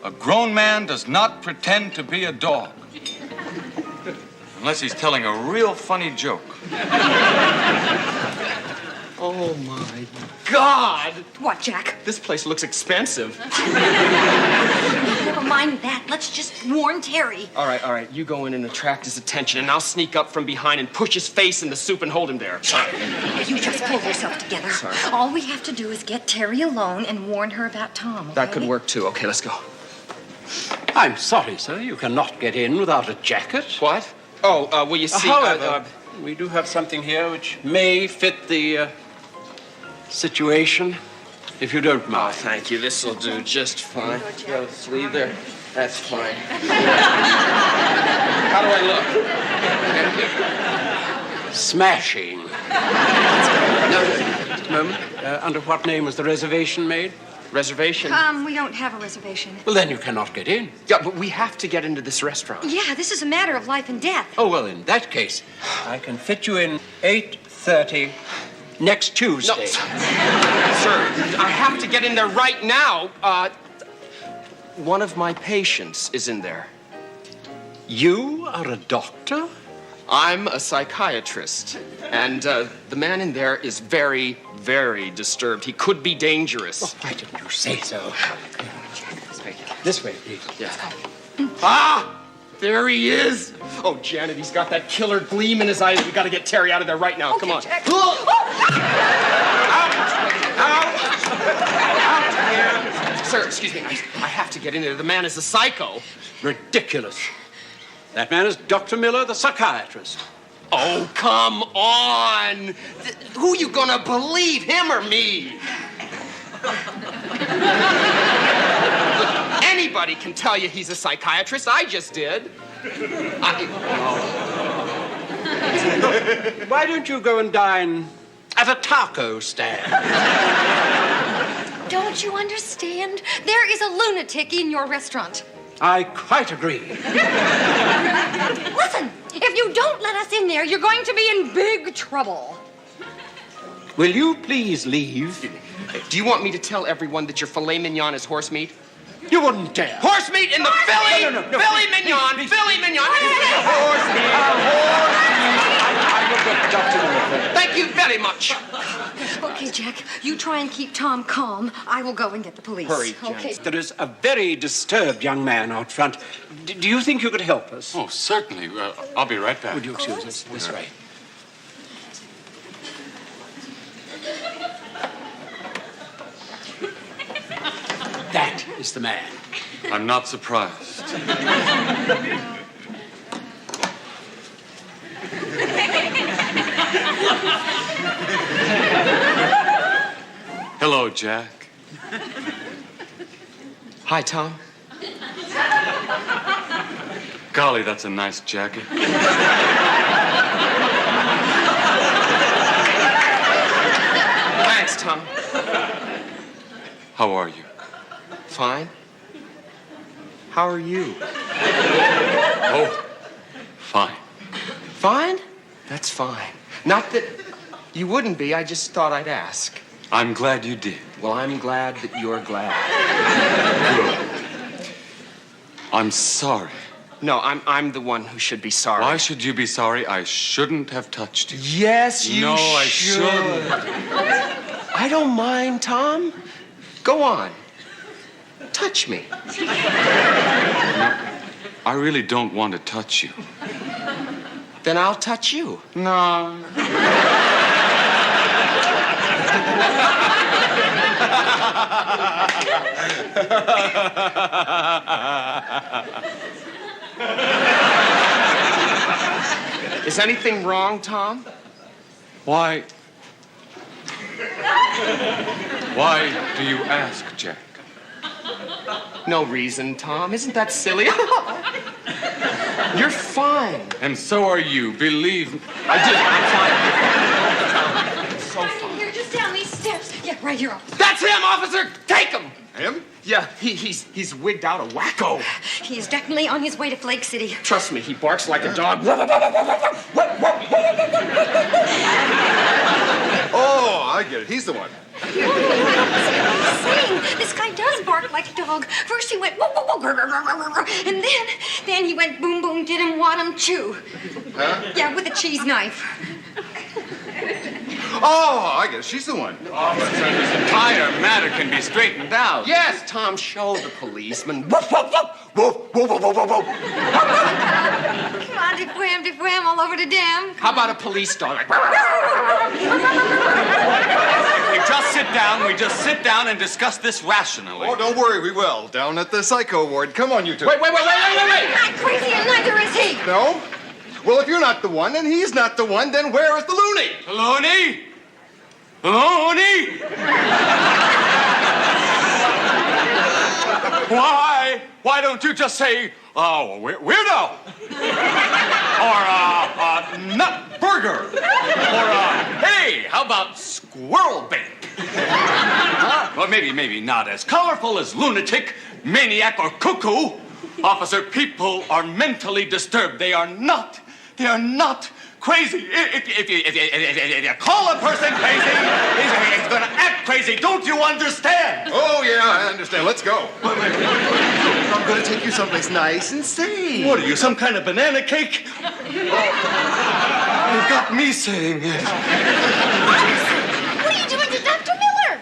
A grown man does not pretend to be a dog. Unless he's telling a real funny joke.
Oh, my God!
What, Jack?
This place looks expensive.
Never mind that. Let's just warn Terry.
All right. You go in and attract his attention, and I'll sneak up from behind and push his face in the soup and hold him there.
You just pull yourself together.
Sorry.
All we have to do is get Terry alone and warn her about Tom. Okay?
That could work, too. Okay, let's go.
I'm sorry, sir. You cannot get in without a jacket.
What? Oh, well, you see...
However, we do have something here which may fit the situation, if you don't mind.
Oh, thank you. This'll do just fine. Got a sleeve there. That's fine. How do I look?
Smashing. Now, just a moment. Under what name was the reservation made?
Reservation?
We don't have a reservation.
Well, then you cannot get in.
Yeah, but we have to get into this restaurant.
Yeah, this is a matter of life and death.
Oh, well, in that case, I can fit you in 8:30 next Tuesday.
No, sir, I have to get in there right now. One of my patients is in there.
You are a doctor?
I'm a psychiatrist, and the man in there is very, very disturbed. He could be dangerous.
Oh, why don't you say so? This way, please.
Yeah. Ah! There he is! Oh, Janet, he's got that killer gleam in his eyes. We gotta get Terry out of there right now.
Okay,
Come on.
Jack.
Out! Here. Sir, excuse me. I have to get in there. The man is a psycho.
Ridiculous. That man is Dr. Miller, the psychiatrist.
Oh, come on! Who you gonna believe, him or me? Anybody can tell you he's a psychiatrist. I just did.
Why don't you go and dine at a taco stand?
Don't you understand? There is a lunatic in your restaurant.
I quite agree.
Listen, if you don't let us in there, you're going to be in big trouble.
Will you please leave?
Do you want me to tell everyone that your filet mignon is horse meat?
You wouldn't dare.
Horse meat in the Philly!
No.
Philly mignon!
Please.
Philly mignon! Horse meat!
I will get Dr. Miller.
Thank you very much.
Okay, Jack, you try and keep Tom calm. I will go and get the police.
Hurry, Janet.
Okay.
There is a very disturbed young man out front. Do you think you could help us?
Oh, certainly. I'll be right back.
Would you excuse us this way? That is the man.
I'm not surprised. Hello, Jack.
Hi, Tom.
Golly, that's a nice jacket.
Thanks, Tom.
How are you?
Fine. How are you?
Oh, fine.
Fine? That's fine. Not that you wouldn't be, I just thought I'd ask.
I'm glad you did.
Well, I'm glad that you're glad.
Good. I'm sorry.
No, I'm the one who should be sorry.
Why should you be sorry? I shouldn't have touched you.
Yes, you
No, I
should.
shouldn't.
I don't mind, Tom. Go on. Touch me.
I really don't want to touch you.
Then I'll touch you.
No.
Is anything wrong, Tom?
Why do you ask, Jack?
No reason, Tom. Isn't that silly? You're fine.
And so are you, believe me.
I'm fine. So fine.
Here, just down these steps. Yeah, right here.
That's him, officer! Take him!
Him?
Yeah, he's wigged out a wacko.
He is definitely on his way to Flake City.
Trust me, he barks like a dog.
Oh, I get it. He's the one.
Saying, this guy does bark like a dog. First he went whoa, whoa, whoa, grr, grr, grr, grr, grr, and then he went boom, boom, did him, wad him, chew.
Huh?
Yeah, with a cheese knife.
Oh, I get it. She's the one.
Officer, this entire matter can be straightened out.
Yes, Tom, show the policeman. Woof, woof, woof. Woof, woof, woof, woof, woof, woof.
Come on, dip-wham, all over the dam.
How about a police dog?
We just sit down and discuss this rationally.
Oh, don't worry. We will. Down at the psycho ward. Come on, you two.
Wait.
I'm not crazy, and neither is he.
No? Well, if you're not the one and he's not the one, then where is the loony?
Looney? Looney? Why don't you just say, weirdo? Or, nut burger? Or, hey, how about squirrel bait? Well, maybe not as colorful as lunatic, maniac, or cuckoo. Officer, people are mentally disturbed. They are not crazy. If you call a person crazy, he's going to act crazy. Don't you understand?
Oh, yeah, I understand. Let's go.
I'm going to take you someplace nice and safe.
What are you, some kind of banana cake? You've got me saying it.
What are you doing to Dr. Miller?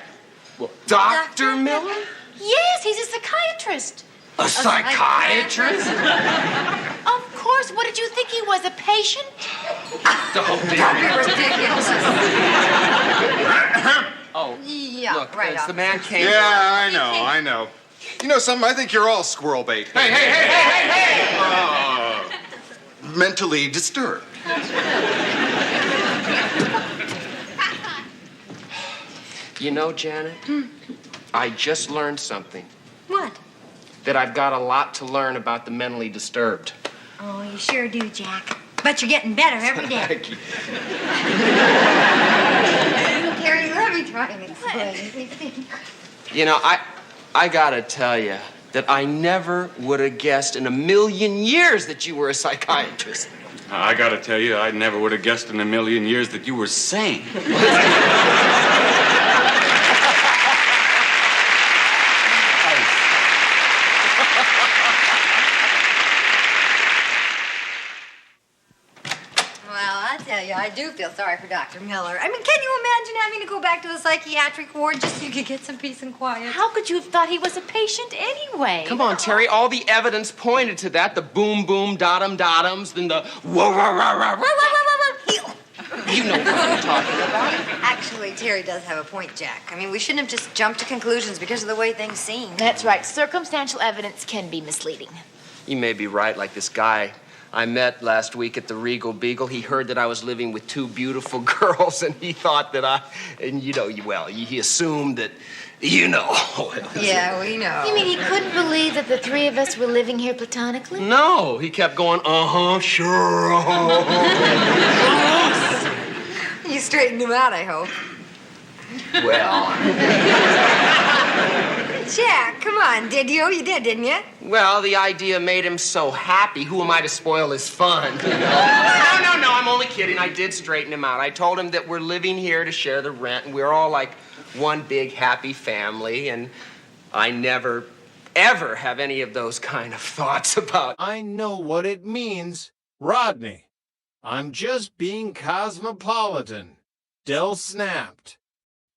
Well, Dr. Miller?
Yes, he's a psychiatrist.
A psychiatrist?
Of course. What did you think he was, a patient?
Don't be
ridiculous.
Oh,
Yeah,
look,
right
as
up.
the man came...
Yeah, I know. You know something? I think you're all squirrel bait.
Hey!
Mentally disturbed.
You know, Janet, I just learned something.
What?
That I've got a lot to learn about the mentally disturbed.
Oh, you sure do, Jack. But you're getting better every day.
Thank you.
Carrie, let me try and explain.
You know, I gotta tell you that I never would have guessed in a million years that you were a psychiatrist.
I gotta tell you, I never would have guessed in a million years that you were sane.
I do feel sorry for Dr. Miller. I mean, can you imagine having to go back to the psychiatric ward just so you could get some peace and quiet?
How could you have thought he was a patient anyway?
Come on, Terry. All the evidence pointed to that. The boom, boom, dottum, dottums, then the whoa, rah, rah, rah, rah. You know what I'm talking about.
Actually, Terry does have a point, Jack. I mean, we shouldn't have just jumped to conclusions because of the way things seem.
That's right. Circumstantial evidence can be misleading.
You may be right, like this guy I met last week at the Regal Beagle. He heard that I was living with two beautiful girls, and he thought that he assumed that,
Yeah, we know.
You mean he couldn't believe that the three of us were living here platonically?
No, he kept going, sure.
You straightened him out, I hope.
Well.
Jack, come on, did you? You did, didn't you?
Well, the idea made him so happy. Who am I to spoil his fun? No, I'm only kidding. I did straighten him out. I told him that we're living here to share the rent, and we're all like one big happy family, and I never, ever have any of those kind of thoughts about...
I know what it means. Rodney, I'm just being cosmopolitan. Dell snapped,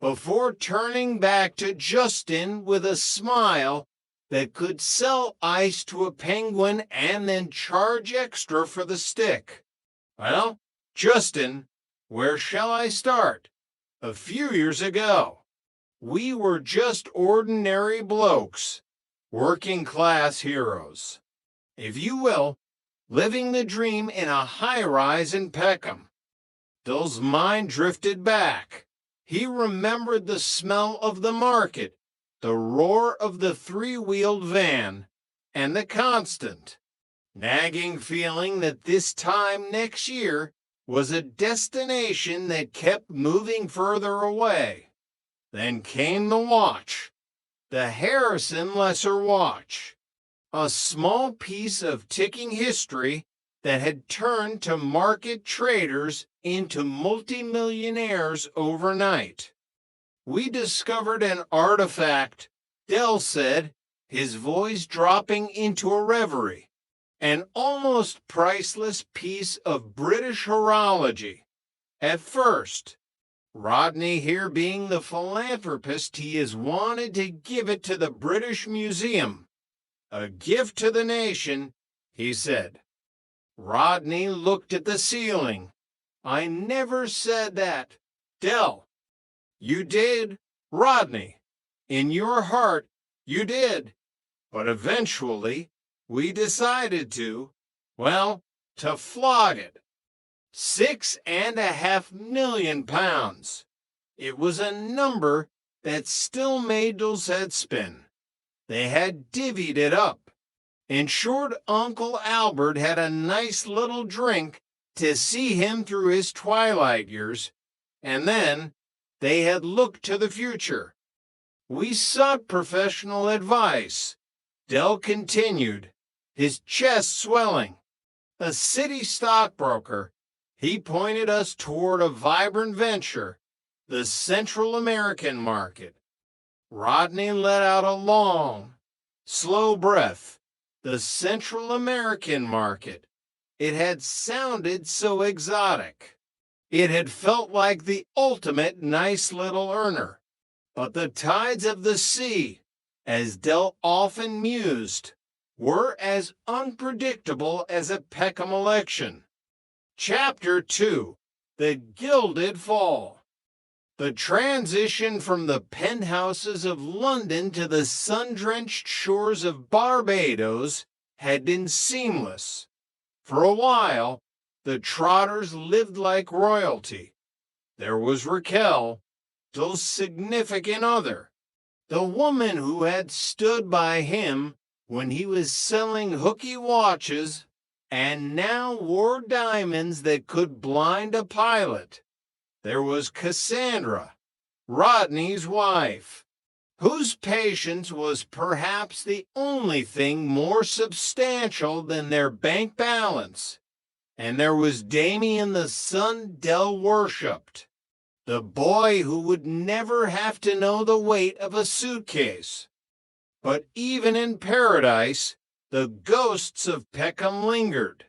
before turning back to Justin with a smile that could sell ice to a penguin and then charge extra for the stick. Well, Justin, where shall I start? A few years ago, we were just ordinary blokes, working class heroes, if you will, living the dream in a high-rise in Peckham. Dill's mind drifted back. He remembered the smell of the market, the roar of the three-wheeled van, and the constant, nagging feeling that this time next year was a destination that kept moving further away. Then came the watch, the Harrison Lesser watch, a small piece of ticking history that had turned to market traders into multimillionaires overnight. We discovered an artifact, Dell said, his voice dropping into a reverie, an almost priceless piece of British horology. At first, Rodney here being the philanthropist he has wanted to give it to the British Museum. A gift to the nation, he said. Rodney looked at the ceiling. I never said that. Dell, you did, Rodney. In your heart, you did. But eventually, we decided to flog it. 6.5 million pounds. It was a number that still made Dill's head spin. They had divvied it up. In short, Uncle Albert had a nice little drink to see him through his twilight years, and then they had looked to the future. We sought professional advice. Dell continued, his chest swelling. A city stockbroker, He pointed us toward a vibrant venture, the Central American market. Rodney let out a long, slow breath. The Central American market. It had sounded so exotic. It had felt like the ultimate nice little earner. But the tides of the sea, as Del often mused, were as unpredictable as a Peckham election. Chapter 2. The Gilded Fall. The transition from the penthouses of London to the sun-drenched shores of Barbados had been seamless. For a while, the Trotters lived like royalty. There was Raquel, Del's significant other, the woman who had stood by him when he was selling hooky watches and now wore diamonds that could blind a pilot. There was Cassandra, Rodney's wife, whose patience was perhaps the only thing more substantial than their bank balance. And there was Damien, the son Del worshipped, the boy who would never have to know the weight of a suitcase. But even in paradise, the ghosts of Peckham lingered.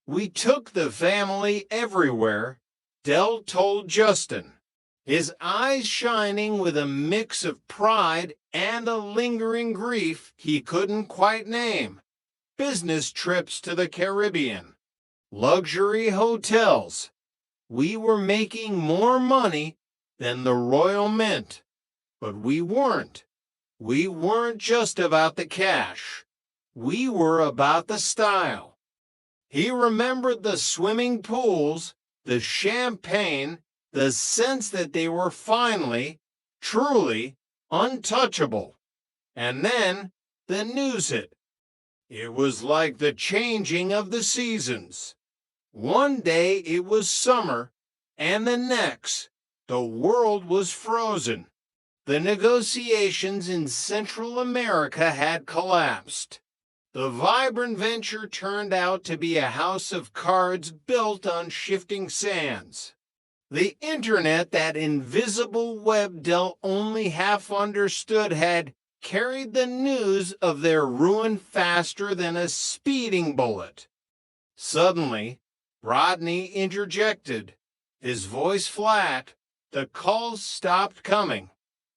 We took the family everywhere, Del told Justin, his eyes shining with a mix of pride and a lingering grief he couldn't quite name. Business trips to the Caribbean, luxury hotels. We were making more money than the Royal Mint, but we weren't. We weren't just about the cash. We were about the style. He remembered the swimming pools, the champagne, the sense that they were finally, truly, untouchable. And then the news hit. It was like the changing of the seasons. One day it was summer, and the next, the world was frozen. The negotiations in Central America had collapsed. The vibrant venture turned out to be a house of cards built on shifting sands. The internet, that invisible web Del only half understood, had carried the news of their ruin faster than a speeding bullet. Suddenly, Rodney interjected, his voice flat. The calls stopped coming.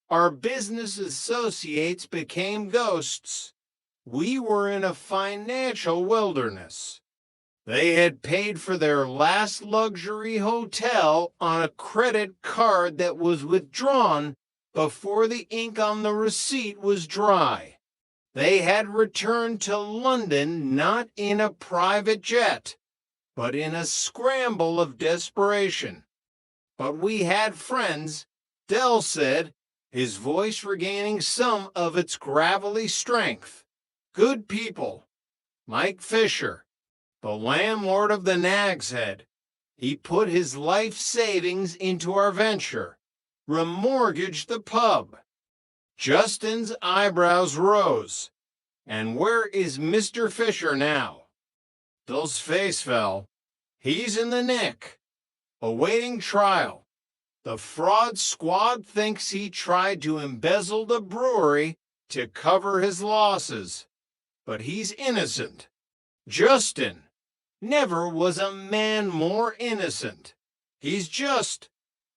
Our business associates became ghosts. We were in a financial wilderness. They had paid for their last luxury hotel on a credit card that was withdrawn before the ink on the receipt was dry. They had returned to London not in a private jet, but in a scramble of desperation. But we had friends, Del said, his voice regaining some of its gravelly strength. Good people. Mike Fisher, the landlord of the Nag's Head. He put his life savings into our venture, remortgaged the pub. Justin's eyebrows rose. And where is Mr. Fisher now? Del's face fell. He's in the nick, awaiting trial. The fraud squad thinks he tried to embezzle the brewery to cover his losses. But he's innocent. Justin never was a man more innocent. He's just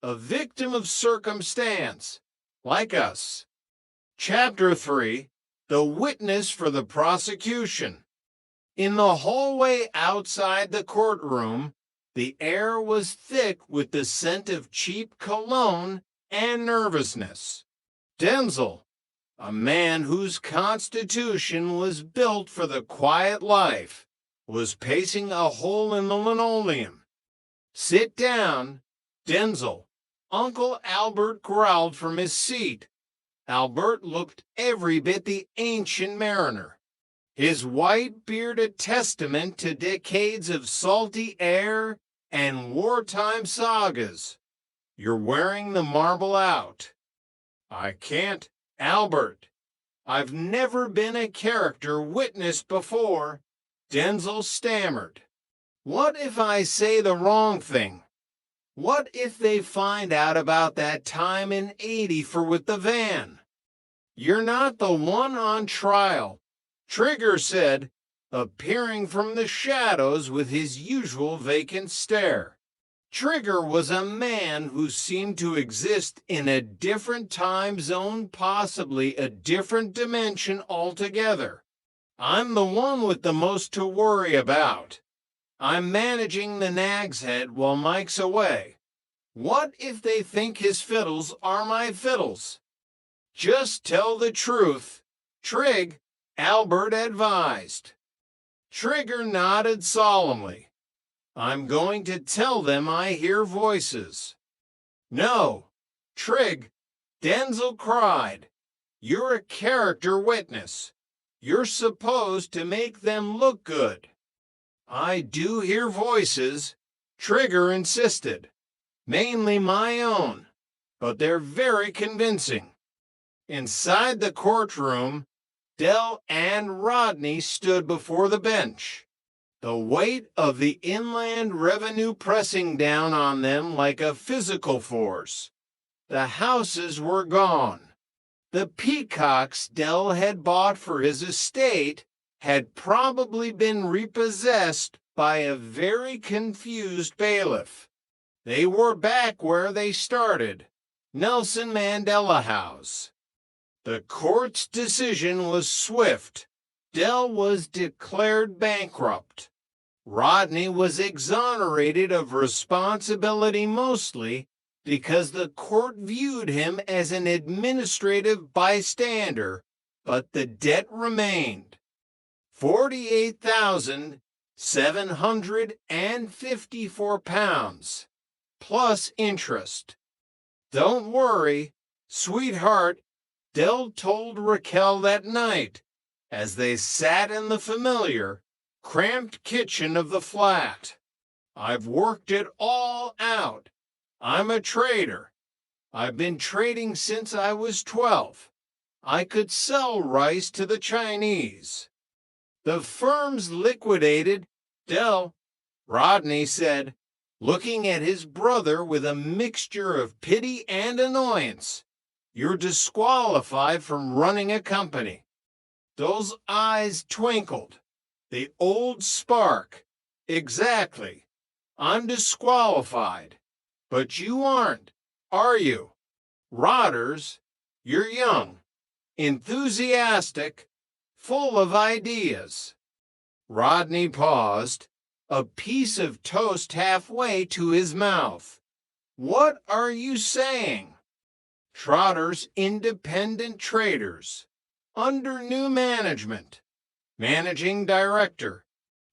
a victim of circumstance, like us. Chapter 3. The Witness for the Prosecution. In the hallway outside the courtroom, the air was thick with the scent of cheap cologne and nervousness. Denzel, a man whose constitution was built for the quiet life, was pacing a hole in the linoleum. Sit down, Denzel. Uncle Albert growled from his seat. Albert looked every bit the ancient mariner, his white beard a testament to decades of salty air and wartime sagas. You're wearing the marble out. I can't, Albert. I've never been a character witness before, Denzel stammered. What if I say the wrong thing? What if they find out about that time in 80 for with the van? You're not the one on trial, Trigger said, appearing from the shadows with his usual vacant stare. Trigger was a man who seemed to exist in a different time zone, possibly a different dimension altogether. I'm the one with the most to worry about. I'm managing the Nag's Head while Mike's away. What if they think his fiddles are my fiddles? Just tell the truth, Trig, Albert advised. Trigger nodded solemnly. I'm going to tell them I hear voices. No, Trig, Denzel cried. You're a character witness. You're supposed to make them look good. I do hear voices, Trigger insisted. Mainly my own, but they're very convincing. Inside the courtroom, Dell and Rodney stood before the bench, the weight of the inland revenue pressing down on them like a physical force. The houses were gone. The peacocks Dell had bought for his estate had probably been repossessed by a very confused bailiff. They were back where they started, Nelson Mandela House. The court's decision was swift. Dell was declared bankrupt. Rodney was exonerated of responsibility mostly because the court viewed him as an administrative bystander, but the debt remained. £48,754. Plus interest. Don't worry, sweetheart, Dell told Raquel that night as they sat in the familiar, cramped kitchen of the flat. I've worked it all out. I'm a trader. I've been trading since I was 12. I could sell rice to the Chinese. The firm's liquidated, Dell, Rodney said, looking at his brother with a mixture of pity and annoyance. You're disqualified from running a company. Those eyes twinkled. The old spark. Exactly. I'm disqualified. But you aren't, are you? Rotters, you're young, enthusiastic, full of ideas. Rodney paused, a piece of toast halfway to his mouth. What are you saying? Trotter's independent traders, under new management. Managing director,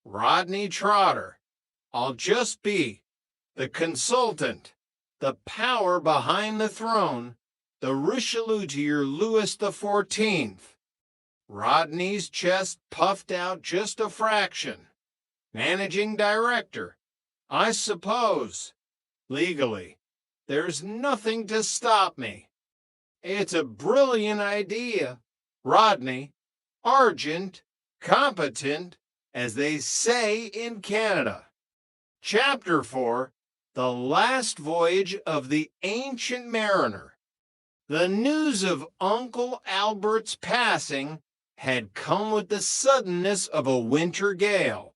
Rodney Trotter. I'll just be the consultant, the power behind the throne, the Richelieu to your Louis XIV. Rodney's chest puffed out just a fraction. Managing director, I suppose. Legally, there's nothing to stop me. It's a brilliant idea, Rodney. Argent, competent, as they say in Canada. Chapter 4, The Last Voyage of the Ancient Mariner. The news of Uncle Albert's passing had come with the suddenness of a winter gale.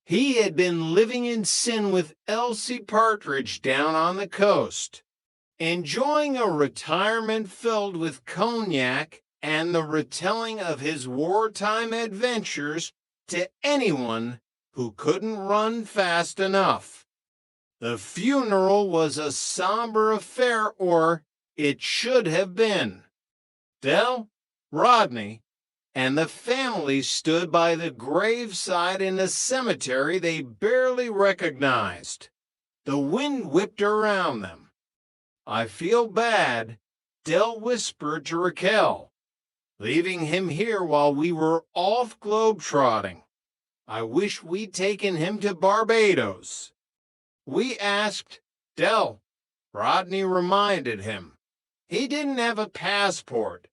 He had been living in sin with Elsie Partridge down on the coast, enjoying a retirement filled with cognac and the retelling of his wartime adventures to anyone who couldn't run fast enough. The funeral was a somber affair, or it should have been. Dell, Rodney, and the family stood by the graveside in a cemetery they barely recognized. The wind whipped around them. I feel bad, Dell whispered to Raquel, leaving him here while we were off globe-trotting. I wish we'd taken him to Barbados. We asked Dell, Rodney reminded him. He didn't have a passport.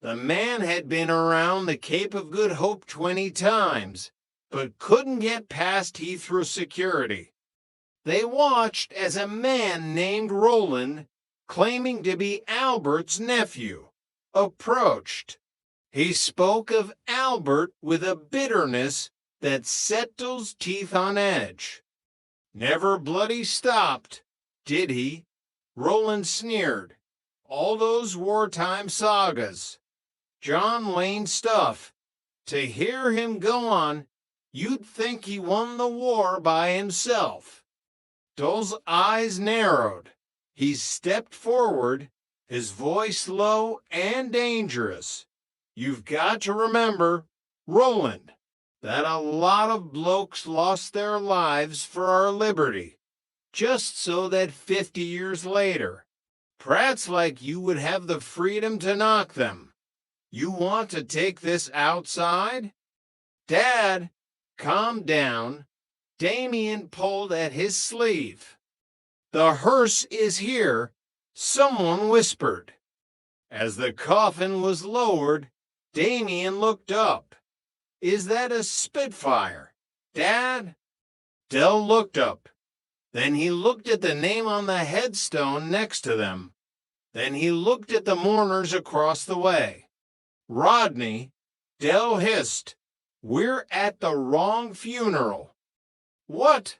The man had been around the Cape of Good Hope 20 times, but couldn't get past Heathrow security. They watched as a man named Roland, claiming to be Albert's nephew, approached. He spoke of Albert with a bitterness that set those teeth on edge. Never bloody stopped, did he? Roland sneered. All those wartime sagas. John Wayne stuff. To hear him go on, you'd think he won the war by himself. Dole's eyes narrowed. He stepped forward, his voice low and dangerous. You've got to remember, Roland, that a lot of blokes lost their lives for our liberty, just so that 50 years later, brats like you would have the freedom to knock them. You want to take this outside? Dad, calm down. Damien pulled at his sleeve. The hearse is here, someone whispered. As the coffin was lowered, Damien looked up. Is that a Spitfire, Dad? Dell looked up. Then he looked at the name on the headstone next to them. Then he looked at the mourners across the way. Rodney, Dell hissed, we're at the wrong funeral. What?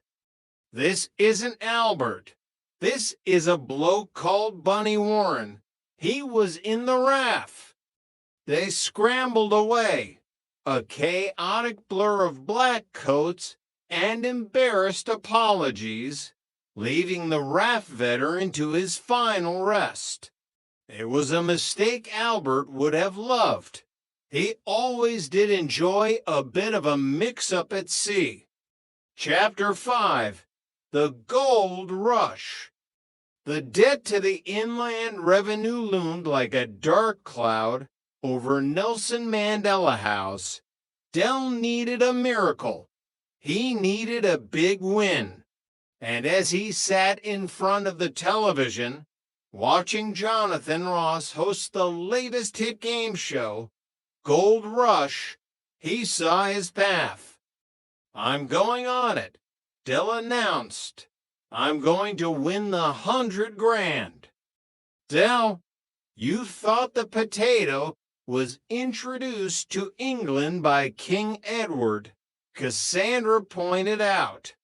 This isn't Albert. This is a bloke called Bunny Warren. He was in the RAF. They scrambled away, a chaotic blur of black coats and embarrassed apologies, leaving the RAF veteran to his final rest. It was a mistake Albert would have loved. He always did enjoy a bit of a mix-up at sea. Chapter 5, The Gold Rush. The debt to the Inland Revenue loomed like a dark cloud over Nelson Mandela House. Dell needed a miracle. He needed a big win. And as he sat in front of the television, watching Jonathan Ross host the latest hit game show, Gold Rush, he saw his path. I'm going on it, Dell announced. I'm going to win the $100 grand. Dell, you thought the potato was introduced to England by King Edward, Cassandra pointed out.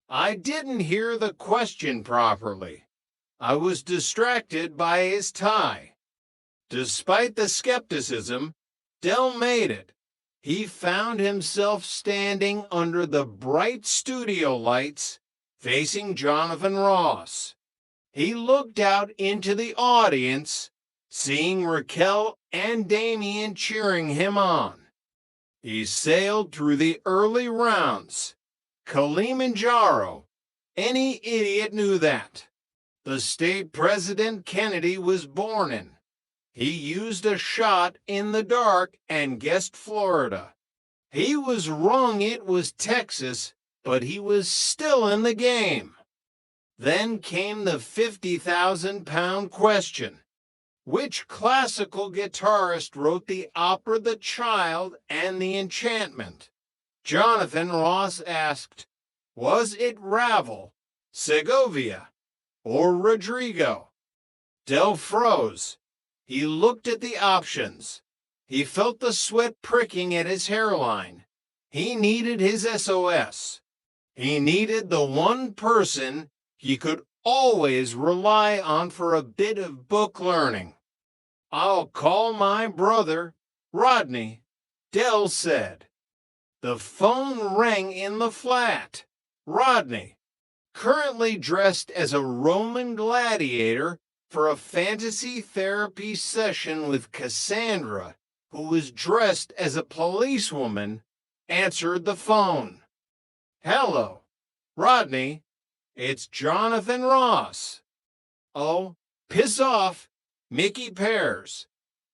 I didn't hear the question properly. I was distracted by his tie. Despite the skepticism, Dell made it. He found himself standing under the bright studio lights facing Jonathan Ross. He looked out into the audience, seeing Raquel and Damien cheering him on. He sailed through the early rounds. Kilimanjaro. Any idiot knew that. The state President Kennedy was born in. He used a shot in the dark and guessed Florida. He was wrong, it was Texas, but he was still in the game. Then came the 50,000-pound question. Which classical guitarist wrote the opera The Child and The Enchantment? Jonathan Ross asked, was it Ravel, Segovia, or Rodrigo? Dell froze. He looked at the options. He felt the sweat pricking at his hairline. He needed his SOS. He needed the one person he could always rely on for a bit of book learning. I'll call my brother, Rodney, Dell said. The phone rang in the flat. Rodney, currently dressed as a Roman gladiator for a fantasy therapy session with Cassandra, who was dressed as a policewoman, answered the phone. Hello, Rodney, it's Jonathan Ross. Oh, piss off, Mickey Pears.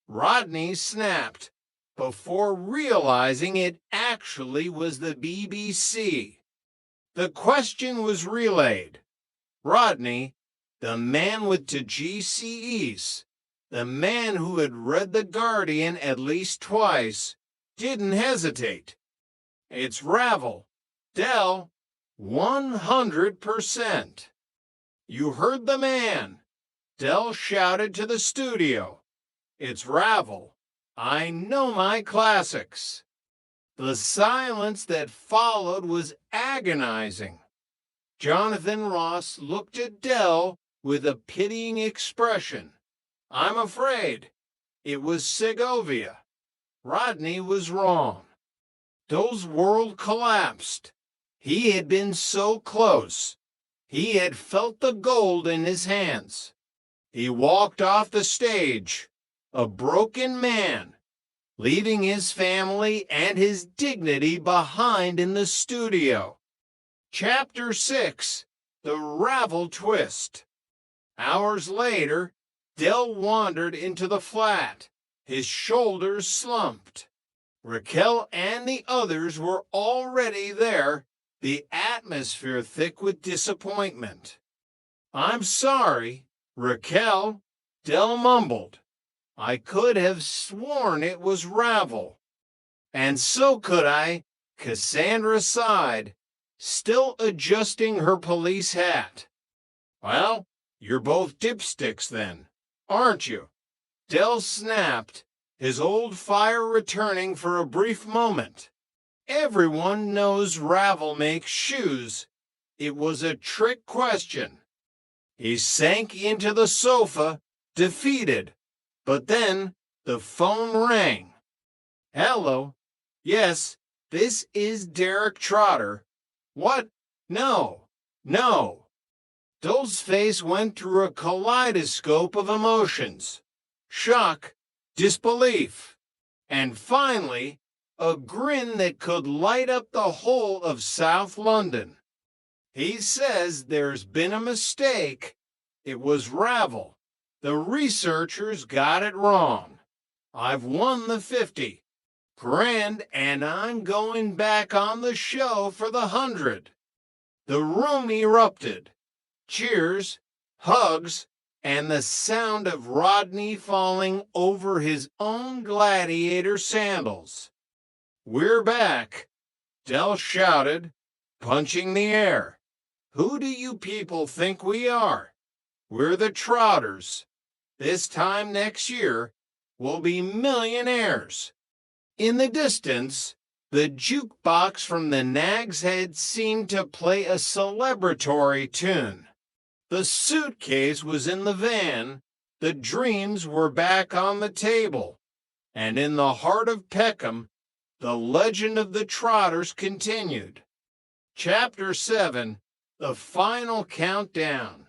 Rodney snapped before realizing it actually was the BBC. The question was relayed. Rodney, the man with the GCEs, the man who had read The Guardian at least twice, didn't hesitate. It's Ravel. Del, 100%. You heard the man. Del shouted to the studio. It's Ravel. I know my classics. The silence that followed was agonizing. Jonathan Ross looked at Del with a pitying expression. I'm afraid it was Segovia. Rodney was wrong. Dole's world collapsed. He had been so close. He had felt the gold in his hands. He walked off the stage, a broken man, leaving his family and his dignity behind in the studio. Chapter 6, The Ravel Twist. Hours later, Del wandered into the flat. His shoulders slumped. Raquel and the others were already there, the atmosphere thick with disappointment. I'm sorry, Raquel, Del mumbled. I could have sworn it was Ravel. And so could I, Cassandra sighed, still adjusting her police hat. Well, you're both dipsticks then, aren't you? Del snapped, his old fire returning for a brief moment. Everyone knows Ravel makes shoes. It was a trick question. He sank into the sofa, defeated. But then the phone rang. Hello. Yes, this is Derek Trotter. What? No. Dole's face went through a kaleidoscope of emotions. Shock, disbelief, and finally, a grin that could light up the whole of South London. He says there's been a mistake. It was Ravel. The researchers got it wrong. I've won the 50 grand, and I'm going back on the show for the 100. The room erupted. Cheers, hugs, and the sound of Rodney falling over his own gladiator sandals. We're back, Del shouted, punching the air. Who do you people think we are? We're the Trotters. This time next year, we'll be millionaires. In the distance, the jukebox from the Nag's Head seemed to play a celebratory tune. The suitcase was in the van, the dreams were back on the table, and in the heart of Peckham, the legend of the Trotters continued. Chapter 7, The Final Countdown.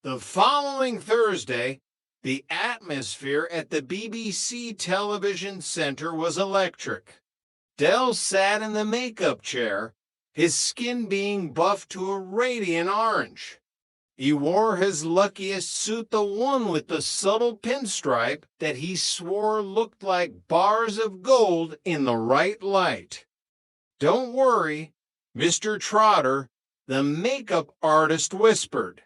The following Thursday, the atmosphere at the BBC Television Center was electric. Del sat in the makeup chair, his skin being buffed to a radiant orange. He wore his luckiest suit, the one with the subtle pinstripe that he swore looked like bars of gold in the right light. Don't worry, Mr. Trotter, the makeup artist whispered.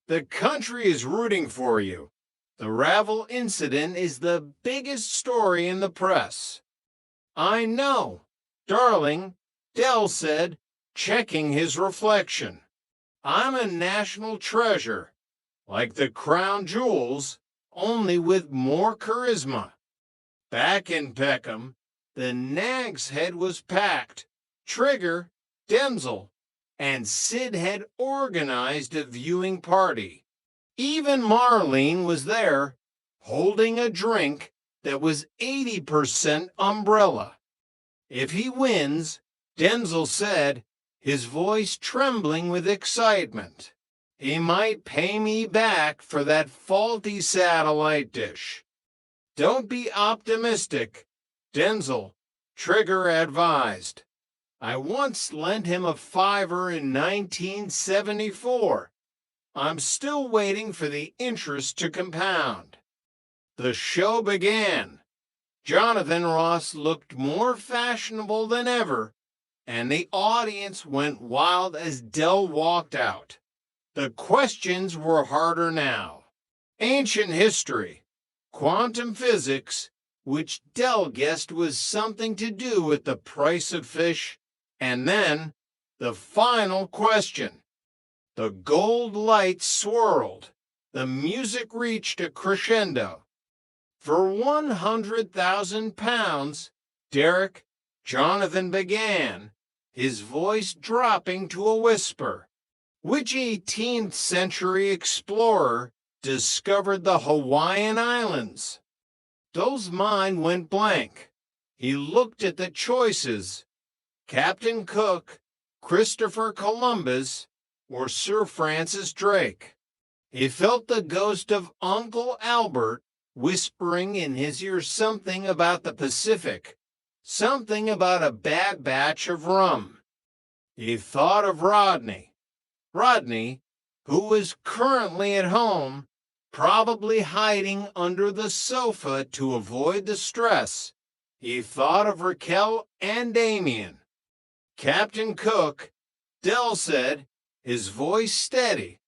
The country is rooting for you. The Ravel incident is the biggest story in the press. I know, darling, Del said, checking his reflection. I'm a national treasure, like the crown jewels, only with more charisma. Back in Peckham, the Nag's Head was packed. Trigger, Denzel, and Sid had organized a viewing party. Even Marlene was there, holding a drink that was 80% umbrella. If he wins, Denzel said, his voice trembling with excitement, he might pay me back for that faulty satellite dish. Don't be optimistic, Denzel, Trigger advised. I once lent him a $5 in 1974. I'm still waiting for the interest to compound. The show began. Jonathan Ross looked more fashionable than ever, and the audience went wild as Del walked out. The questions were harder now. Ancient history, quantum physics, which Del guessed was something to do with the price of fish, And then, the final question. The gold lights swirled. The music reached a crescendo. For 100,000 pounds, Derek, Jonathan began, his voice dropping to a whisper. Which 18th century explorer discovered the Hawaiian Islands? Dole's mind went blank. He looked at the choices. Captain Cook, Christopher Columbus, or Sir Francis Drake. He felt the ghost of Uncle Albert whispering in his ear something about the Pacific, something about a bad batch of rum. He thought of Rodney. Rodney, who was currently at home, probably hiding under the sofa to avoid the stress. He thought of Raquel and Damien. Captain Cook, Dell said, his voice steady.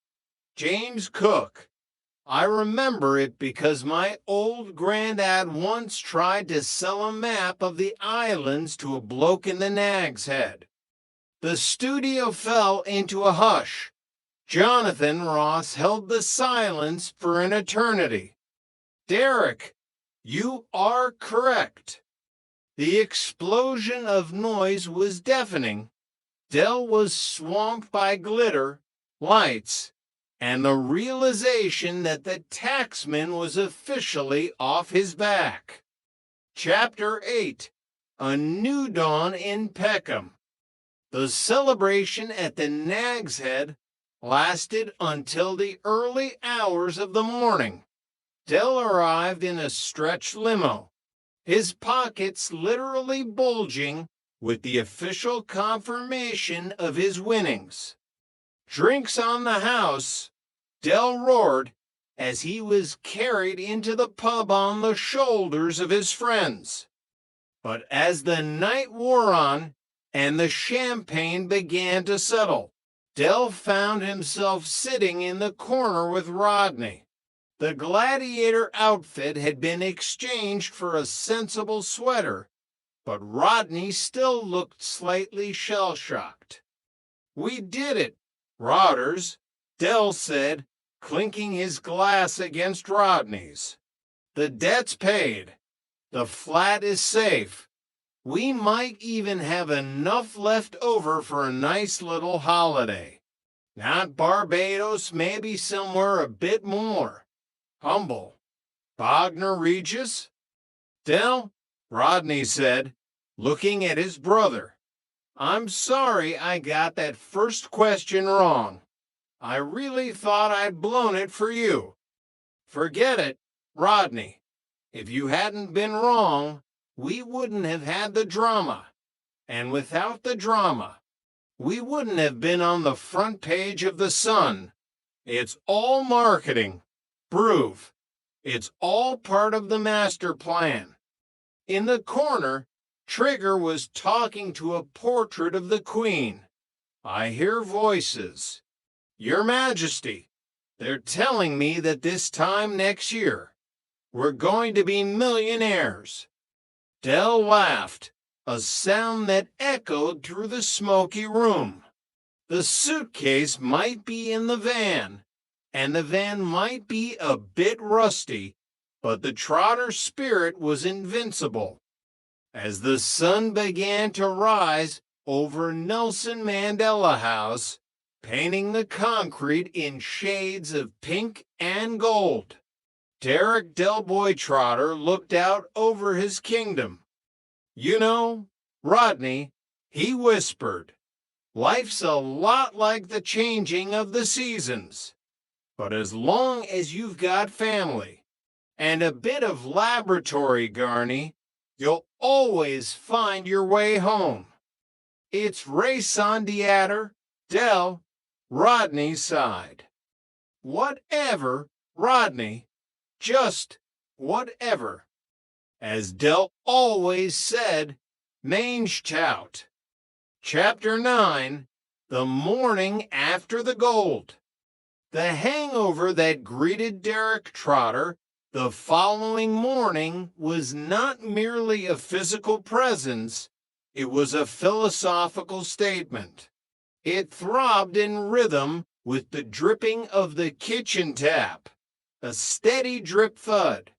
James Cook. I remember it because my old granddad once tried to sell a map of the islands to a bloke in the Nag's Head. The studio fell into a hush. Jonathan Ross held the silence for an eternity. Derek, you are correct. The explosion of noise was deafening. Dell was swamped by glitter, lights, and the realization that the taxman was officially off his back. Chapter 8. A New Dawn in Peckham. The celebration at the Nag's Head lasted until the early hours of the morning. Dell arrived in a stretch limo, his pockets literally bulging with the official confirmation of his winnings. Drinks on the house, Dell roared as he was carried into the pub on the shoulders of his friends. But as the night wore on and the champagne began to settle, Dell found himself sitting in the corner with Rodney. The gladiator outfit had been exchanged for a sensible sweater, but Rodney still looked slightly shell-shocked. We did it, Rodders, Dell said, clinking his glass against Rodney's. The debt's paid. The flat is safe. We might even have enough left over for a nice little holiday. Not Barbados, maybe somewhere a bit more. Humble. Bognor Regis? Dell, Rodney said, looking at his brother. I'm sorry I got that first question wrong. I really thought I'd blown it for you. Forget it, Rodney. If you hadn't been wrong, we wouldn't have had the drama. And without the drama, we wouldn't have been on the front page of the Sun. It's all marketing. Prove. It's all part of the master plan. In the corner, Trigger was talking to a portrait of the Queen. I hear voices. Your Majesty, they're telling me that this time next year, we're going to be millionaires. Dell laughed, a sound that echoed through the smoky room. The suitcase might be in the van, and the van might be a bit rusty, but the Trotter spirit was invincible. As the sun began to rise over Nelson Mandela House, painting the concrete in shades of pink and gold, Derek Delboy Trotter looked out over his kingdom. You know, Rodney, he whispered, life's a lot like the changing of the seasons. But as long as you've got family and a bit of laboratory, Garney, you'll always find your way home. It's raison d'etre, Dell, Rodney sighed. Whatever, Rodney, just whatever. As Dell always said, mange tout. Chapter 9, The Morning After the Gold. The hangover that greeted Derek Trotter the following morning was not merely a physical presence, It was a philosophical statement. It throbbed in rhythm with the dripping of the kitchen tap, a steady drip thud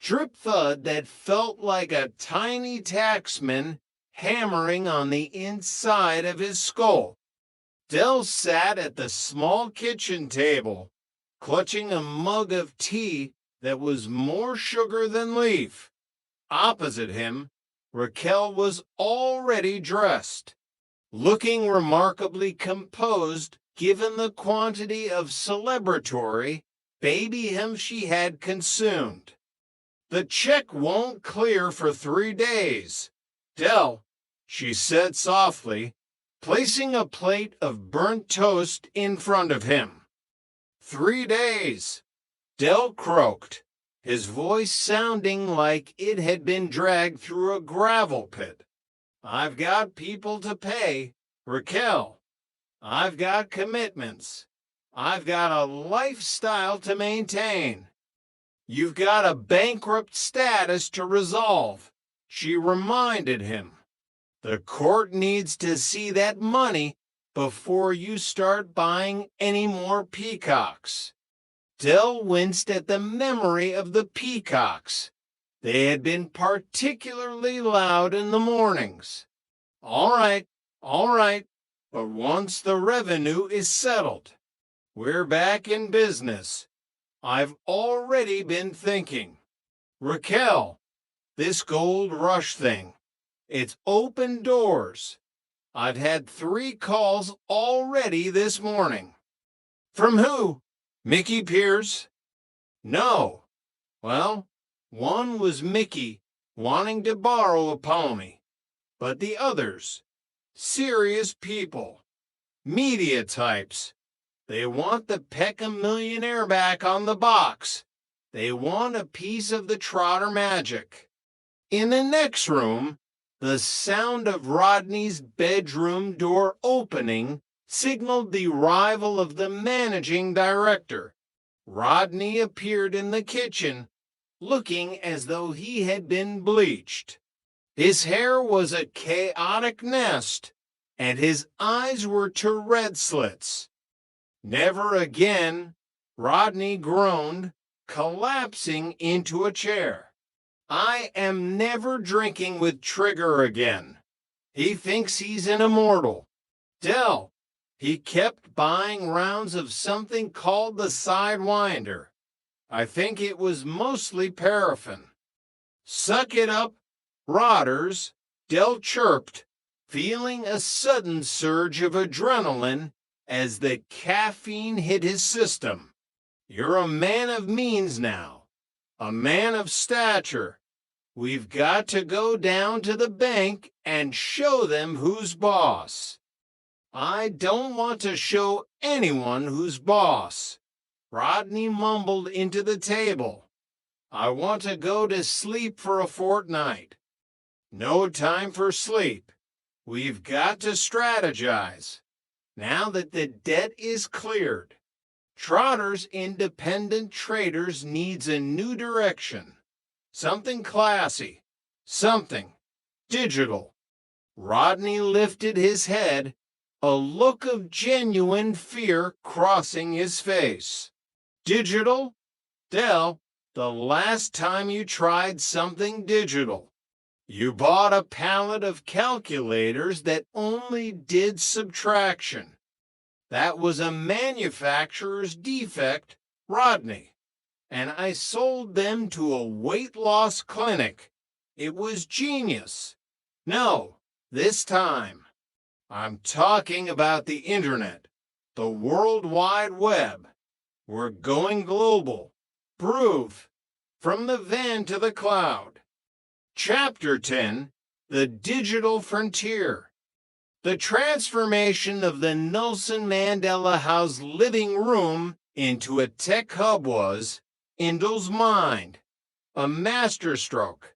that felt like a tiny taxman hammering on the inside of his skull. Del sat at the small kitchen table, clutching a mug of tea that was more sugar than leaf. Opposite him, Raquel was already dressed, looking remarkably composed given the quantity of celebratory baby hymn she had consumed. The check won't clear for 3 days. Del, she said softly, placing a plate of burnt toast in front of him. 3 days, Del croaked, his voice sounding like it had been dragged through a gravel pit. I've got people to pay, Raquel. I've got commitments. I've got a lifestyle to maintain. You've got a bankrupt status to resolve, she reminded him. The court needs to see that money before you start buying any more peacocks. Del winced at the memory of the peacocks. They had been particularly loud in the mornings. All right, but once the revenue is settled, we're back in business. I've already been thinking. Raquel, this gold rush thing, it's opened doors. I've had 3 calls already this morning. From who? Mickey Pierce? No. Well, one was Mickey wanting to borrow a pony, but the others, serious people, media types. They want the Peckham millionaire back on the box. They want a piece of the Trotter magic. In the next room, the sound of Rodney's bedroom door opening signaled the arrival of the managing director. Rodney appeared in the kitchen, looking as though he had been bleached. His hair was a chaotic nest, and his eyes were Tourette slits. Never again, Rodney groaned, collapsing into a chair. I am never drinking with Trigger again. He thinks he's an immortal. Del, he kept buying rounds of something called the Sidewinder. I think it was mostly paraffin. Suck it up, Rodders, Del chirped, feeling a sudden surge of adrenaline as the caffeine hit his system. You're a man of means now, a man of stature. We've got to go down to the bank and show them who's boss. I don't want to show anyone who's boss. Rodney mumbled into the table. I want to go to sleep for a fortnight. No time for sleep. We've got to strategize. Now that the debt is cleared, Trotter's Independent Traders needs a new direction. Something classy. Something digital. Rodney lifted his head, a look of genuine fear crossing his face. Digital? Del, the last time you tried something digital, you bought a pallet of calculators that only did subtraction. That was a manufacturer's defect, Rodney, and I sold them to a weight loss clinic. It was genius. No, this time, I'm talking about the internet, the World Wide Web. We're going global. Proof. From the van to the cloud. Chapter 10, The Digital Frontier. The transformation of the Nelson Mandela House living room into a tech hub was, in Del's mind, a masterstroke.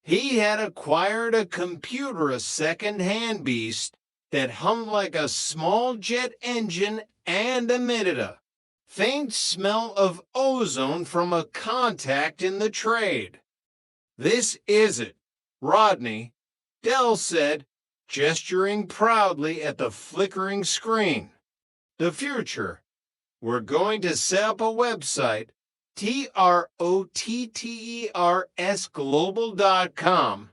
He had acquired a computer, a second-hand beast that hummed like a small jet engine and emitted a faint smell of ozone from a contact in the trade. This is it, Rodney, Del said, gesturing proudly at the flickering screen. The future. We're going to set up a website, trotters global.com.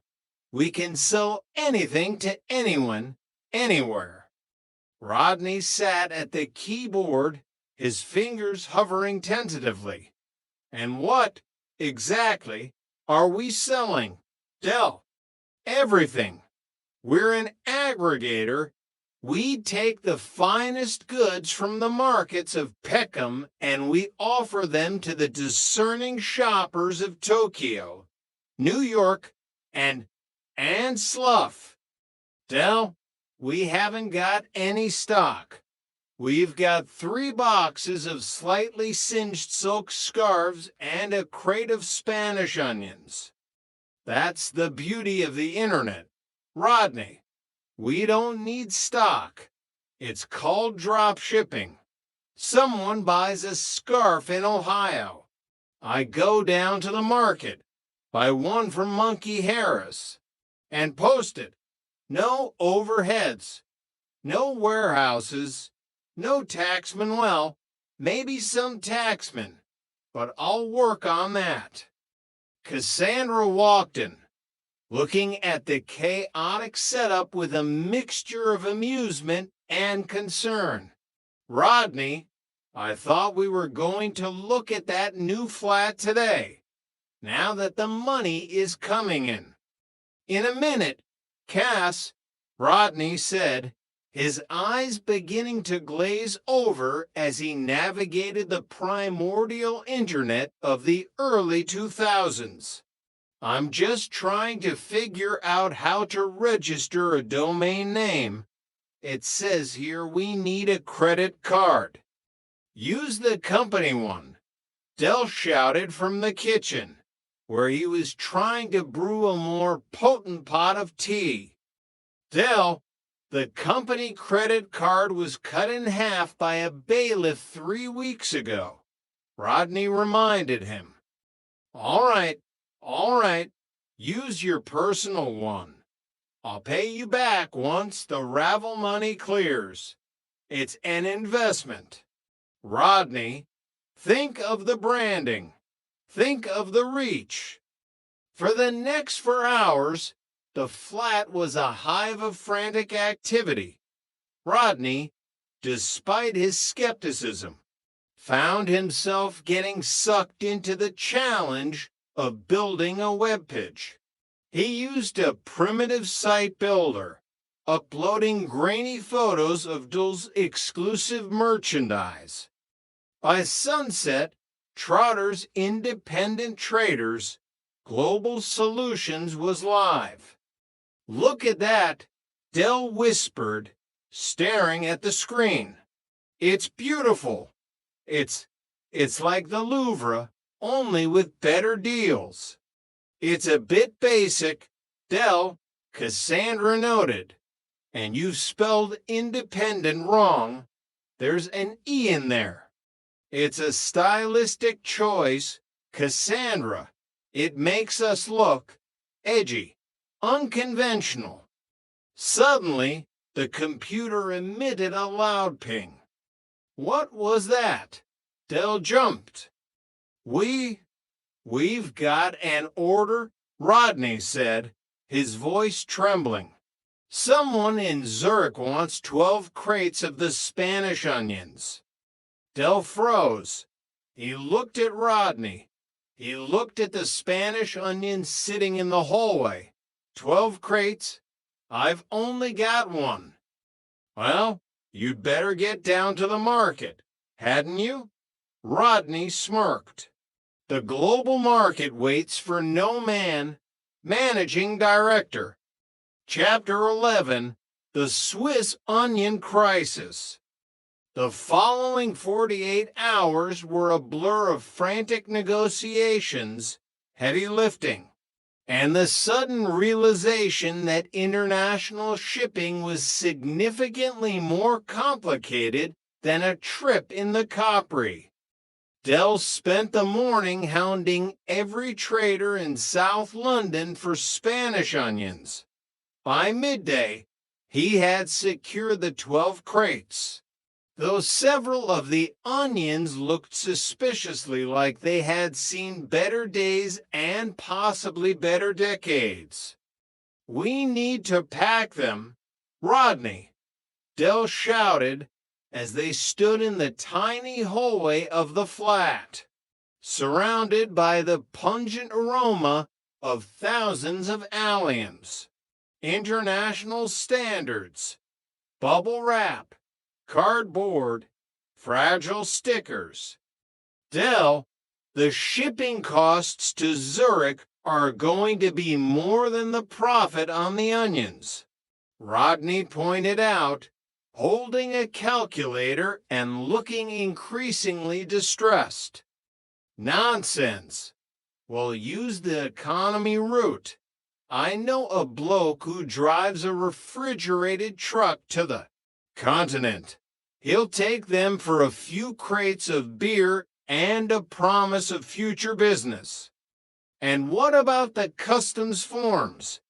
We can sell anything to anyone, anywhere. Rodney sat at the keyboard, his fingers hovering tentatively. And what, exactly, are we selling? Del, everything. We're an aggregator. We take the finest goods from the markets of Peckham and we offer them to the discerning shoppers of Tokyo, New York, and Slough. Del, we haven't got any stock. We've got 3 boxes of slightly singed silk scarves and a crate of Spanish onions. That's the beauty of the internet. Rodney, we don't need stock. It's called drop shipping. Someone buys a scarf in Ohio. I go down to the market, buy one from Monkey Harris, and post it. No overheads, no warehouses, no taxman. Well, maybe some taxman, but I'll work on that. Cassandra walked in, looking at the chaotic setup with a mixture of amusement and concern. Rodney, I thought we were going to look at that new flat today, now that the money is coming in. In a minute, Cass, Rodney said, his eyes beginning to glaze over as he navigated the primordial internet of the early 2000s. I'm just trying to figure out how to register a domain name. It says here we need a credit card. Use the company one, Del shouted from the kitchen, where he was trying to brew a more potent pot of tea. Del, the company credit card was cut in half by a bailiff 3 weeks ago, Rodney reminded him. All right, use your personal one. I'll pay you back once the ravel money clears. It's an investment. Rodney, think of the branding. Think of the reach. For the next 4 hours, the flat was a hive of frantic activity. Rodney, despite his skepticism, found himself getting sucked into the challenge of building a web page. He used a primitive site builder, uploading grainy photos of Dul's exclusive merchandise. By sunset, Trotter's Independent Traders Global Solutions was live. Look at that, Del whispered, staring at the screen. It's beautiful. It's like the Louvre, only with better deals. It's a bit basic, Del, Cassandra noted. And you've spelled independent wrong. There's an E in there. It's a stylistic choice, Cassandra. It makes us look edgy, unconventional. Suddenly, the computer emitted a loud ping. What was that? Del jumped. We've got an order, Rodney said, his voice trembling. Someone in Zurich wants 12 crates of the Spanish onions. Del froze. He looked at Rodney. He looked at the Spanish onions sitting in the hallway. 12 crates? I've only got one. Well, you'd better get down to the market, hadn't you? Rodney smirked. The global market waits for no man. Managing Director. Chapter 11, The Swiss Onion Crisis. The following 48 hours were a blur of frantic negotiations, heavy lifting, and the sudden realization that international shipping was significantly more complicated than a trip in the Capri. Del spent the morning hounding every trader in South London for Spanish onions. By midday, He had secured the 12 crates, though several of the onions looked suspiciously like they had seen better days and possibly better decades. "We need to pack them, Rodney," Dell shouted as they stood in the tiny hallway of the flat, surrounded by the pungent aroma of thousands of alliums, international standards, bubble wrap, cardboard, fragile stickers. "Dell, the shipping costs to Zurich are going to be more than the profit on the onions," Rodney pointed out, holding a calculator and looking increasingly distressed. "Nonsense. We'll use the economy route. I know a bloke who drives a refrigerated truck to the continent. He'll take them for a few crates of beer and a promise of future business." "And what about the customs forms?"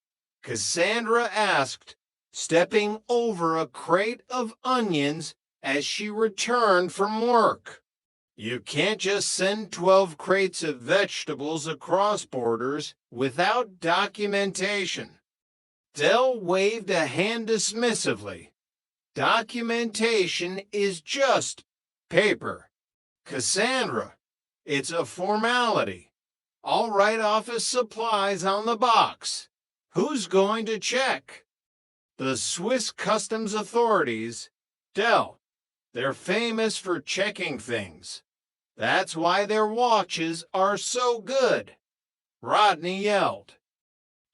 Cassandra asked, stepping over a crate of onions as she returned from work. "You can't just send 12 crates of vegetables across borders without documentation." Dell waved a hand dismissively. "Documentation is just paper. Cassandra, it's a formality. I'll write office supplies on the box. Who's going to check?" "The Swiss customs authorities. Dell, they're famous for checking things. That's why their watches are so good," Rodney yelled.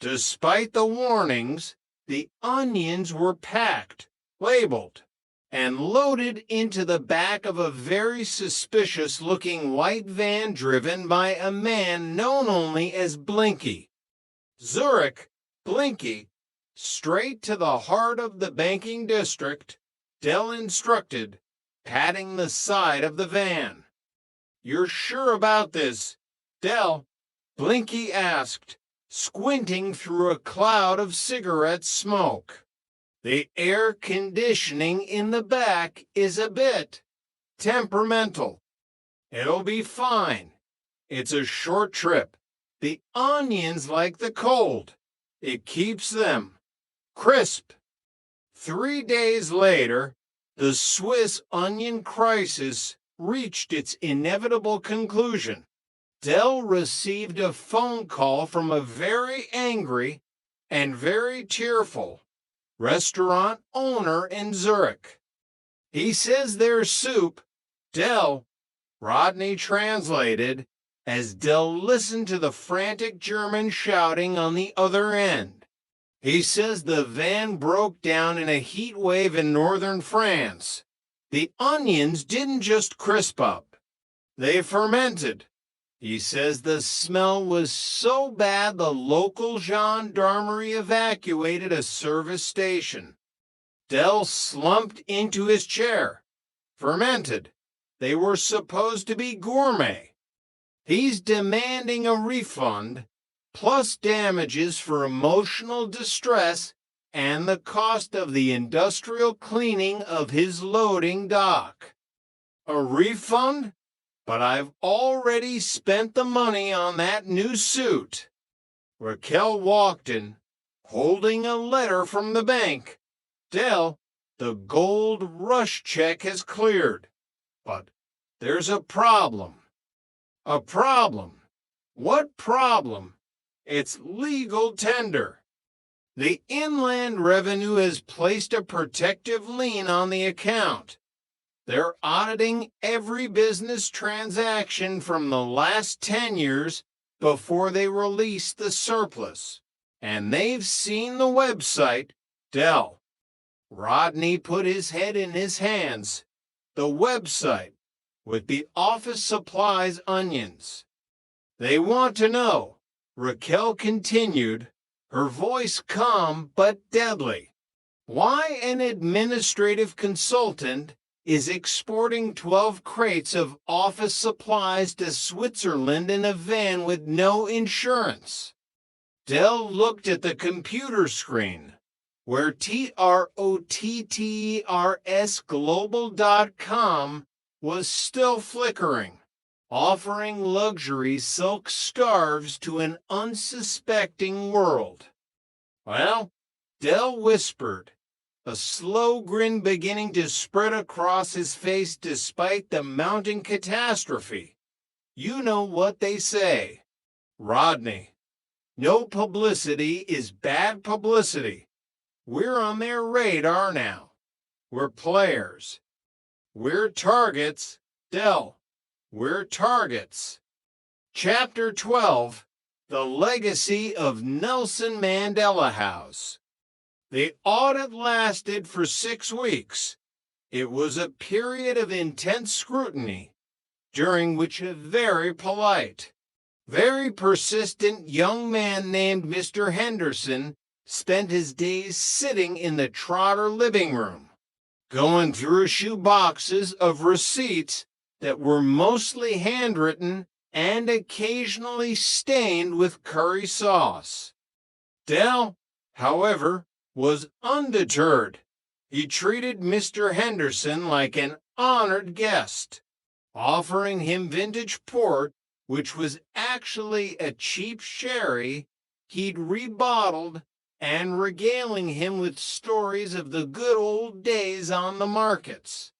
Despite the warnings, the onions were packed, labeled, and loaded into the back of a very suspicious-looking white van driven by a man known only as Blinky. Zurich, Blinky, straight to the heart of the banking district, Dell instructed, patting the side of the van. "You're sure about this, Dell?" Blinky asked, squinting through a cloud of cigarette smoke. "The air conditioning in the back is a bit temperamental. It'll be fine. It's a short trip. The onions like the cold. It keeps them crisp." 3 days later, the Swiss onion crisis reached its inevitable conclusion. Dell received a phone call from a very angry and very tearful restaurant owner in Zurich. He says their soup, Dell, Rodney translated as Dell listened to the frantic German shouting on the other end. He says the van broke down in a heat wave in northern France. The onions didn't just crisp up, they fermented. He says the smell was so bad the local gendarmerie evacuated a service station. Dell slumped into his chair. Fermented. They were supposed to be gourmet. He's demanding a refund, plus damages for emotional distress and the cost of the industrial cleaning of his loading dock. A refund? But I've already spent the money on that new suit. Raquel walked in, holding a letter from the bank. Dell, the gold rush check has cleared. But there's a problem. A problem? What problem? It's legal tender. The Inland Revenue has placed a protective lien on the account. They're auditing every business transaction from the last 10 years before they release the surplus. And they've seen the website, Dell. Rodney put his head in his hands. The website with the office supplies onions. They want to know, Raquel continued, her voice calm but deadly, why an administrative consultant is exporting 12 crates of office supplies to Switzerland in a van with no insurance. Dell looked at the computer screen. where TROTTERSglobal.com was still flickering, offering luxury silk scarves to an unsuspecting world. Well, Dell whispered, a slow grin beginning to spread across his face despite the mounting catastrophe. You know what they say, Rodney. No publicity is bad publicity. We're on their radar now. We're players. We're targets, Dell. We're targets. Chapter 12, The Legacy of Nelson Mandela House. The audit lasted for 6 weeks. It was a period of intense scrutiny, during which a very polite, very persistent young man named Mr. Henderson spent his days sitting in the Trotter living room, going through shoe boxes of receipts that were mostly handwritten and occasionally stained with curry sauce. Dell, however, was undeterred. He treated Mr. Henderson like an honored guest, offering him vintage port, which was actually a cheap sherry he'd rebottled, and regaling him with stories of the good old days on the markets.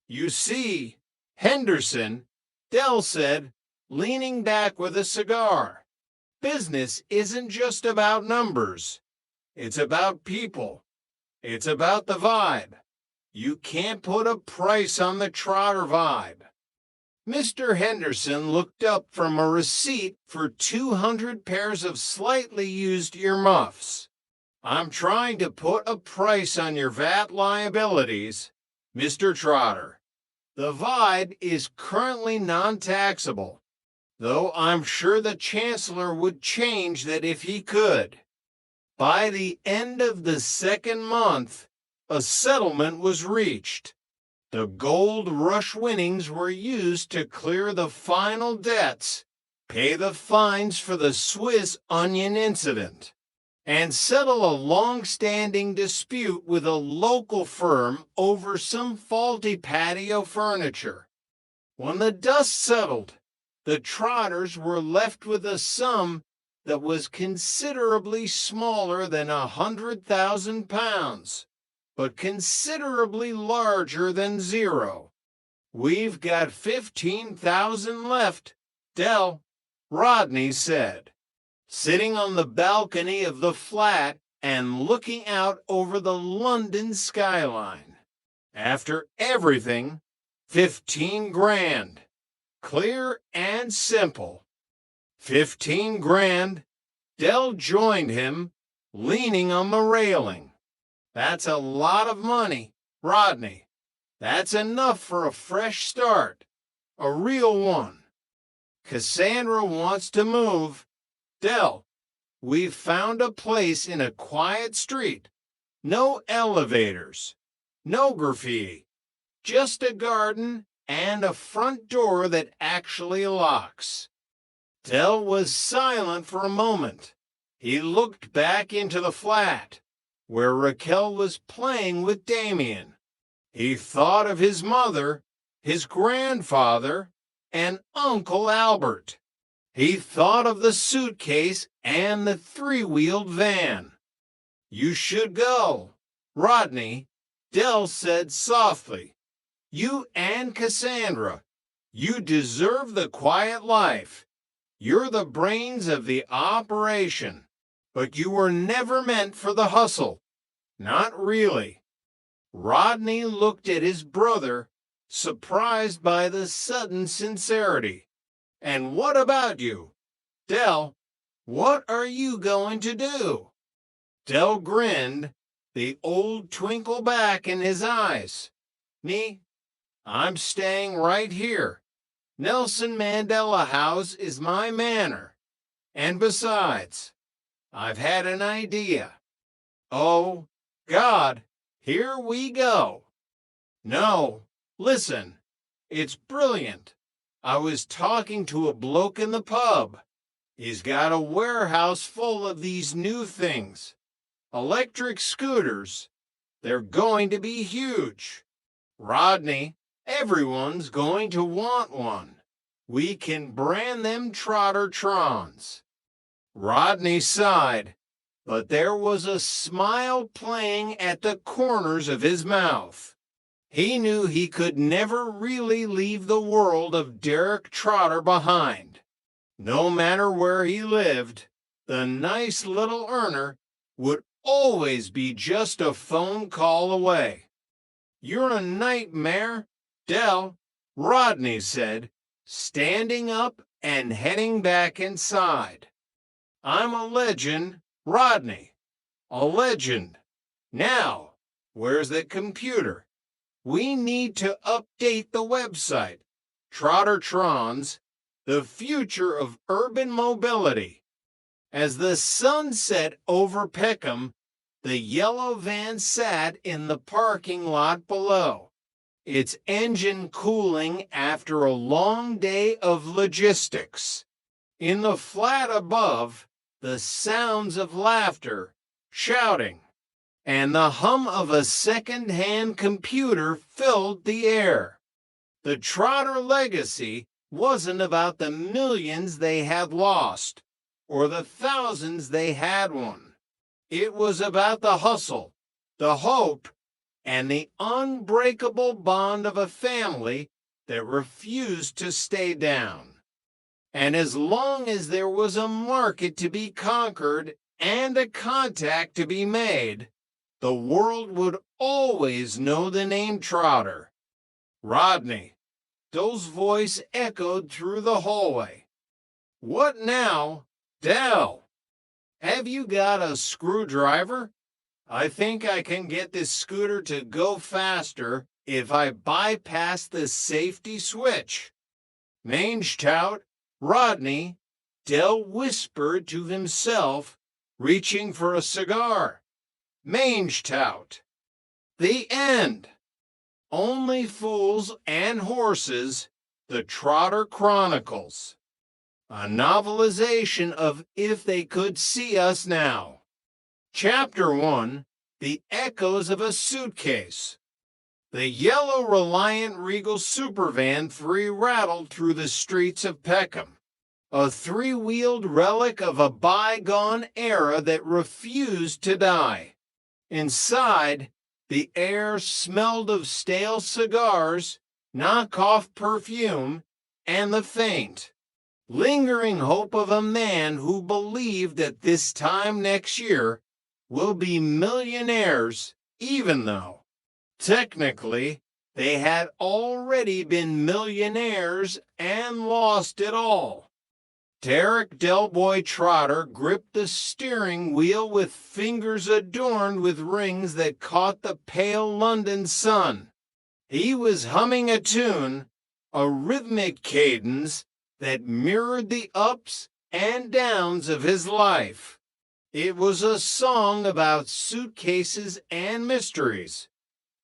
You see, Henderson, Dell said, leaning back with a cigar, business isn't just about numbers. It's about people. It's about the vibe. You can't put a price on the Trotter vibe. Mr. Henderson looked up from a receipt for 200 pairs of slightly used earmuffs. I'm trying to put a price on your VAT liabilities, Mr. Trotter. The vibe is currently non-taxable, though I'm sure the Chancellor would change that if he could. By the end of the 2nd month, a settlement was reached. The gold rush winnings were used to clear the final debts, pay the fines for the Swiss onion incident, and settle a long-standing dispute with a local firm over some faulty patio furniture. When the dust settled, the Trotters were left with a sum that was considerably smaller than £100,000, but considerably larger than zero. We've got 15,000 left, Dell, Rodney said, sitting on the balcony of the flat and looking out over the London skyline. After everything, 15 grand. Clear and simple. 15 grand. Dell joined him, leaning on the railing. That's a lot of money, Rodney. That's enough for a fresh start, a real one. Cassandra wants to move. Dell, we've found a place in a quiet street. No elevators, no graffiti, just a garden and a front door that actually locks. Dell was silent for a moment. He looked back into the flat, where Raquel was playing with Damien. He thought of his mother, his grandfather, and Uncle Albert. He thought of the suitcase and the 3-wheeled van. You should go, Rodney, Dell said softly. You and Cassandra, you deserve the quiet life. You're the brains of the operation, but you were never meant for the hustle. Not really. Rodney looked at his brother, surprised by the sudden sincerity. And what about you? Dell, what are you going to do? Dell grinned, the old twinkle back in his eyes. Me? I'm staying right here. Nelson Mandela House is my manor. And besides, I've had an idea. Oh, God, here we go. No, listen, it's brilliant. I was talking to a bloke in the pub. He's got a warehouse full of these new things. Electric scooters. They're going to be huge. Rodney, everyone's going to want one. We can brand them Trotter-Trons. Rodney sighed, but there was a smile playing at the corners of his mouth. He knew he could never really leave the world of Derek Trotter behind. No matter where he lived, the nice little earner would always be just a phone call away. "You're a nightmare, Del," Rodney said, standing up and heading back inside. "I'm a legend, Rodney. A legend. Now, where's the computer? We need to update the website. Trotter-Trons, the future of urban mobility." As the sun set over Peckham, the yellow van sat in the parking lot below, its engine cooling after a long day of logistics. In the flat above, the sounds of laughter, shouting, and the hum of a second-hand computer filled the air. The Trotter legacy wasn't about the millions they had lost or the thousands they had won. It was about the hustle, the hope, and the unbreakable bond of a family that refused to stay down. And as long as there was a market to be conquered and a contact to be made, the world would always know the name Trotter. "Rodney," Del's voice echoed through the hallway. "What now, Del? Have you got a screwdriver? I think I can get this scooter to go faster if I bypass the safety switch." "Mange tout, Rodney," Del whispered to himself, reaching for a cigar. "Mange tout." The end. Only Fools and Horses, The Trotter Chronicles. A novelization of If They Could See Us Now. Chapter 1, The Echoes of a Suitcase. The yellow Reliant Regal Supervan 3 rattled through the streets of Peckham, a three-wheeled relic of a bygone era that refused to die. Inside, the air smelled of stale cigars, knockoff perfume, and the faint, lingering hope of a man who believed that this time next year we'll be millionaires, even though, technically, they had already been millionaires and lost it all. Derek Delboy Trotter gripped the steering wheel with fingers adorned with rings that caught the pale London sun. He was humming a tune, a rhythmic cadence that mirrored the ups and downs of his life. It was a song about suitcases and mysteries,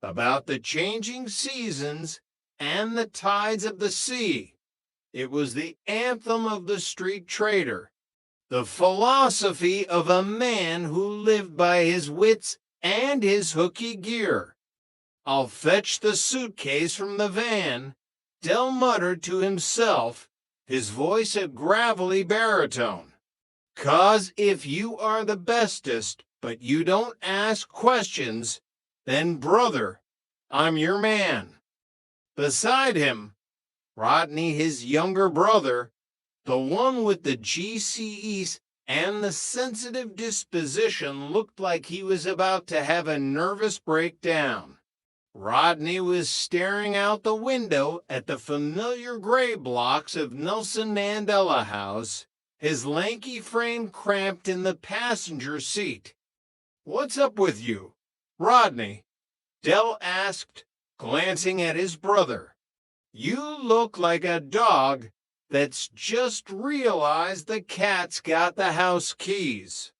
about the changing seasons and the tides of the sea. It was the anthem of the street trader, the philosophy of a man who lived by his wits and his hooky gear. "I'll fetch the suitcase from the van," Del muttered to himself, his voice a gravelly baritone. "'Cause if you are the bestest, but you don't ask questions, then, brother, I'm your man." Beside him, Rodney, his younger brother, the one with the GCEs and the sensitive disposition, looked like he was about to have a nervous breakdown. Rodney was staring out the window at the familiar gray blocks of Nelson Mandela House, his lanky frame cramped in the passenger seat. "What's up with you, Rodney?" Del asked, glancing at his brother. "You look like a dog that's just realized the cat's got the house keys."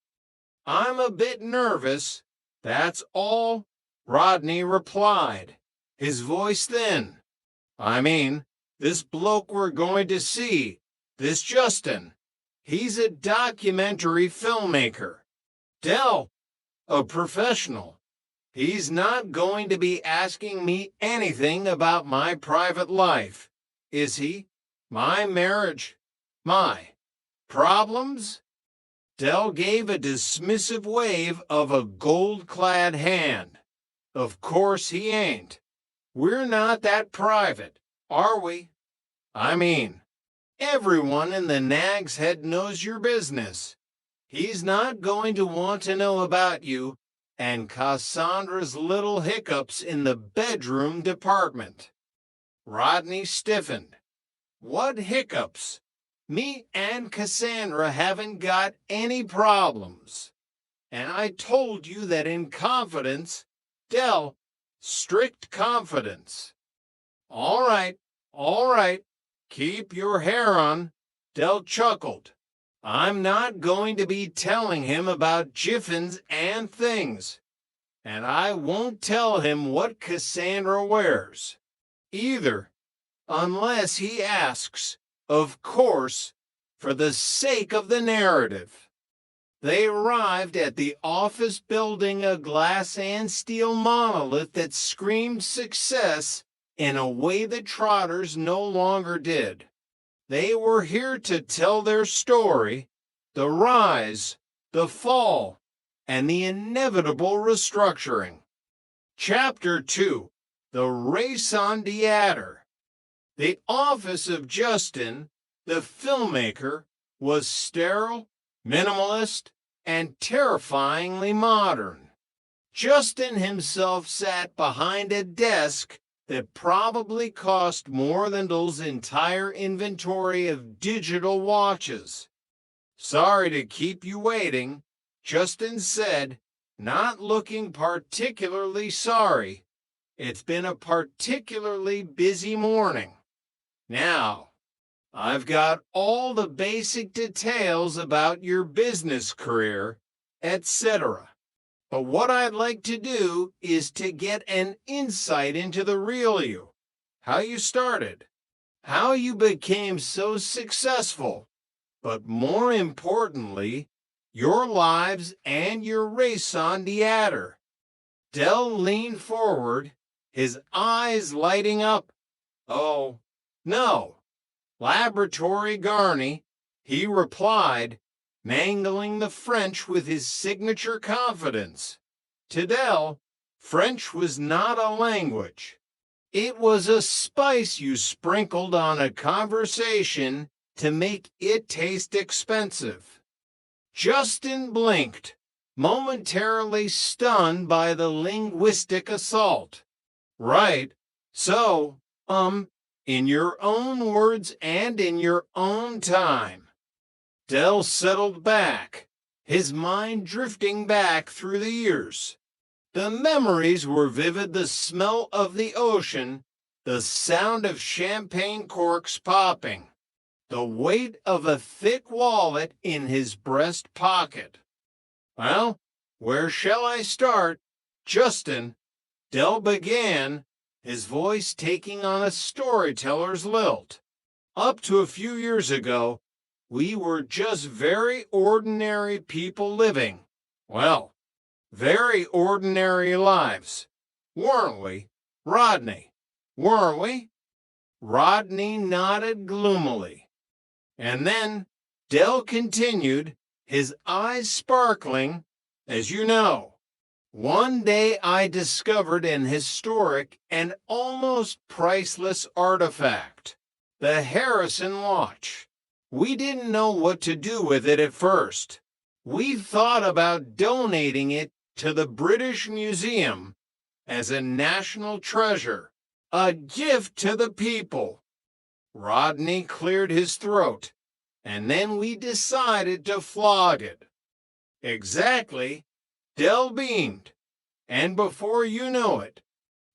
"I'm a bit nervous, that's all," Rodney replied, his voice thin. "I mean, this bloke we're going to see, this Justin, he's a documentary filmmaker." "Del, a professional. He's not going to be asking me anything about my private life, is he? My marriage? My problems? Dell gave a dismissive wave of a gold-clad hand. Of course he ain't. We're not that private, are we? I mean, everyone in the Nag's Head knows your business. He's not going to want to know about you and Cassandra's little hiccups in the bedroom department. Rodney stiffened. What hiccups? Me and Cassandra haven't got any problems. And I told you that in confidence, Dell, strict confidence. All right. Keep your hair on. Dell chuckled. I'm not going to be telling him about jiffins and things. And I won't tell him what Cassandra wears. Either. Unless he asks, of course, for the sake of the narrative. They arrived at the office building, a glass and steel monolith that screamed success in a way the Trotters no longer did. They were here to tell their story, the rise, the fall, and the inevitable restructuring. Chapter 2, The Race on the Adder. The office of Justin, the filmmaker, was sterile, minimalist, and terrifyingly modern. Justin himself sat behind a desk that probably cost more than Dell's entire inventory of digital watches. Sorry to keep you waiting, Justin said, not looking particularly sorry. It's been a particularly busy morning. Now, I've got all the basic details about your business career, etc. But what I'd like to do is to get an insight into the real you, how you started, how you became so successful, but more importantly, your lives and your race on the adder. Dell leaned forward, his eyes lighting up. Oh, no, Laboratory Garney, he replied, mangling the French with his signature confidence. To Dell, French was not a language. It was a spice you sprinkled on a conversation to make it taste expensive. Justin blinked, momentarily stunned by the linguistic assault. Right, so, in your own words and in your own time. Dell settled back, his mind drifting back through the years. The memories were vivid, the smell of the ocean, the sound of champagne corks popping, the weight of a thick wallet in his breast pocket. Well, where shall I start? Justin, Dell began, his voice taking on a storyteller's lilt. Up to a few years ago, we were just very ordinary people living, well, very ordinary lives, weren't we, Rodney? Weren't we? Rodney nodded gloomily. And then Dell continued, his eyes sparkling, as you know. One day I discovered an historic and almost priceless artifact, the Harrison watch. We didn't know what to do with it at first. We thought about donating it to the British Museum as a national treasure, a gift to the people. Rodney cleared his throat, and then we decided to flog it. Exactly. Dell beamed, and before you know it,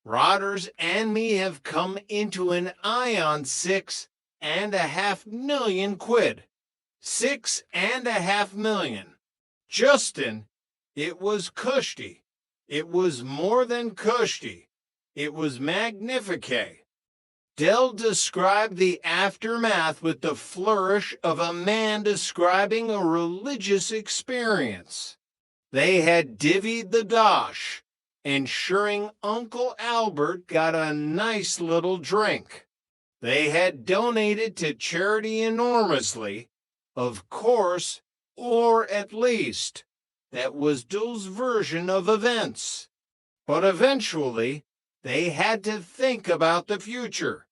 Rodders and me have come into an ion 6.5 million quid. 6.5 million. Justin, it was cushy. It was more than cushy. It was magnifique. Dell described the aftermath with the flourish of a man describing a religious experience. They had divvied the dosh, ensuring Uncle Albert got a nice little drink. They had donated to charity enormously, of course, or at least, that was Dill's version of events. But eventually, they had to think about the future.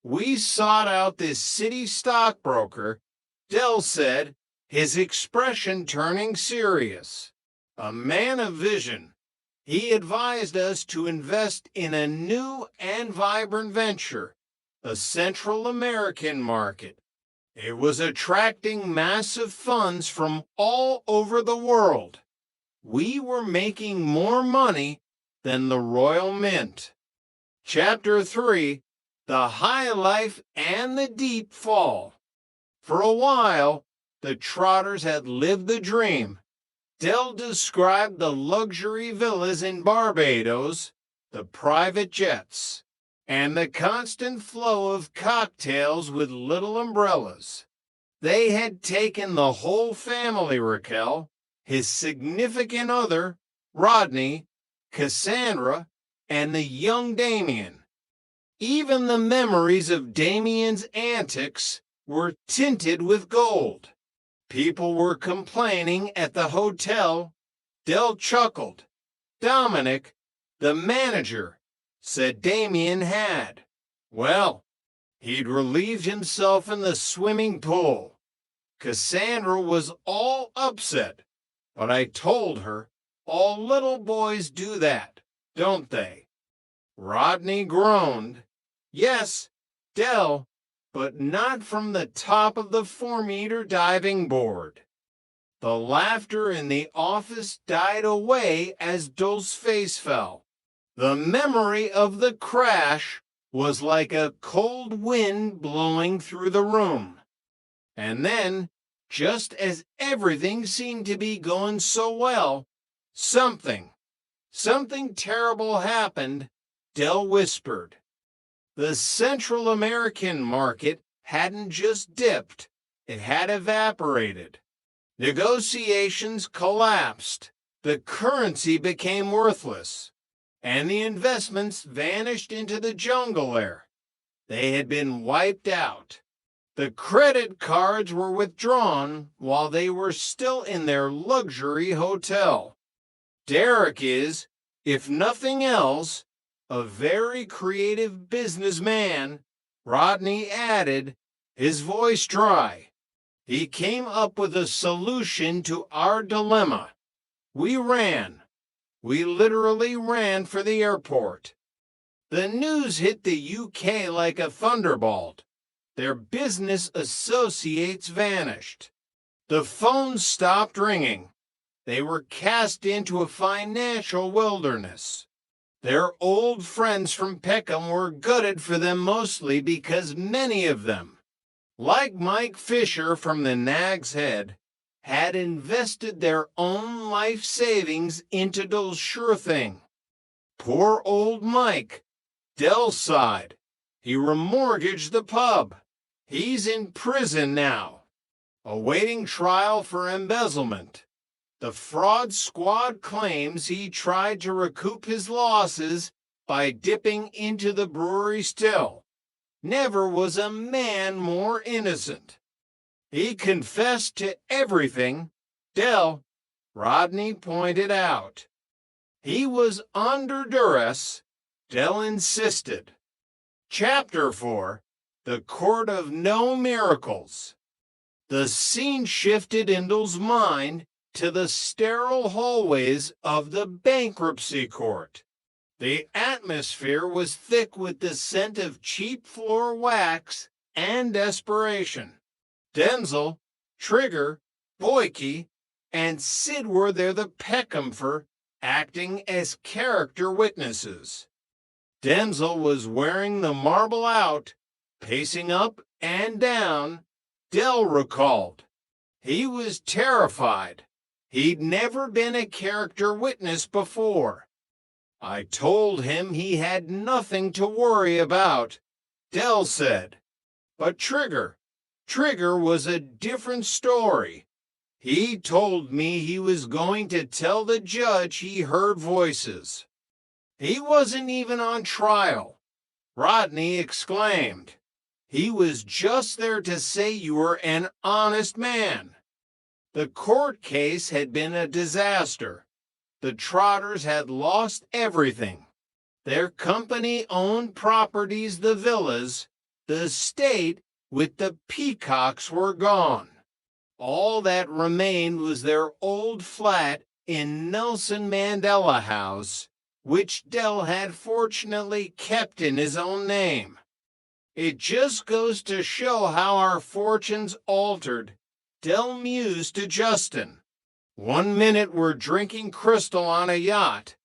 We sought out this city stockbroker, Dell said, his expression turning serious. A man of vision. He advised us to invest in a new and vibrant venture, the Central American market. It was attracting massive funds from all over the world. We were making more money than the Royal Mint. Chapter 3, The High Life and the Deep Fall. For a while, the Trotters had lived the dream. Dell described the luxury villas in Barbados, the private jets, and the constant flow of cocktails with little umbrellas. They had taken the whole family, Raquel, his significant other, Rodney, Cassandra, and the young Damien. Even the memories of Damien's antics were tinted with gold. People were complaining at the hotel. Dell chuckled. Dominic, the manager, said Damien had. Well, he'd relieved himself in the swimming pool. Cassandra was all upset, but I told her all little boys do that, don't they? Rodney groaned. Yes, Dell, but not from the top of the 4-meter diving board. The laughter in the office died away as Dell's face fell. The memory of the crash was like a cold wind blowing through the room. And then, just as everything seemed to be going so well, something terrible happened, Dell whispered. The Central American market hadn't just dipped, it had evaporated. Negotiations collapsed, the currency became worthless, and the investments vanished into the jungle there. They had been wiped out. The credit cards were withdrawn while they were still in their luxury hotel. Derek is, if nothing else, a very creative businessman, Rodney added, his voice dry. He came up with a solution to our dilemma. We literally ran for the airport. The news hit the UK like a thunderbolt. Their business associates vanished. The phones stopped ringing. They were cast into a financial wilderness. Their old friends from Peckham were gutted for them mostly because many of them, like Mike Fisher from the Nag's Head, had invested their own life savings into Dell's sure thing. Poor old Mike. Dell sighed. He remortgaged the pub. He's in prison now, awaiting trial for embezzlement. The fraud squad claims he tried to recoup his losses by dipping into the brewery still. Never was a man more innocent. He confessed to everything, Dell, Rodney pointed out. He was under duress, Dell insisted. Chapter 4, The Court of No Miracles. The scene shifted in Dell's mind to the sterile hallways of the bankruptcy court. The atmosphere was thick with the scent of cheap floor wax and desperation. Denzel, Trigger, Boyke, and Sid were there the Peckhamfer, acting as character witnesses. Denzel was wearing the marble out, pacing up and down, Dell recalled. He was terrified. He'd never been a character witness before. I told him he had nothing to worry about, Dell said. But Trigger was a different story. He told me he was going to tell the judge he heard voices. He wasn't even on trial. Rodney exclaimed. He was just there to say you were an honest man. The court case had been a disaster. The Trotters had lost everything. Their company-owned properties, the villas, the estate with the peacocks were gone. All that remained was their old flat in Nelson Mandela House, which Dell had fortunately kept in his own name. It just goes to show how our fortunes altered, Dell mused to Justin. One minute we're drinking Crystal on a yacht.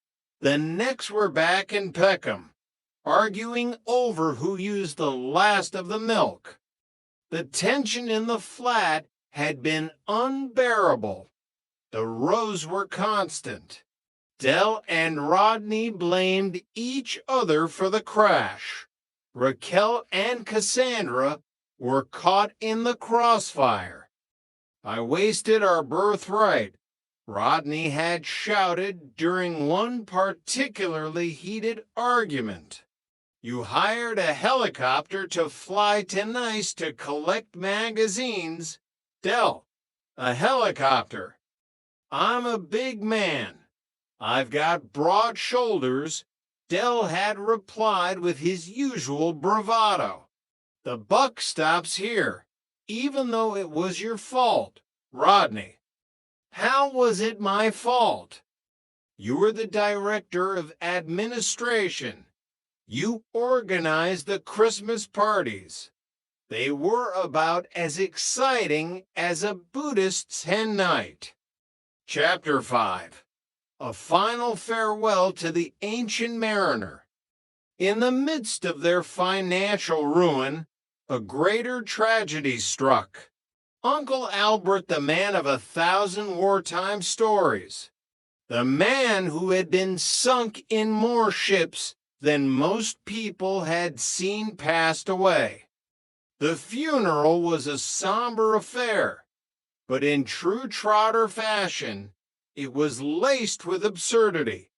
The next we're back in Peckham, arguing over who used the last of the milk. The tension in the flat had been unbearable. The rows were constant. Dell and Rodney blamed each other for the crash. Raquel and Cassandra were caught in the crossfire. I wasted our birthright, Rodney had shouted during one particularly heated argument. You hired a helicopter to fly to Nice to collect magazines. Dell, a helicopter. I'm a big man. I've got broad shoulders, Dell had replied with his usual bravado. The buck stops here, even though it was your fault, Rodney. How was it my fault? You were the director of administration. You organized the Christmas parties. They were about as exciting as a Buddhist's hen night. Chapter 5. A final farewell to the ancient mariner. In the midst of their financial ruin, a greater tragedy struck. Uncle Albert, the man of 1,000 wartime stories. The man who had been sunk in more ships than most people had seen passed away. The funeral was a somber affair, but in true Trotter fashion, it was laced with absurdity.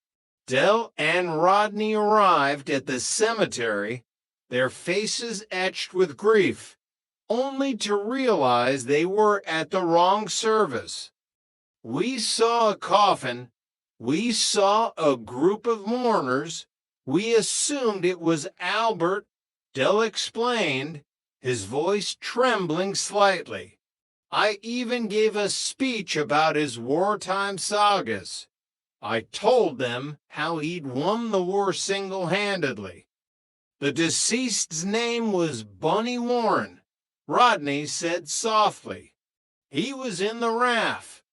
Dell and Rodney arrived at the cemetery, their faces etched with grief, only to realize they were at the wrong service. We saw a coffin, we saw a group of mourners, we assumed it was Albert, Dell explained, his voice trembling slightly. I even gave a speech about his wartime sagas. I told them how he'd won the war single-handedly. The deceased's name was Bunny Warren, Rodney said softly. He was in the RAF.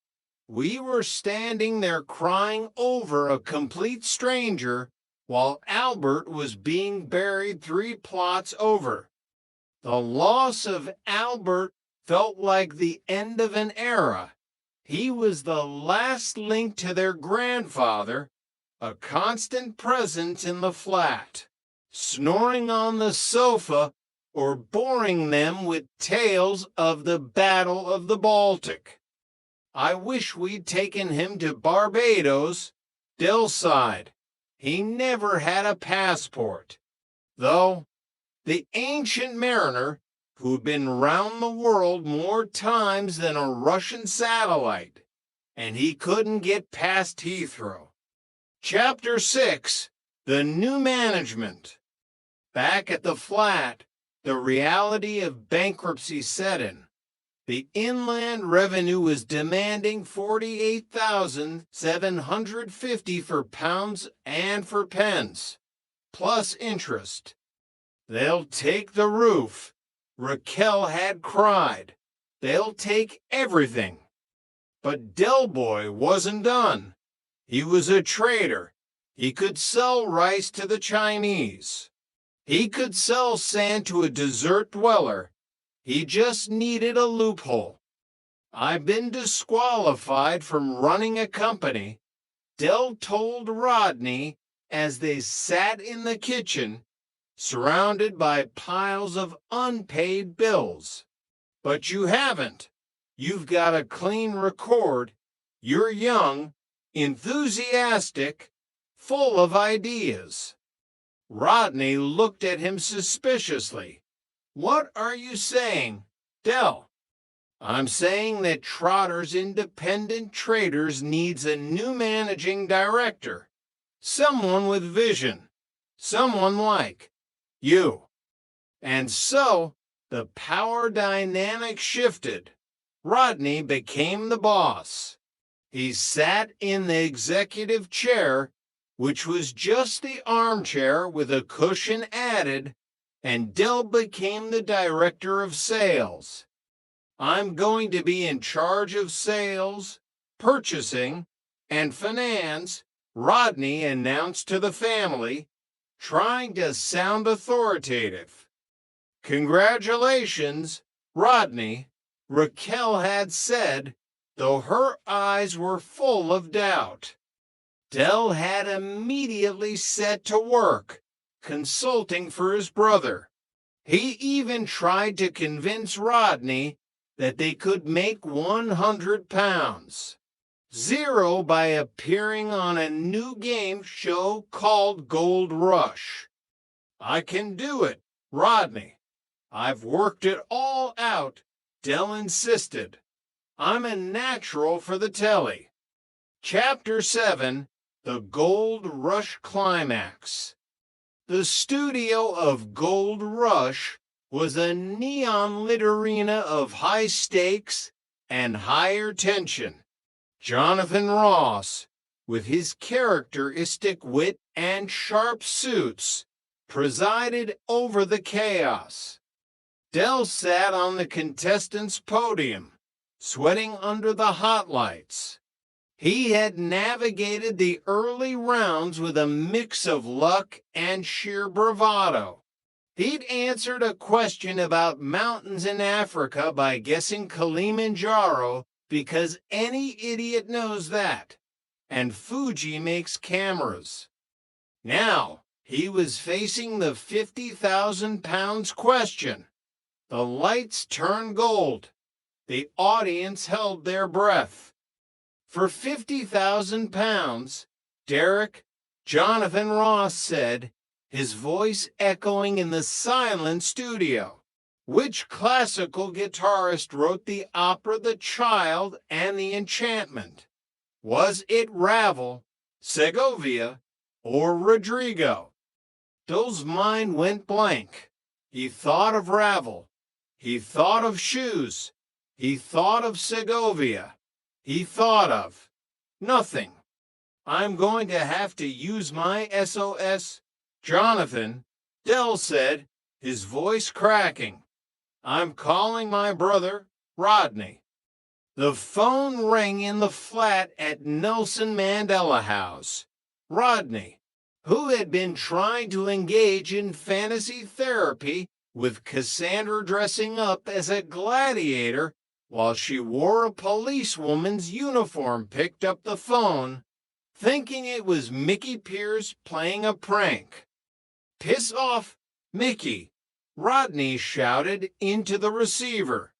We were standing there crying over a complete stranger while Albert was being buried 3 plots over. The loss of Albert felt like the end of an era. He was the last link to their grandfather, a constant presence in the flat, snoring on the sofa or boring them with tales of the Battle of the Baltic. I wish we'd taken him to Barbados, Dell sighed. He never had a passport. Though, the ancient mariner, who'd been round the world more times than a Russian satellite, and he couldn't get past Heathrow. Chapter 6. The New Management. Back at the flat, the reality of bankruptcy set in. The Inland Revenue was demanding $48,750 for pounds and for pence, plus interest. They'll take the roof, Raquel had cried. They'll take everything. But Delboy wasn't done. He was a trader. He could sell rice to the Chinese. He could sell sand to a desert dweller. He just needed a loophole. I've been disqualified from running a company, Dell told Rodney as they sat in the kitchen, surrounded by piles of unpaid bills. But you haven't. You've got a clean record. You're young, enthusiastic, full of ideas. Rodney looked at him suspiciously. What are you saying, Dell? I'm saying that Trotter's Independent Traders needs a new managing director. Someone with vision. Someone like you. And so, the power dynamic shifted. Rodney became the boss. He sat in the executive chair, which was just the armchair with a cushion added, and Dell became the director of sales. I'm going to be in charge of sales, purchasing, and finance, Rodney announced to the family, trying to sound authoritative. Congratulations, Rodney, Raquel had said, though her eyes were full of doubt. Dell had immediately set to work, consulting for his brother. He even tried to convince Rodney that they could make 100 pounds. Zero by appearing on a new game show called Gold Rush. I can do it, Rodney. I've worked it all out, Dell insisted. I'm a natural for the telly. Chapter 7, The Gold Rush Climax. The studio of Gold Rush was a neon-lit arena of high stakes and higher tension. Jonathan Ross, with his characteristic wit and sharp suits, presided over the chaos. Dell sat on the contestants' podium, sweating under the hot lights. He had navigated the early rounds with a mix of luck and sheer bravado. He'd answered a question about mountains in Africa by guessing Kilimanjaro because any idiot knows that, and Fuji makes cameras. Now, he was facing the 50,000 pounds question. The lights turned gold. The audience held their breath. For 50,000 pounds, Derek, Jonathan Ross said, his voice echoing in the silent studio. Which classical guitarist wrote the opera The Child and The Enchantment? Was it Ravel, Segovia, or Rodrigo? Dole's mind went blank. He thought of Ravel. He thought of shoes. He thought of Segovia. He thought of nothing. I'm going to have to use my SOS. Jonathan, Dell said, his voice cracking. I'm calling my brother, Rodney. The phone rang in the flat at Nelson Mandela House. Rodney, who had been trying to engage in fantasy therapy with Cassandra dressing up as a gladiator while she wore a policewoman's uniform, picked up the phone, thinking it was Mickey Pierce playing a prank. Piss off, Mickey, Rodney shouted into the receiver.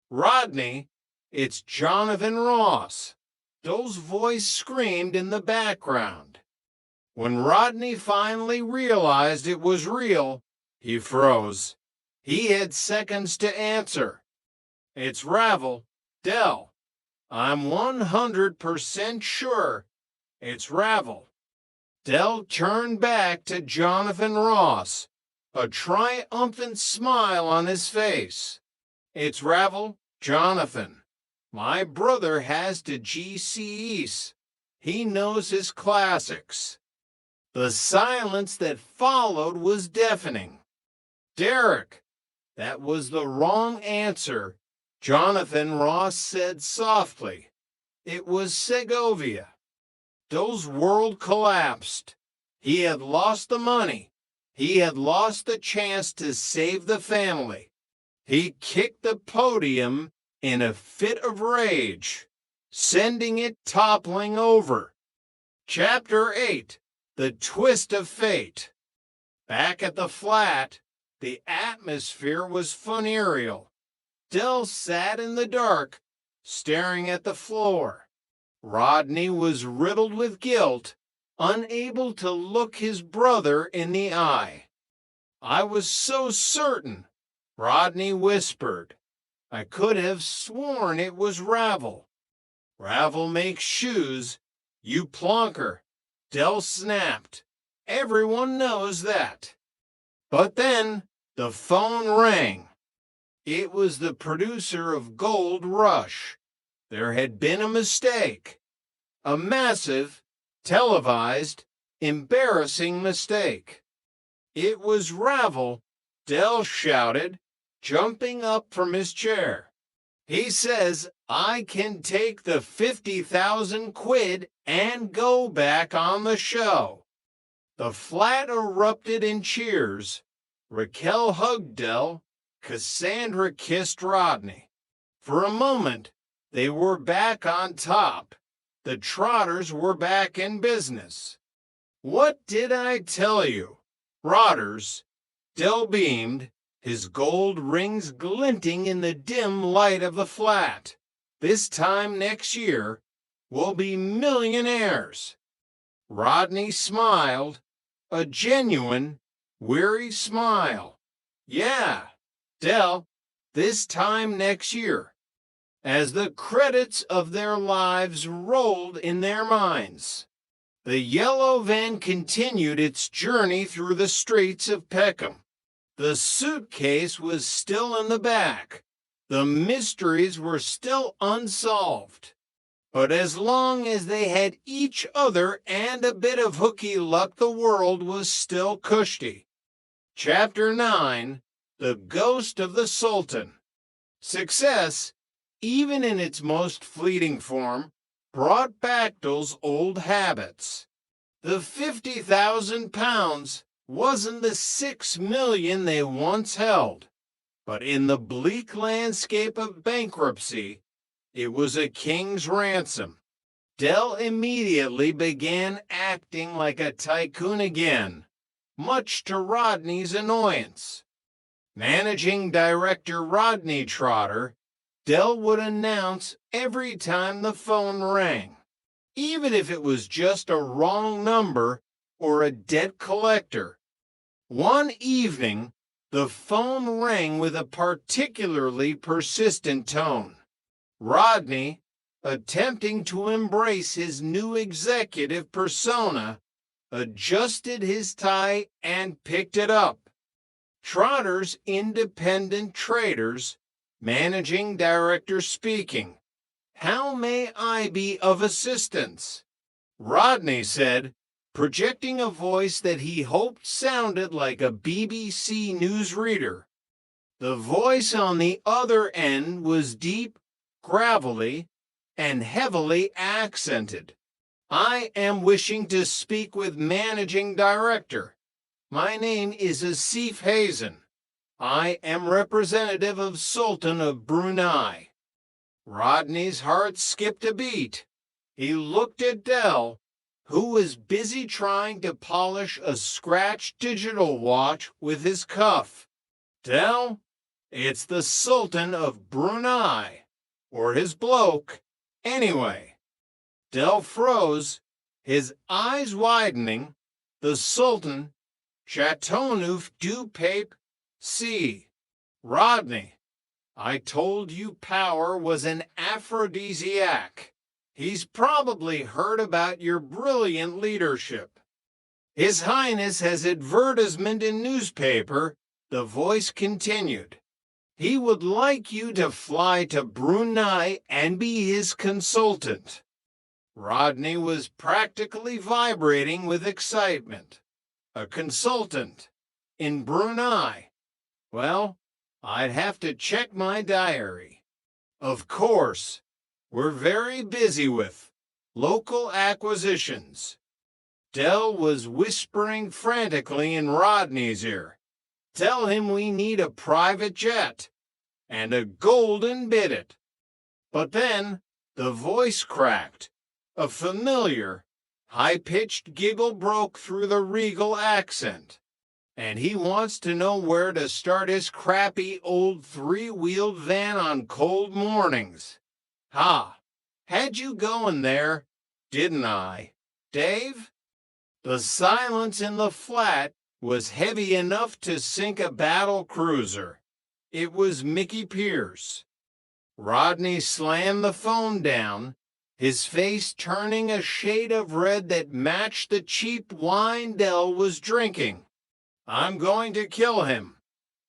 Rodney, it's Jonathan Ross. Dole's voice screamed in the background. When Rodney finally realized it was real, he froze. He had seconds to answer. It's Ravel, Dell. I'm 100% sure it's Ravel. Dell turned back to Jonathan Ross, a triumphant smile on his face. It's Ravel, Jonathan. My brother has to GCEs. He knows his classics. The silence that followed was deafening. Derek, that was the wrong answer, Jonathan Ross said softly. It was Segovia. Dole's world collapsed. He had lost the money. He had lost the chance to save the family. He kicked the podium in a fit of rage, sending it toppling over. Chapter 8, The Twist of Fate. Back at the flat, the atmosphere was funereal. Dell sat in the dark, staring at the floor. Rodney was riddled with guilt, unable to look his brother in the eye. "I was so certain," Rodney whispered. "I could have sworn it was Ravel." "Ravel makes shoes, you plonker," Dell snapped. "Everyone knows that." But then the phone rang. It was the producer of Gold Rush. There had been a mistake. A massive, televised, embarrassing mistake. "It was Ravel," Dell shouted, jumping up from his chair. "He says I can take the 50,000 quid and go back on the show." The flat erupted in cheers. Raquel hugged Dell. Cassandra kissed Rodney. For a moment, they were back on top. The Trotters were back in business. "What did I tell you? Rotters," Dell beamed, his gold rings glinting in the dim light of the flat. "This time next year, we'll be millionaires." Rodney smiled, a genuine, weary smile. "Yeah, Dell, this time next year." As the credits of their lives rolled in their minds, the yellow van continued its journey through the streets of Peckham. The suitcase was still in the back. The mysteries were still unsolved. But as long as they had each other and a bit of hooky luck, the world was still cushy. Chapter 9, The Ghost of the Sultan. Success, even in its most fleeting form, brought back those old habits. The 50,000 pounds wasn't the 6 million they once held, but in the bleak landscape of bankruptcy, it was a king's ransom. Dell immediately began acting like a tycoon again, much to Rodney's annoyance. Managing Director Rodney Trotter, Dell would announce every time the phone rang, even if it was just a wrong number or a debt collector. One evening, the phone rang with a particularly persistent tone. Rodney, attempting to embrace his new executive persona, adjusted his tie and picked it up. Trotter's Independent Traders, Managing Director speaking. "How may I be of assistance?" Rodney said, projecting a voice that he hoped sounded like a BBC newsreader. The voice on the other end was deep, gravelly, and heavily accented. "I am wishing to speak with Managing Director. My name is Asif Hazen. I am representative of Sultan of Brunei." Rodney's heart skipped a beat. He looked at Dell, who was busy trying to polish a scratched digital watch with his cuff. "Dell, it's the Sultan of Brunei, or his bloke, anyway." Dell froze, his eyes widening. "The Sultan, Chateauneuf du Pape, C. Rodney, I told you power was an aphrodisiac. He's probably heard about your brilliant leadership. His Highness has advertisement in newspaper," the voice continued. "He would like you to fly to Brunei and be his consultant." Rodney was practically vibrating with excitement. A consultant in Brunei. Well, I'd have to check my diary. Of course, we're very busy with local acquisitions. Dell was whispering frantically in Rodney's ear. "Tell him we need a private jet and a golden bidget." But then the voice cracked. A familiar, high-pitched giggle broke through the regal accent. "And he wants to know where to start his crappy old three-wheeled van on cold mornings. Ha! Had you going there, didn't I, Dave? The silence in the flat was heavy enough to sink a battle cruiser. It was Mickey Pierce. Rodney slammed the phone down, his face turning a shade of red that matched the cheap wine Dell was drinking. I'm going to kill him.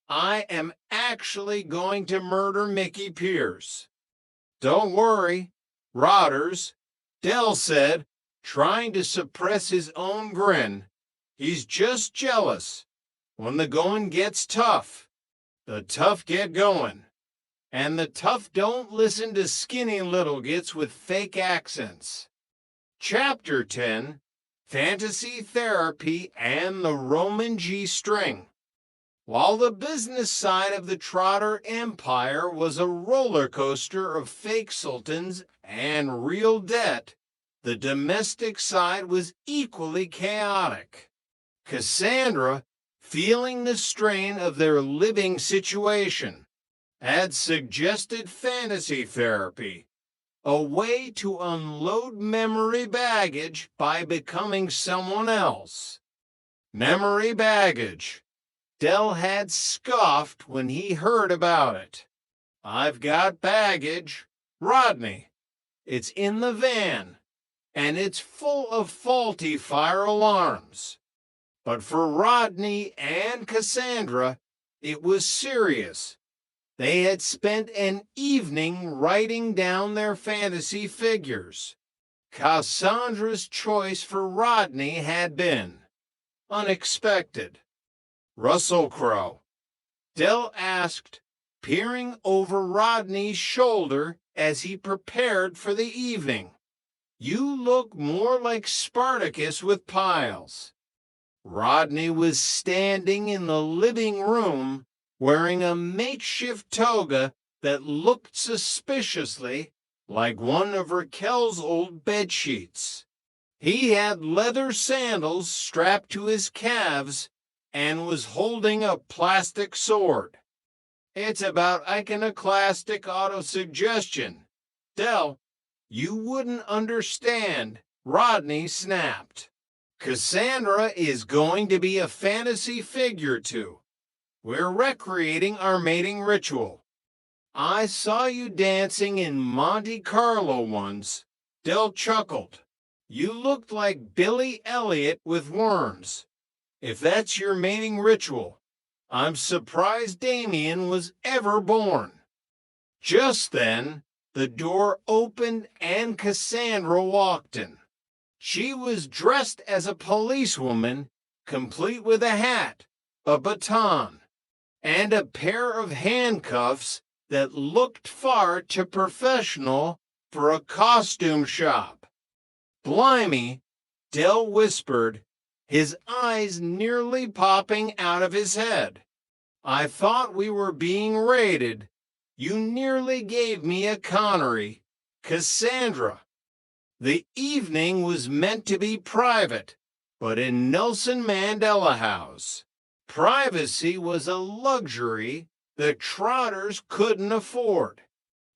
I am actually going to murder Mickey Pierce. Don't worry, Rodders, Dell said, trying to suppress his own grin. He's just jealous. When the going gets tough, the tough get going. And the tough don't listen to skinny little gits with fake accents. Chapter 10, Fantasy Therapy and the Roman G-String. While the business side of the Trotter Empire was a roller coaster of fake sultans and real debt, the domestic side was equally chaotic. Cassandra, feeling the strain of their living situation, had suggested fantasy therapy, a way to unload memory baggage by becoming someone else. Memory baggage. Dell had scoffed when he heard about it. I've got baggage, Rodney. It's in the van, and it's full of faulty fire alarms. But for Rodney and Cassandra, it was serious. They had spent an evening writing down their fantasy figures. Cassandra's choice for Rodney had been unexpected. Russell Crowe. Dell asked, peering over Rodney's shoulder as he prepared for the evening. You look more like Spartacus with piles. Rodney was standing in the living room wearing a makeshift toga that looked suspiciously like one of Raquel's old bedsheets. He had leather sandals strapped to his calves and was holding a plastic sword. It's about iconoclastic autosuggestion. Dell, you wouldn't understand, Rodney snapped. Cassandra is going to be a fantasy figure too. We're recreating our mating ritual. I saw you dancing in Monte Carlo once. Dell chuckled. You looked like Billy Elliot with worms. If that's your mating ritual, I'm surprised Damien was ever born. Just then, the door opened and Cassandra walked in. She was dressed as a policewoman, complete with a hat, a baton, and a pair of handcuffs that looked far too professional for a costume shop. Blimey, Dell whispered, his eyes nearly popping out of his head. I thought we were being raided. You nearly gave me a Connery. Cassandra. The evening was meant to be private, but in Nelson Mandela House, privacy was a luxury the Trotters couldn't afford.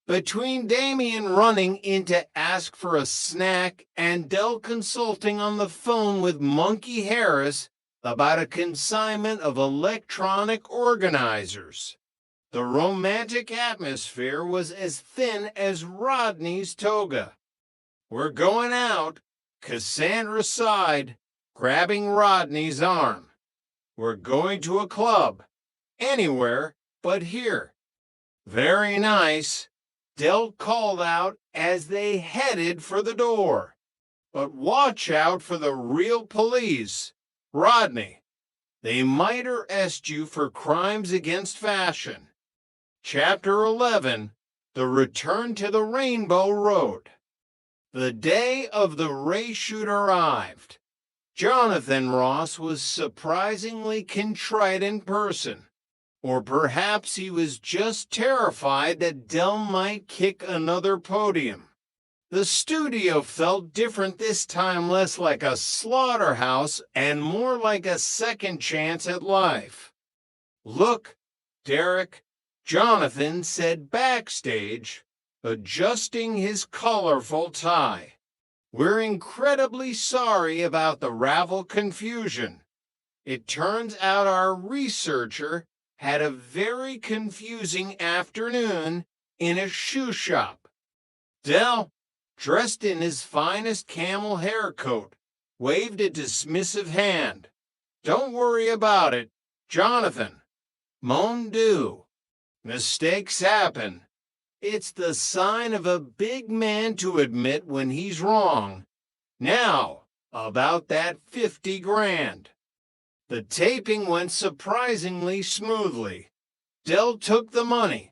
Between Damien running in to ask for a snack and Dell consulting on the phone with Monkey Harris about a consignment of electronic organizers, the romantic atmosphere was as thin as Rodney's toga. We're going out, Cassandra sighed, grabbing Rodney's arm. We're going to a club, anywhere but here. Very nice, Dell called out as they headed for the door. But watch out for the real police, Rodney. They might arrest you for crimes against fashion. Chapter 11, The Return to the Rainbow Road. The day of the race shoot arrived. Jonathan Ross was surprisingly contrite in person. Or perhaps he was just terrified that Dell might kick another podium. The studio felt different this time, less like a slaughterhouse and more like a second chance at life. Look, Derek, Jonathan said backstage, adjusting his colorful tie. We're incredibly sorry about the ravel confusion. It turns out our researcher had a very confusing afternoon in a shoe shop. Dell, dressed in his finest camel hair coat, waved a dismissive hand. Don't worry about it, Jonathan. Mon Dieu. Mistakes happen. It's the sign of a big man to admit when he's wrong. Now, about that 50 grand. The taping went surprisingly smoothly. Dell took the money.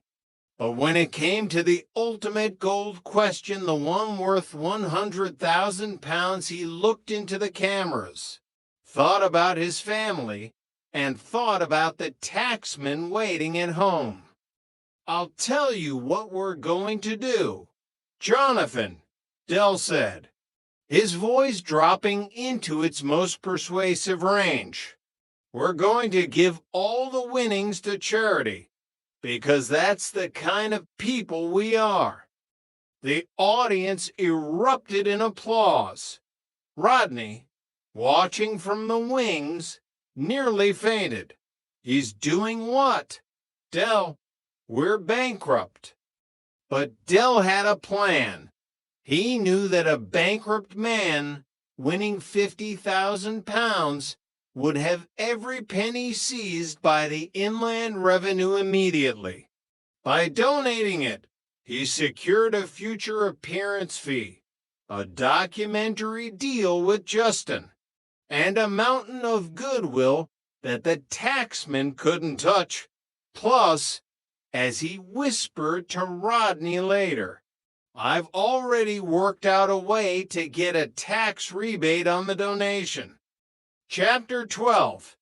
But when it came to the ultimate gold question, the one worth 100,000 pounds, he looked into the cameras, thought about his family, and thought about the taxman waiting at home. I'll tell you what we're going to do, Jonathan, Dell said, his voice dropping into its most persuasive range. We're going to give all the winnings to charity, because that's the kind of people we are. The audience erupted in applause. Rodney, watching from the wings, nearly fainted. He's doing what? Dell, we're bankrupt. But Dell had a plan. He knew that a bankrupt man winning 50,000 pounds would have every penny seized by the Inland Revenue immediately. By donating it, he secured a future appearance fee, a documentary deal with Justin, and a mountain of goodwill that the taxman couldn't touch. Plus, as he whispered to Rodney later, I've already worked out a way to get a tax rebate on the donation. Chapter 12,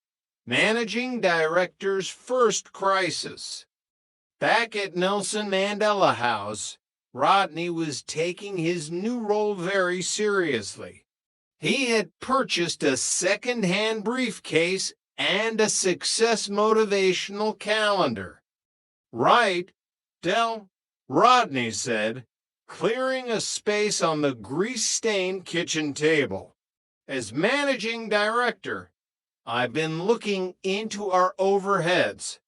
Managing Director's First Crisis. Back at Nelson Mandela House, Rodney was taking his new role very seriously. He had purchased a second-hand briefcase and a success motivational calendar. Right, Dell, Rodney said, clearing a space on the grease-stained kitchen table. As managing director, I've been looking into our overheads.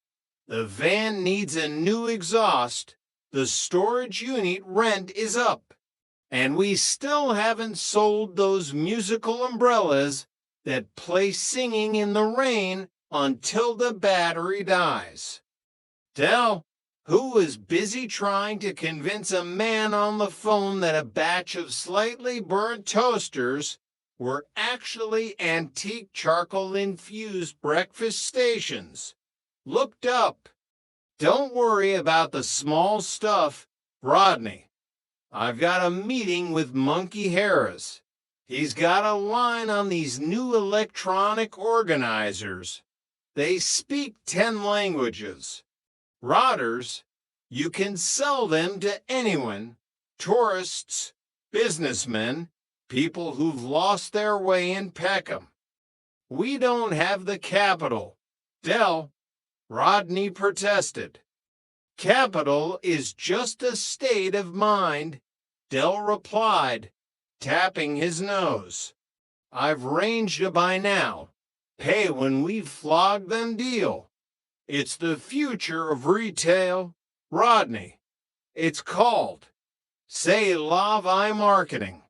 The van needs a new exhaust, the storage unit rent is up, and we still haven't sold those musical umbrellas that play singing in the rain until the battery dies. Dell, who was busy trying to convince a man on the phone that a batch of slightly burnt toasters were actually antique charcoal-infused breakfast stations, looked up. Don't worry about the small stuff, Rodney. I've got a meeting with Monkey Harris. He's got a line on these new electronic organizers. They speak 10 languages. Rotters, you can sell them to anyone, tourists, businessmen, people who've lost their way in Peckham. We don't have the capital. Dell, Rodney protested. Capital is just a state of mind, Dell replied, tapping his nose. I've ranged it by now. Pay when we've flogged them deal. It's the future of retail, Rodney. It's called C'est la vie marketing.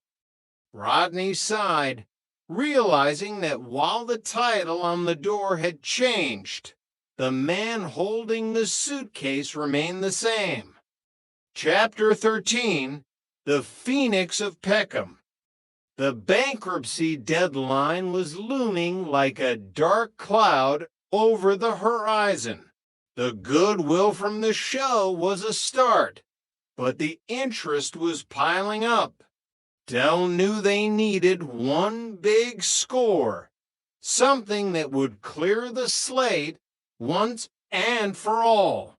Rodney sighed, realizing that while the title on the door had changed, the man holding the suitcase remained the same. Chapter 13, The Phoenix of Peckham. The bankruptcy deadline was looming like a dark cloud over the horizon. The goodwill from the show was a start, but the interest was piling up. Dell knew they needed one big score, something that would clear the slate once and for all.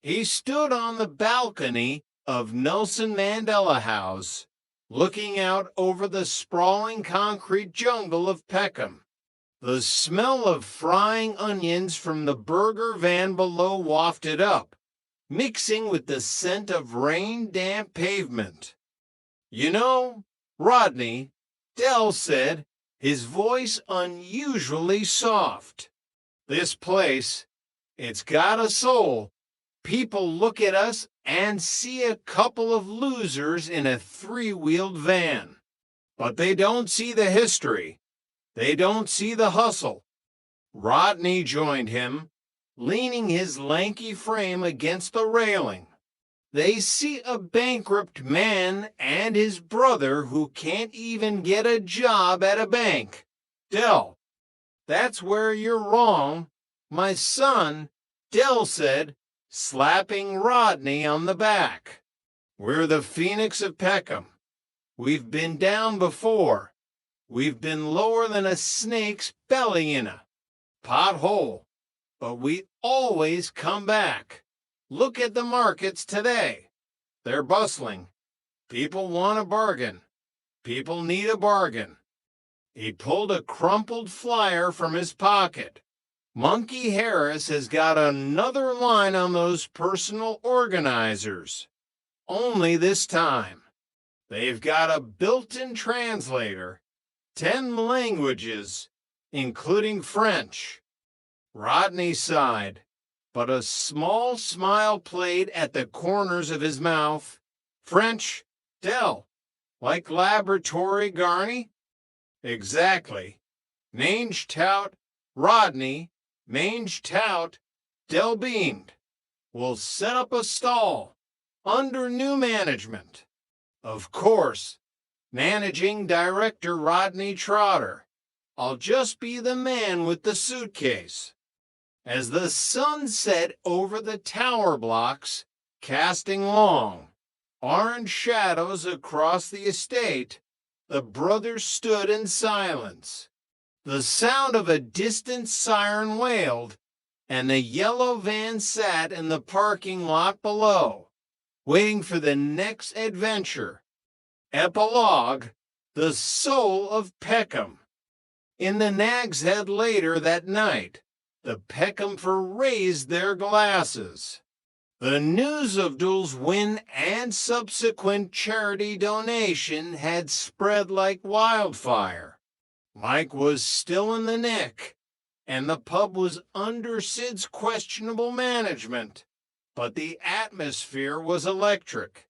He stood on the balcony of Nelson Mandela House, looking out over the sprawling concrete jungle of Peckham. The smell of frying onions from the burger van below wafted up, mixing with the scent of rain-damp pavement. You know, Rodney, Dell said, his voice unusually soft. This place, it's got a soul. People look at us and see a couple of losers in a three-wheeled van. But they don't see the history. They don't see the hustle. Rodney joined him, leaning his lanky frame against the railing. They see a bankrupt man and his brother who can't even get a job at a bank. Dell, that's where you're wrong. My son, Dell said, slapping Rodney on the back. We're the Phoenix of Peckham. We've been down before. We've been lower than a snake's belly in a pothole. But we always come back. Look at the markets today. They're bustling. People want a bargain. People need a bargain. He pulled a crumpled flyer from his pocket. Monkey Harris has got another line on those personal organizers. Only this time, they've got a built-in translator, 10 languages, including French. Rodney sighed, but a small smile played at the corners of his mouth. French, Dell, like laboratory Garney? Exactly. Mange tout, Rodney, mange tout, Dell beamed. We'll set up a stall, under new management. Of course, managing director Rodney Trotter. I'll just be the man with the suitcase. As the sun set over the tower blocks, casting long, orange shadows across the estate, the brothers stood in silence. The sound of a distant siren wailed, and the yellow van sat in the parking lot below, waiting for the next adventure. Epilogue, the soul of Peckham. In the Nag's Head later that night, the Peckhamford raised their glasses. The news of Dool's win and subsequent charity donation had spread like wildfire. Mike was still in the nick, and the pub was under Sid's questionable management, but the atmosphere was electric.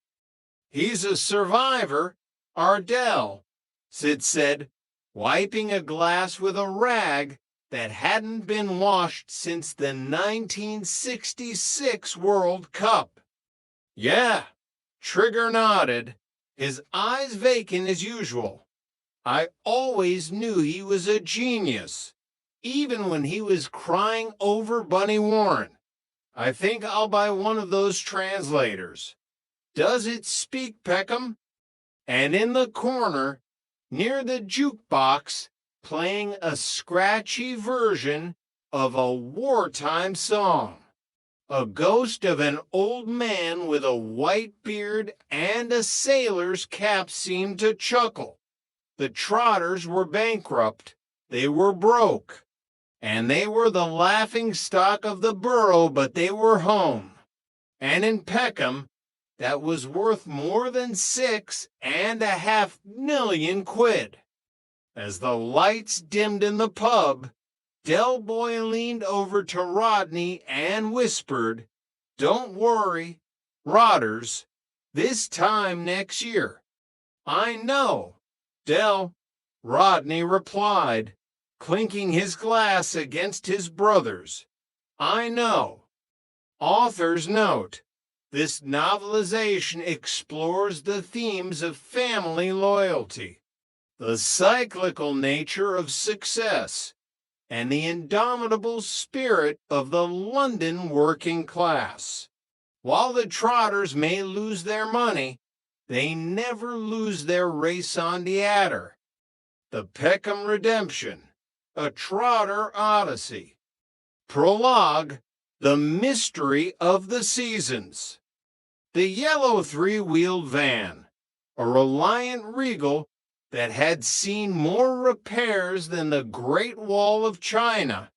He's a survivor, Ardell, Sid said, wiping a glass with a rag that hadn't been washed since the 1966 World Cup. Yeah, Trigger nodded, his eyes vacant as usual. I always knew he was a genius, even when he was crying over Bunny Warren. I think I'll buy one of those translators. Does it speak Peckham? And in the corner, near the jukebox, playing a scratchy version of a wartime song. A ghost of an old man with a white beard and a sailor's cap seemed to chuckle. The Trotters were bankrupt. They were broke. And they were the laughing stock of the borough, but they were home. And in Peckham, that was worth more than £6.5 million. As the lights dimmed in the pub, Del Boy leaned over to Rodney and whispered, "Don't worry, Rotters, this time next year." "I know, Del," Rodney replied, clinking his glass against his brother's. "I know." Author's note: this novelization explores the themes of family loyalty, the cyclical nature of success, and the indomitable spirit of the London working class. While the Trotters may lose their money, they never lose their raison d'etre. The Peckham Redemption, a Trotter Odyssey. Prologue, the mystery of the seasons. The yellow three-wheeled van, a Reliant Regal that had seen more repairs than the Great Wall of China,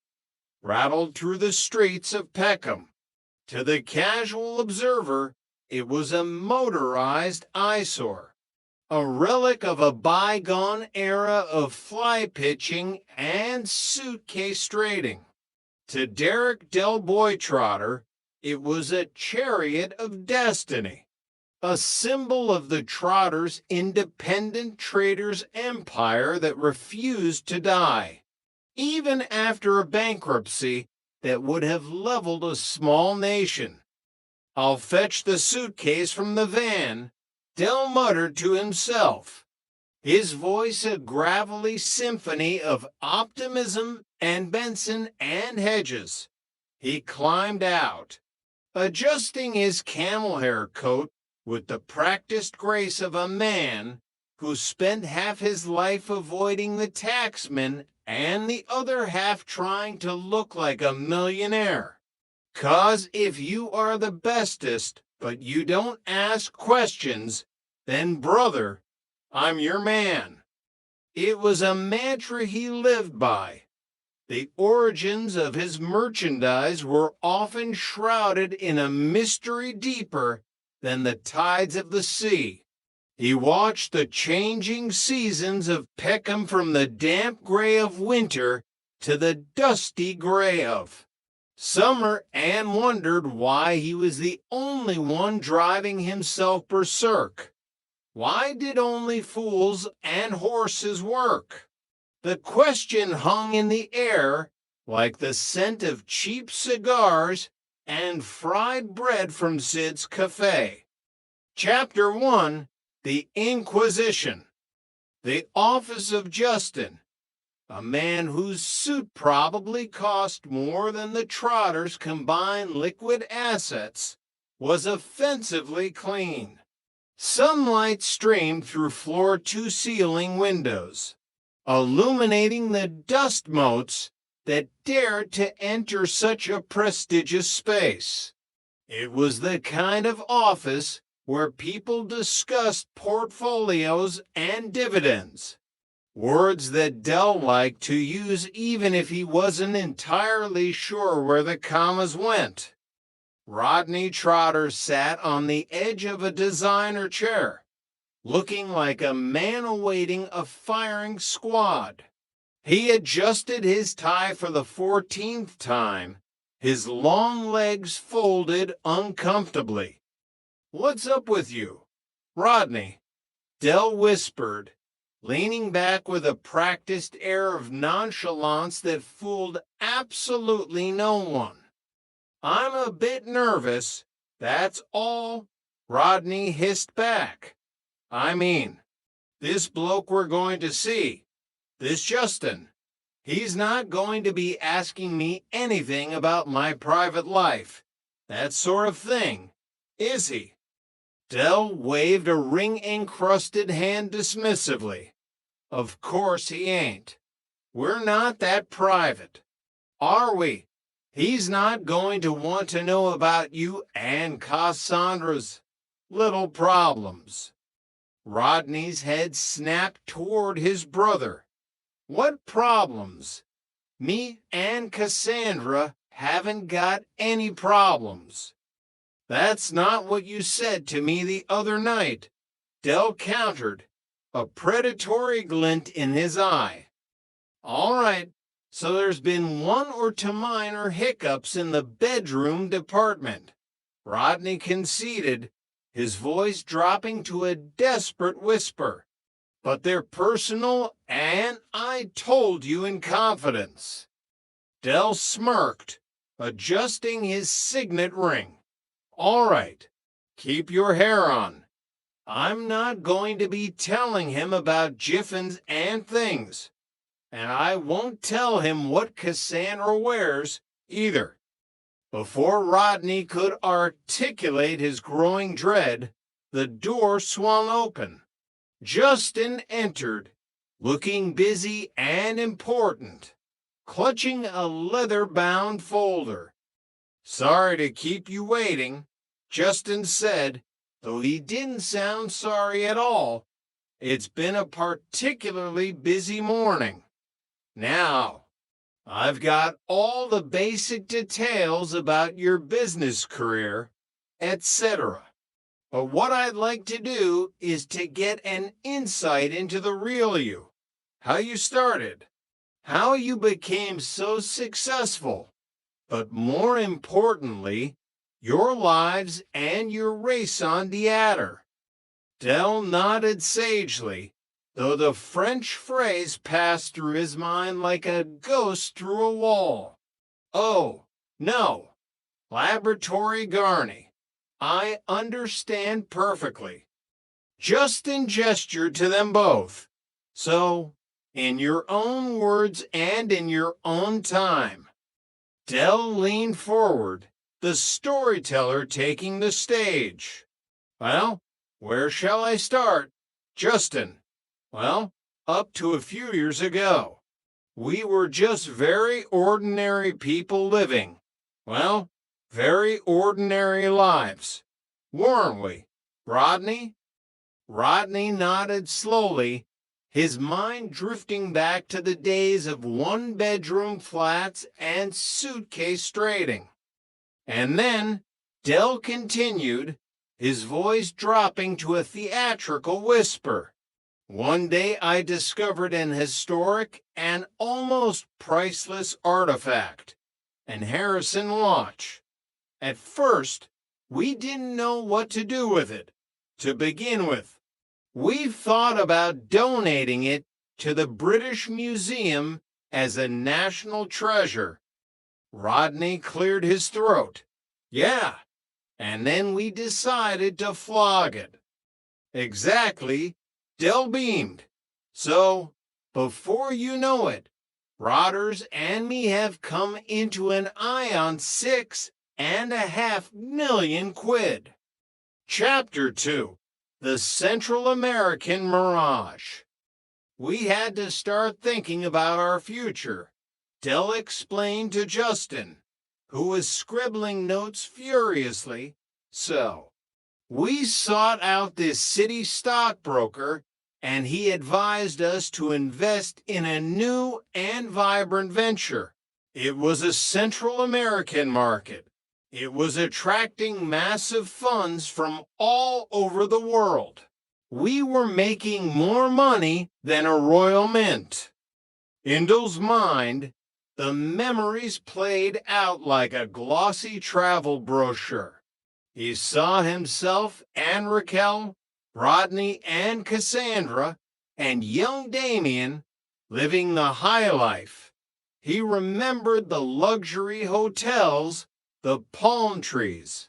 rattled through the streets of Peckham. To the casual observer, it was a motorized eyesore, a relic of a bygone era of fly pitching and suitcase trading. To Derek Del Boytrotter, it was a chariot of destiny, a symbol of the Trotters' independent traders' empire that refused to die, even after a bankruptcy that would have leveled a small nation. "I'll fetch the suitcase from the van," Del muttered to himself, his voice a gravelly symphony of optimism and Benson and Hedges. He climbed out, adjusting his camel hair coat with the practiced grace of a man who spent half his life avoiding the taxman and the other half trying to look like a millionaire. 'Cause if you are the bestest, but you don't ask questions, then, brother, I'm your man. It was a mantra he lived by. The origins of his merchandise were often shrouded in a mystery deeper than the tides of the sea. He watched the changing seasons of Peckham from the damp gray of winter to the dusty gray of summer, and wondered why he was the only one driving himself berserk. Why did only fools and horses work? The question hung in the air like the scent of cheap cigars and fried bread from Sid's Cafe. Chapter 1. The Inquisition. The office of Justin, a man whose suit probably cost more than the Trotters' combined liquid assets, was offensively clean. Sunlight streamed through floor-to-ceiling windows, illuminating the dust motes that dared to enter such a prestigious space. It was the kind of office where people discussed portfolios and dividends, words that Del liked to use even if he wasn't entirely sure where the commas went. Rodney Trotter sat on the edge of a designer chair, looking like a man awaiting a firing squad. He adjusted his tie for the 14th time, his long legs folded uncomfortably. "What's up with you, Rodney?" Del whispered, leaning back with a practiced air of nonchalance that fooled absolutely no one. "I'm a bit nervous, that's all," Rodney hissed back. "I mean, this bloke we're going to see, this Justin, he's not going to be asking me anything about my private life, that sort of thing, is he?" Del waved a ring-encrusted hand dismissively. "Of course he ain't. We're not that private. Are we? He's not going to want to know about you and Cassandra's little problems." Rodney's head snapped toward his brother. "What problems? Me and Cassandra haven't got any problems." "That's not what you said to me the other night," Del countered, a predatory glint in his eye. "All right, so there's been one or two minor hiccups in the bedroom department," Rodney conceded, his voice dropping to a desperate whisper. "But they're personal, and I told you in confidence." Del smirked, adjusting his signet ring. "All right, keep your hair on. I'm not going to be telling him about jiffins and things, and I won't tell him what Cassandra wears either." Before Rodney could articulate his growing dread, the door swung open. Justin entered, looking busy and important, clutching a leather-bound folder. "Sorry to keep you waiting," Justin said, though he didn't sound sorry at all. "It's been a particularly busy morning. Now, I've got all the basic details about your business career, etc. But what I'd like to do is to get an insight into the real you, how you started, how you became so successful, but more importantly, your lives and your race on the adder. Dell nodded sagely, though the French phrase passed through his mind like a ghost through a wall. Oh, no, Laboratory Garney, I understand perfectly. Justin gestured to them both. So, in your own words and in your own time. Dell leaned forward, the storyteller taking the stage. Well, where shall I start? Justin. Well, up to a few years ago. We were just very ordinary people living. Well, very ordinary lives. Weren't we, Rodney? Rodney nodded slowly, his mind drifting back to the days of one-bedroom flats and suitcase trading. And then Dell continued, his voice dropping to a theatrical whisper. One day I discovered an historic and almost priceless artifact, an Harrison watch. At first, we didn't know what to do with it. To begin with, we thought about donating it to the British Museum as a national treasure. Rodney cleared his throat. Yeah, and then we decided to flog it. Exactly, Dell beamed. So, before you know it, Rodders and me have come into an eye on £6.5 million. Chapter 2. The Central American Mirage. We had to start thinking about our future, Dell explained to Justin, who was scribbling notes furiously. So, we sought out this city stockbroker, and he advised us to invest in a new and vibrant venture. It was a Central American market. It was attracting massive funds from all over the world. We were making more money than a royal mint. In Dell's mind, the memories played out like a glossy travel brochure. He saw himself and Raquel, Rodney and Cassandra, and young Damien living the high life. He remembered the luxury hotels, the palm trees,